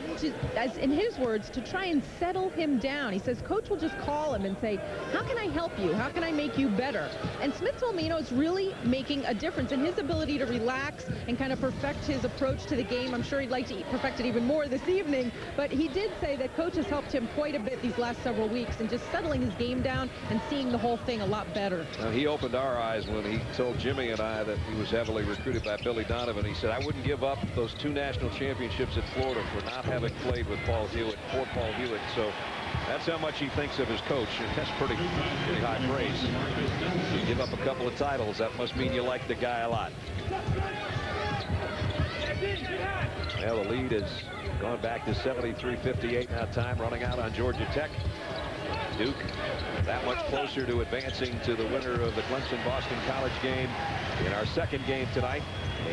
as in his words, to try and settle him down. He says Coach will just call him and say, how can I help you? How can I make you better? And Smith told me, it's really making a difference in his ability to relax and kind of perfect his approach to the game. I'm sure he'd like to perfect it even more this evening, but he did say that Coach has helped him quite a bit these last several weeks and just settling his game down and seeing the whole thing a lot better. Now, he opened our eyes when he told Jimmy and I that he was heavily recruited by Billy Donovan. He said, I wouldn't give up those 2 national championships at Florida for not having played with Paul Hewitt, for Paul Hewitt. So that's how much he thinks of his coach, and that's pretty high praise. You give up a couple of titles, that must mean you like the guy a lot. Well, the lead has gone back to 73-58 now. Time running out on Georgia Tech. Duke that much closer to advancing to the winner of the Clemson-Boston College game in our 2nd game tonight.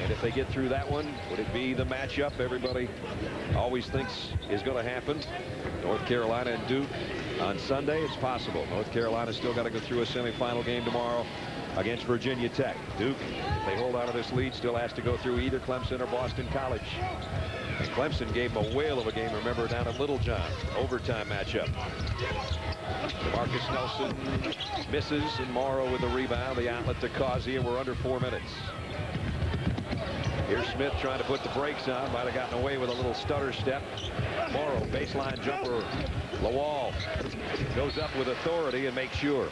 And if they get through that one, would it be the matchup everybody always thinks is going to happen? North Carolina and Duke on Sunday. It's possible. North Carolina's still got to go through a semifinal game tomorrow. against Virginia Tech. Duke, if they hold on to this lead, still has to go through either Clemson or Boston College. And Clemson gave them a whale of a game, remember, down at Littlejohn. Overtime matchup. Marcus Nelson misses, and Morrow with the rebound. The outlet to Causey, and we're under 4 minutes. Here's Smith trying to put the brakes on. Might have gotten away with a little stutter step. Morrow, baseline jumper. Lawal goes up with authority and makes sure.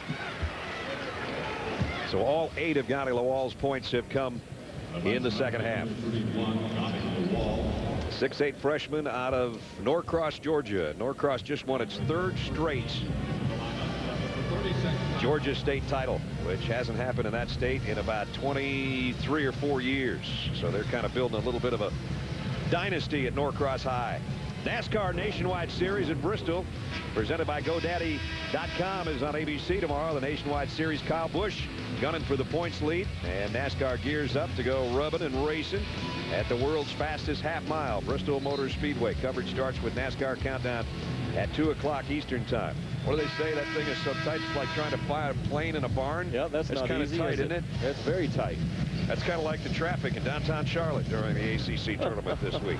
So all 8 of Gotti Lawal's points have come in the second half. 6'8" freshman out of Norcross, Georgia. Norcross just won its 3rd straight Georgia State title, which hasn't happened in that state in about 23 or 4 years. So they're kind of building a little bit of a dynasty at Norcross High. NASCAR Nationwide Series in Bristol, presented by GoDaddy.com, is on ABC tomorrow. The Nationwide Series, Kyle Busch gunning for the points lead, and NASCAR gears up to go rubbing and racing at the world's fastest half mile, Bristol Motor Speedway. Coverage starts with NASCAR Countdown at 2 o'clock Eastern Time. What do they say? That thing is so tight, it's like trying to fly a plane in a barn. Yeah, that's not kind easy, of tight, is isn't it? That's very tight. That's kind of like the traffic in downtown Charlotte during the ACC tournament this week.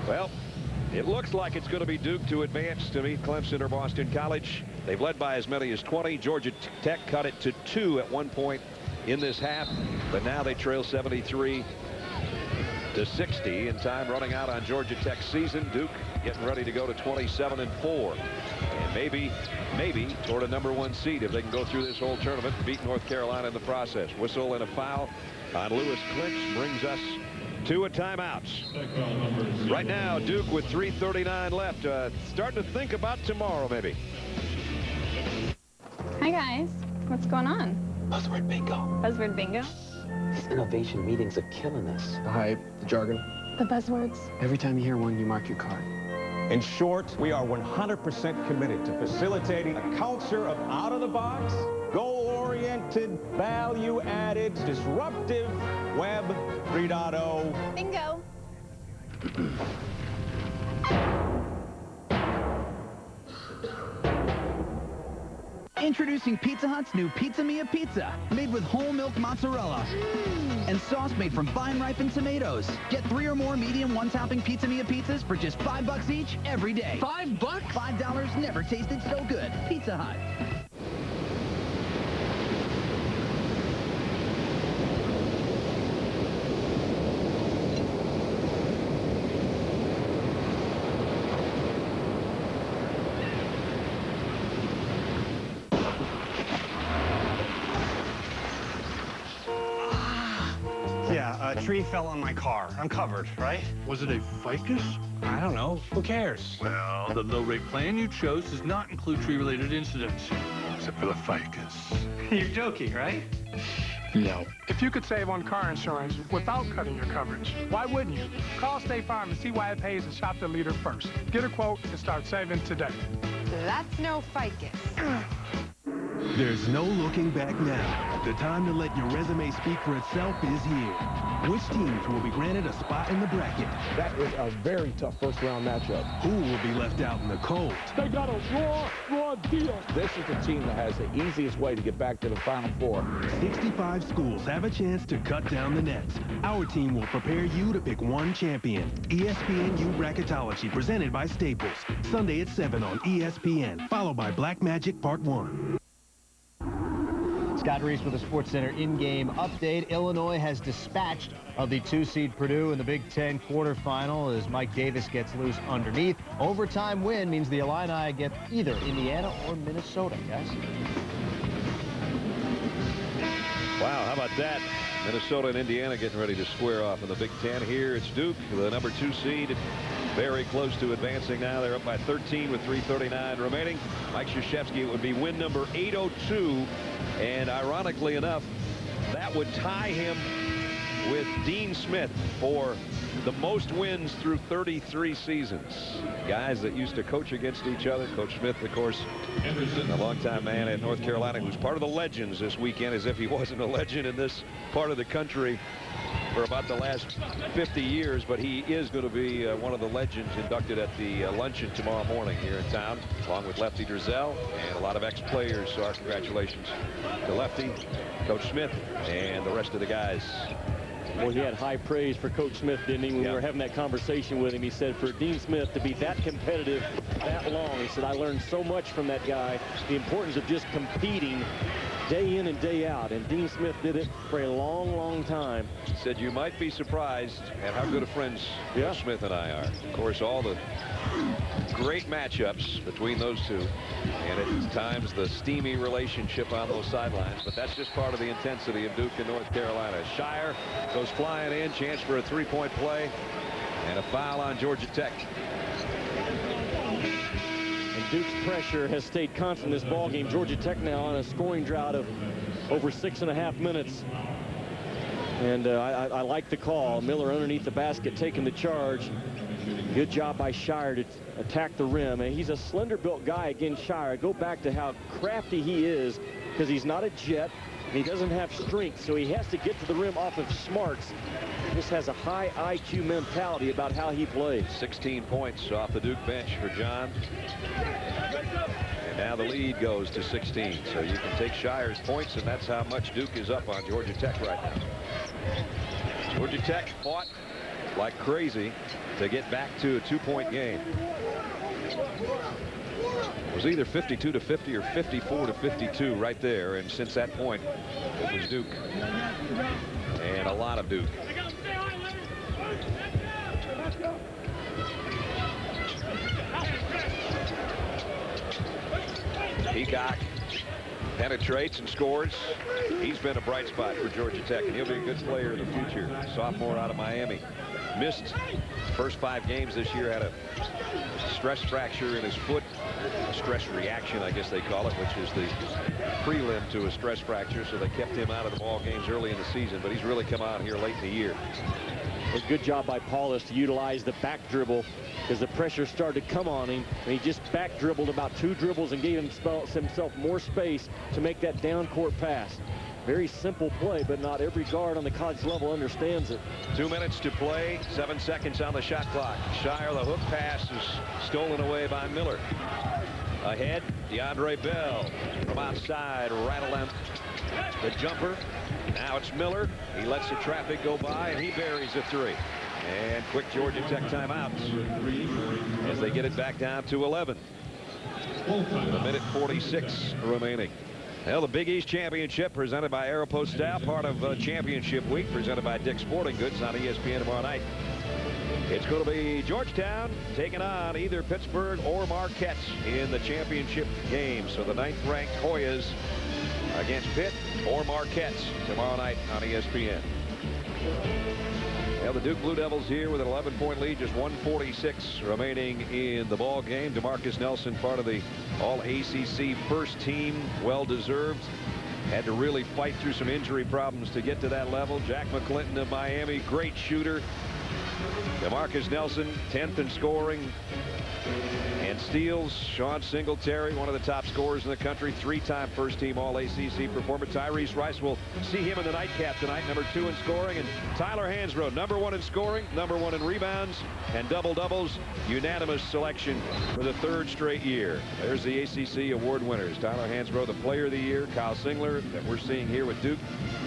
Well, it looks like it's going to be Duke to advance to meet Clemson or Boston College. They've led by as many as 20. Georgia Tech cut it to 2 at one point in this half, but now they trail 73-60, and time running out on Georgia Tech's season. Duke getting ready to go to 27-4, and maybe toward a #1 seed if they can go through this whole tournament and beat North Carolina in the process. Whistle and a foul on Lewis Clinch brings us to a timeout. Right now, Duke with 3:39 left. Starting to think about tomorrow, maybe. Hi, guys. What's going on? Buzzword bingo. Buzzword bingo? These innovation meetings are killing us. The hype, the jargon. The buzzwords. Every time you hear one, you mark your card. In short, we are 100% committed to facilitating a culture of out-of-the-box, goal-oriented, value-added, disruptive Web 3.0. Bingo. Introducing Pizza Hut's new Pizza Mia Pizza, made with whole milk mozzarella and sauce made from vine-ripened tomatoes. Get 3 or more medium one-topping Pizza Mia pizzas for just $5 each every day. $5? $5 never tasted so good. Pizza Hut. Yeah, a tree fell on my car. I'm covered, right? Was it a ficus? I don't know. Who cares? Well, the low-rate plan you chose does not include tree-related incidents, except for the ficus. You're joking, right? No. If you could save on car insurance without cutting your coverage, why wouldn't you? Call State Farm and see why it pays and shop the leader first. Get a quote and start saving today. That's no ficus. There's no looking back now. The time to let your resume speak for itself is here. Which teams will be granted a spot in the bracket? That is a very tough first-round matchup. Who will be left out in the cold? They got a raw deal. This is the team that has the easiest way to get back to the Final Four. 65 schools have a chance to cut down the nets. Our team will prepare you to pick one champion. ESPNU Bracketology, presented by Staples. Sunday at 7 on ESPN, followed by Black Magic Part 1. Scott Reese with the SportsCenter in-game update. Illinois has dispatched of the 2-seed Purdue in the Big Ten quarterfinal as Mike Davis gets loose underneath. Overtime win means the Illini get either Indiana or Minnesota, guys. Wow, how about that? Minnesota and Indiana getting ready to square off in the Big Ten. Here it's Duke, the #2 seed, very close to advancing now. They're up by 13 with 3:39 remaining. Mike Krzyzewski, it would be win number 802, and ironically enough, that would tie him with Dean Smith for the most wins through 33 seasons. Guys that used to coach against each other. Coach Smith, of course, a longtime man at North Carolina, who's part of the legends this weekend, as if he wasn't a legend in this part of the country. for about the last 50 years, but he is going to be one of the legends inducted at the luncheon tomorrow morning here in town, along with Lefty Drizel and a lot of ex-players. So our congratulations to Lefty, Coach Smith, and the rest of the guys. Well, he had high praise for Coach Smith, didn't he? When we were having that conversation with him, he said for Dean Smith to be that competitive that long, he said, I learned so much from that guy, the importance of just competing day in and day out. And Dean Smith did it for a long, long time. He said you might be surprised at how good of friends Coach Smith and I are. Of course, all the great matchups between those two, and at times the steamy relationship on those sidelines, but that's just part of the intensity of Duke and North Carolina. Scheyer goes flying in, chance for a three-point play, and a foul on Georgia Tech. And Duke's pressure has stayed constant this ball game. Georgia Tech now on a scoring drought of over 6.5 minutes. And I like the call. Miller underneath the basket taking the charge. Good job by Scheyer to attack the rim. And he's a slender-built guy against Scheyer. Go back to how crafty he is, because he's not a jet. He doesn't have strength, so he has to get to the rim off of smarts. He just has a high IQ mentality about how he plays. 16 points off the Duke bench for John. And now the lead goes to 16. So you can take Scheyer's points, and that's how much Duke is up on Georgia Tech right now. Georgia Tech fought like crazy to get back to a 2-point game. It was either 52-50 or 54-52 right there, and since that point it was Duke, and a lot of Duke. Peacock penetrates and scores. He's been a bright spot for Georgia Tech, and he'll be a good player in the future. Sophomore out of Miami. Missed first 5 games this year, had a stress fracture in his foot, a stress reaction, I guess they call it, which is the prelim to a stress fracture, so they kept him out of the ball games early in the season, but he's really come out here late in the year. A good job by Paulus to utilize the back dribble, because the pressure started to come on him, and he just back dribbled about 2 dribbles and gave himself more space to make that down court pass. Very simple play, but not every guard on the college level understands it. 2 minutes to play, 7 seconds on the shot clock. Scheyer, the hook pass is stolen away by Miller. Ahead, DeAndre Bell from outside, right of length. The jumper. Now it's Miller. He lets the traffic go by, and he buries a 3. And quick Georgia Tech timeout as they get it back down to 11. With a minute 46 remaining. Well, the Big East Championship presented by Aeropostale, part of Championship Week, presented by Dick's Sporting Goods on ESPN tomorrow night. It's going to be Georgetown taking on either Pittsburgh or Marquette in the championship game. So the 9th-ranked Hoyas against Pitt or Marquette tomorrow night on ESPN. Well, the Duke Blue Devils here with an 11-point lead, just 1:46 remaining in the ball game. DeMarcus Nelson, part of the All-ACC first team, well-deserved. Had to really fight through some injury problems to get to that level. Jack McClinton of Miami, great shooter. DeMarcus Nelson, 10th in scoring and steals. Sean Singletary, one of the top scorers in the country, 3-time first-team All-ACC performer. Tyrese Rice, will see him in the nightcap tonight, number 2 in scoring. And Tyler Hansbrough, number 1 in scoring, number 1 in rebounds, and double-doubles. Unanimous selection for the 3rd straight year. There's the ACC award winners. Tyler Hansbrough, the Player of the Year. Kyle Singler, that we're seeing here with Duke,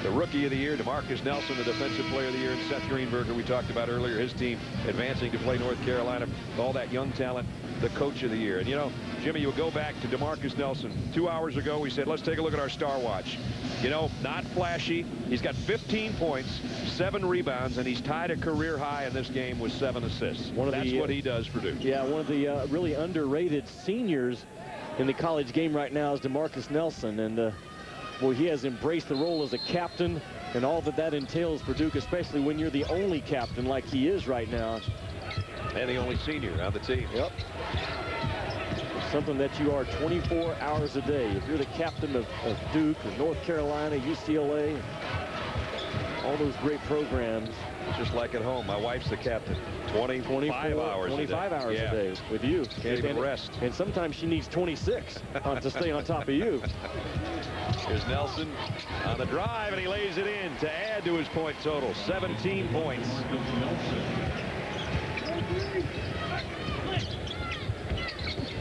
the Rookie of the Year. DeMarcus Nelson, the Defensive Player of the Year. And Seth Greenberger, we talked about earlier, his team advancing to play North Carolina. All that young talent, the Coach of the Year. And you know, Jimmy, you go back to DeMarcus Nelson. 2 hours ago, we said, let's take a look at our star watch. You know, not flashy. He's got 15 points, 7 rebounds, and he's tied a career high in this game with 7 assists. That's what he does for Duke. Yeah, one of the really underrated seniors in the college game right now is DeMarcus Nelson. And, boy, he has embraced the role as a captain and all that entails for Duke, especially when you're the only captain like he is right now. And the only senior on the team. Yep. It's something that you are 24 hours a day. If you're the captain of Duke or North Carolina, UCLA, all those great programs. It's just like at home. My wife's the captain. 25 hours a day with you. Can't even rest. And sometimes she needs 26 to stay on top of you. Here's Nelson on the drive, and he lays it in to add to his point total. 17 points.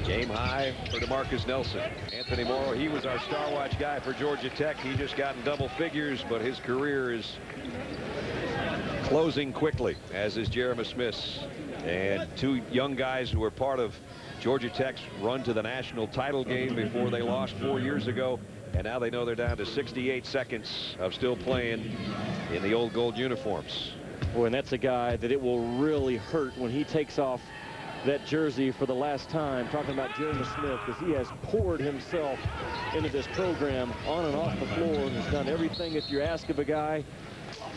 Game high for DeMarcus Nelson. Anthony Morrow, he was our Star Watch guy for Georgia Tech. He just got in double figures, but his career is closing quickly, as is Jeremy Smith's. And two young guys who were part of Georgia Tech's run to the national title game before they lost 4 years ago. And now they know they're down to 68 seconds of still playing in the old gold uniforms. Boy, and that's a guy that it will really hurt when he takes off that jersey for the last time. Talking about Jeremy Smith, because he has poured himself into this program on and off the floor. He's done everything that you ask of a guy.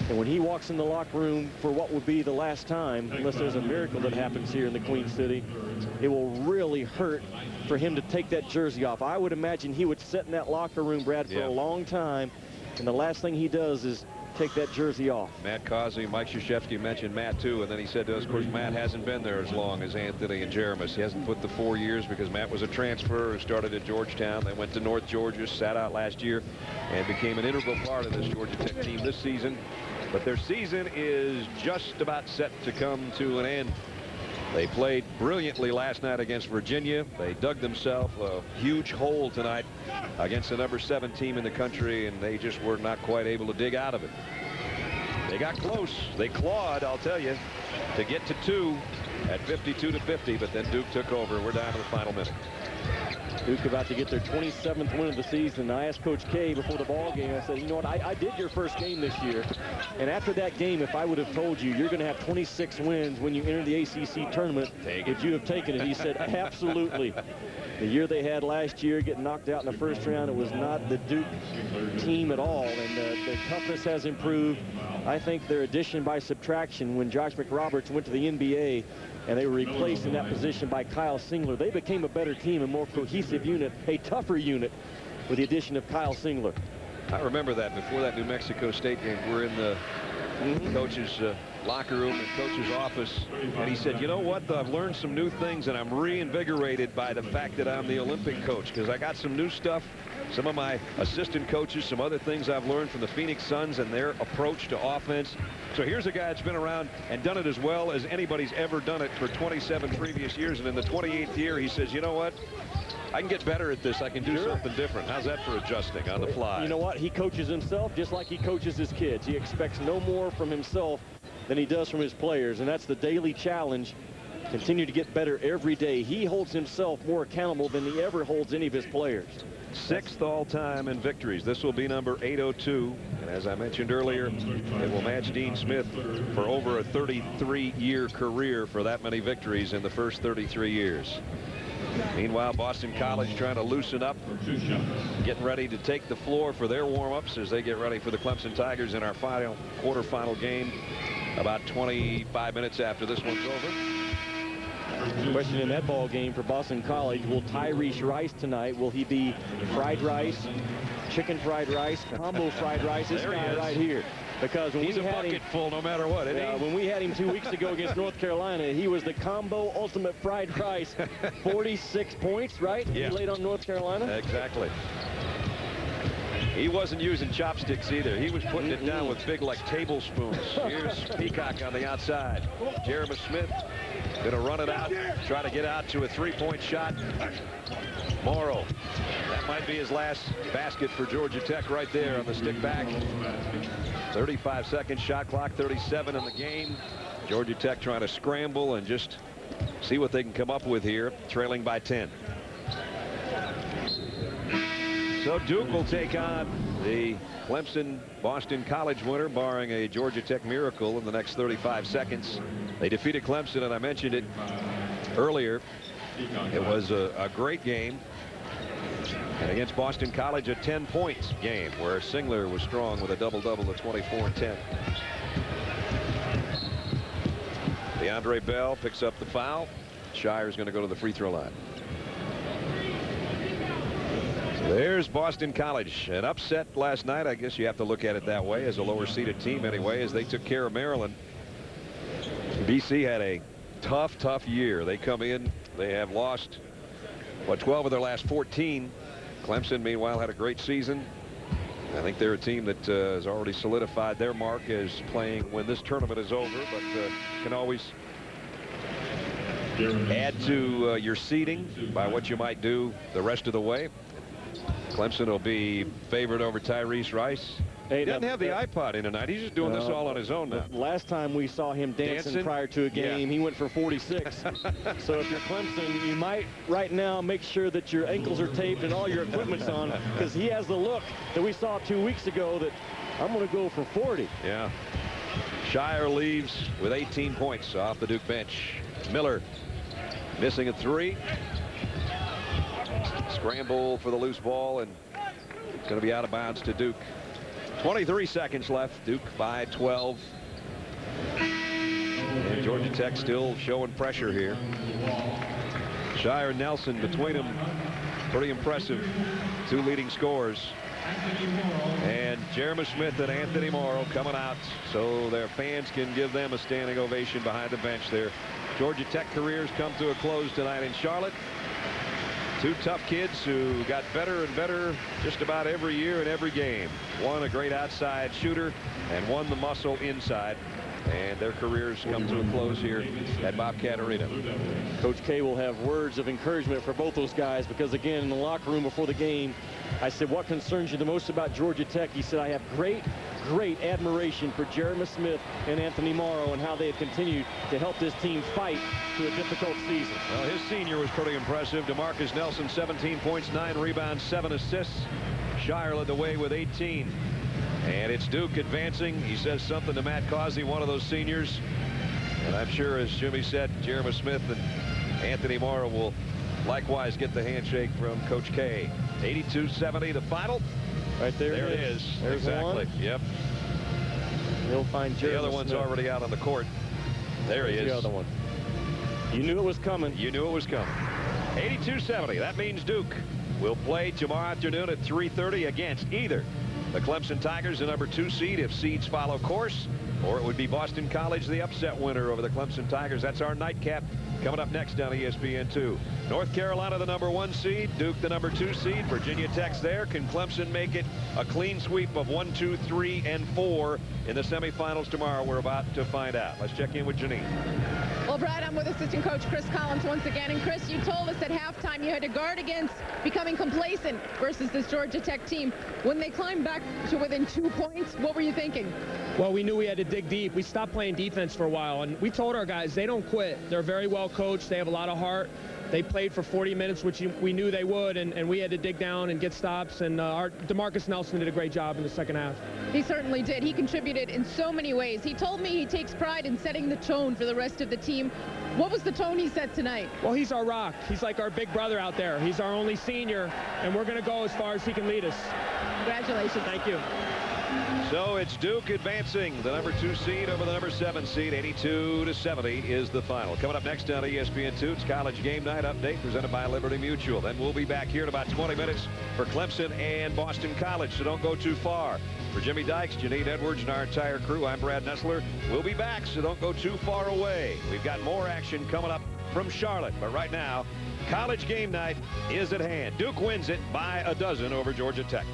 And when he walks in the locker room for what would be the last time, unless there's a miracle that happens here in the Queen City, it will really hurt for him to take that jersey off. I would imagine he would sit in that locker room, Brad, for a long time, and the last thing he does is take that jersey off. Matt Causey, Mike Krzyzewski mentioned Matt too, and then he said to us, of course, Matt hasn't been there as long as Anthony and Jeremus. He hasn't put the 4 years because Matt was a transfer who started at Georgetown, then went to North Georgia, sat out last year, and became an integral part of this Georgia Tech team this season. But their season is just about set to come to an end. They played brilliantly last night against Virginia. They dug themselves a huge hole tonight against the #7 team in the country, and they just were not quite able to dig out of it. They got close. They clawed, I'll tell you, to get to 2 at 52-50, but then Duke took over. We're down to the final minute. Duke about to get their 27th win of the season. I asked Coach K before the ball game, I said, you know what, I did your first game this year. And after that game, if I would have told you you're going to have 26 wins when you enter the ACC tournament, would you have taken it? He said, absolutely. The year they had last year, getting knocked out in the first round, it was not the Duke team at all. And their toughness has improved. I think their addition by subtraction, when Josh McRoberts went to the NBA, and they were replaced in that position by Kyle Singler, they became a better team, a more cohesive unit, a tougher unit with the addition of Kyle Singler. I remember that before that New Mexico State game. We're in the coach's locker room and coach's office, and he said, you know what, I've learned some new things, and I'm reinvigorated by the fact that I'm the Olympic coach, because I got some new stuff. Some of my assistant coaches, some other things I've learned from the Phoenix Suns and their approach to offense. So here's a guy that's been around and done it as well as anybody's ever done it for 27 previous years. And in the 28th year, he says, you know what? I can get better at this. I can do something different. How's that for adjusting on the fly? You know what? He coaches himself just like he coaches his kids. He expects no more from himself than he does from his players. And that's the daily challenge. Continue to get better every day. He holds himself more accountable than he ever holds any of his players. 6th all-time in victories. This will be number 802. And as I mentioned earlier, it will match Dean Smith for over a 33-year career for that many victories in the first 33 years. Meanwhile, Boston College trying to loosen up, getting ready to take the floor for their warm-ups as they get ready for the Clemson Tigers in our final quarterfinal game about 25 minutes after this one's over. Question in that ball game for Boston College, will Tyrese Rice tonight, will he be fried rice, chicken fried rice, combo fried rice, this guy right here? Because when he's a bucket full no matter what, isn't he? When we had him 2 weeks ago against North Carolina, he was the combo ultimate fried rice. 46 points, right? Yeah. He laid on North Carolina. Exactly. He wasn't using chopsticks either. He was putting it down with big, like, tablespoons. Here's Peacock on the outside. Jeremy Smith going to run it out, try to get out to a three-point shot. Morrow. That might be his last basket for Georgia Tech right there on the stick back. 35-second shot clock, 37 in the game. Georgia Tech trying to scramble and just see what they can come up with here, trailing by 10. So Duke will take on the Clemson Boston College winner, barring a Georgia Tech miracle in the next 35 seconds. They defeated Clemson, and I mentioned it earlier. It was a great game. And against Boston College, a 10-point game where Singler was strong with a double-double of 24 and 10. DeAndre Bell picks up the foul. Scheyer is going to go to the free throw line. There's Boston College. An upset last night. I guess you have to look at it that way, as a lower seeded team anyway, as they took care of Maryland. BC had a tough year. They come in, they have lost 12 of their last 14. Clemson meanwhile had a great season. I think they're a team that has already solidified their mark as playing when this tournament is over, but can always add to your seeding by what you might do the rest of the way. Clemson will be favored over Tyrese Rice. He doesn't have the iPod in tonight. He's just doing this all on his own now. Last time we saw him dancing prior to a game, he went for 46. So if you're Clemson, you might right now make sure that your ankles are taped and all your equipment's on, because he has the look that we saw 2 weeks ago that I'm going to go for 40. Yeah. Scheyer leaves with 18 points off the Duke bench. Miller missing a 3. Scramble for the loose ball, and it's going to be out of bounds to Duke. 23 seconds left. Duke by 12. And Georgia Tech still showing pressure here. Scheyer and Nelson between them, pretty impressive. 2 leading scorers. And Jeremy Smith and Anthony Morrow coming out so their fans can give them a standing ovation behind the bench there. Georgia Tech careers come to a close tonight in Charlotte. 2 tough kids who got better and better just about every year in every game. One a great outside shooter, and one the muscle inside. And their careers come to a close here at Bobcat Arena. Coach K will have words of encouragement for both those guys, because again, in the locker room before the game, I said, what concerns you the most about Georgia Tech? He said, I have great admiration for Jeremy Smith and Anthony Morrow and how they have continued to help this team fight through a difficult season. Well, his senior was pretty impressive. DeMarcus Nelson, 17 points, 9 rebounds, 7 assists. Scheyer led the way with 18. And it's Duke advancing. He says something to Matt Causey, one of those seniors. And I'm sure, as Jimmy said, Jeremy Smith and Anthony Morrow will likewise get the handshake from Coach K. 82-70 the final. Right there. There it is. There's exactly. One. Yep. He'll find Jeremy The other one's Smith. already out on the court. There he is. The other one. You knew it was coming. You knew it was coming. 82-70. That means Duke will play tomorrow afternoon at 3:30 against either the Clemson Tigers, the number 2 seed, if seeds follow course, or it would be Boston College, the upset winner over the Clemson Tigers. That's our nightcap coming up next on ESPN2. North Carolina, the number 1 seed. Duke, the number 2 seed. Virginia Tech's there. Can Clemson make it a clean sweep of 1, 2, 3, and 4 in the semifinals tomorrow? We're about to find out. Let's check in with Janine. Well, Brad, I'm with assistant coach Chris Collins once again. And Chris, you told us at halftime you had to guard against becoming complacent versus this Georgia Tech team. When they climbed back to within 2 points, what were you thinking? Well, we knew we had to dig deep. We stopped playing defense for a while, and we told our guys they don't quit. They're very well coached. They have a lot of heart. They played for 40 minutes, which we knew they would, and we had to dig down and get stops. And our DeMarcus Nelson did a great job in the second half. He certainly did. He contributed in so many ways. He told me he takes pride in setting the tone for the rest of the team. What was the tone he set tonight? Well, he's our rock. He's like our big brother out there. He's our only senior, and we're going to go as far as he can lead us. Congratulations. Thank you. So it's Duke advancing, the number 2 seed over the number 7 seed. 82-70 is the final. Coming up next on ESPN2, it's College Game Night Update presented by Liberty Mutual. Then we'll be back here in about 20 minutes for Clemson and Boston College, so don't go too far. For Jimmy Dykes, Janine Edwards, and our entire crew, I'm Brad Nessler. We'll be back, so don't go too far away. We've got more action coming up from Charlotte, but right now, College Game Night is at hand. Duke wins it by a dozen over Georgia Tech.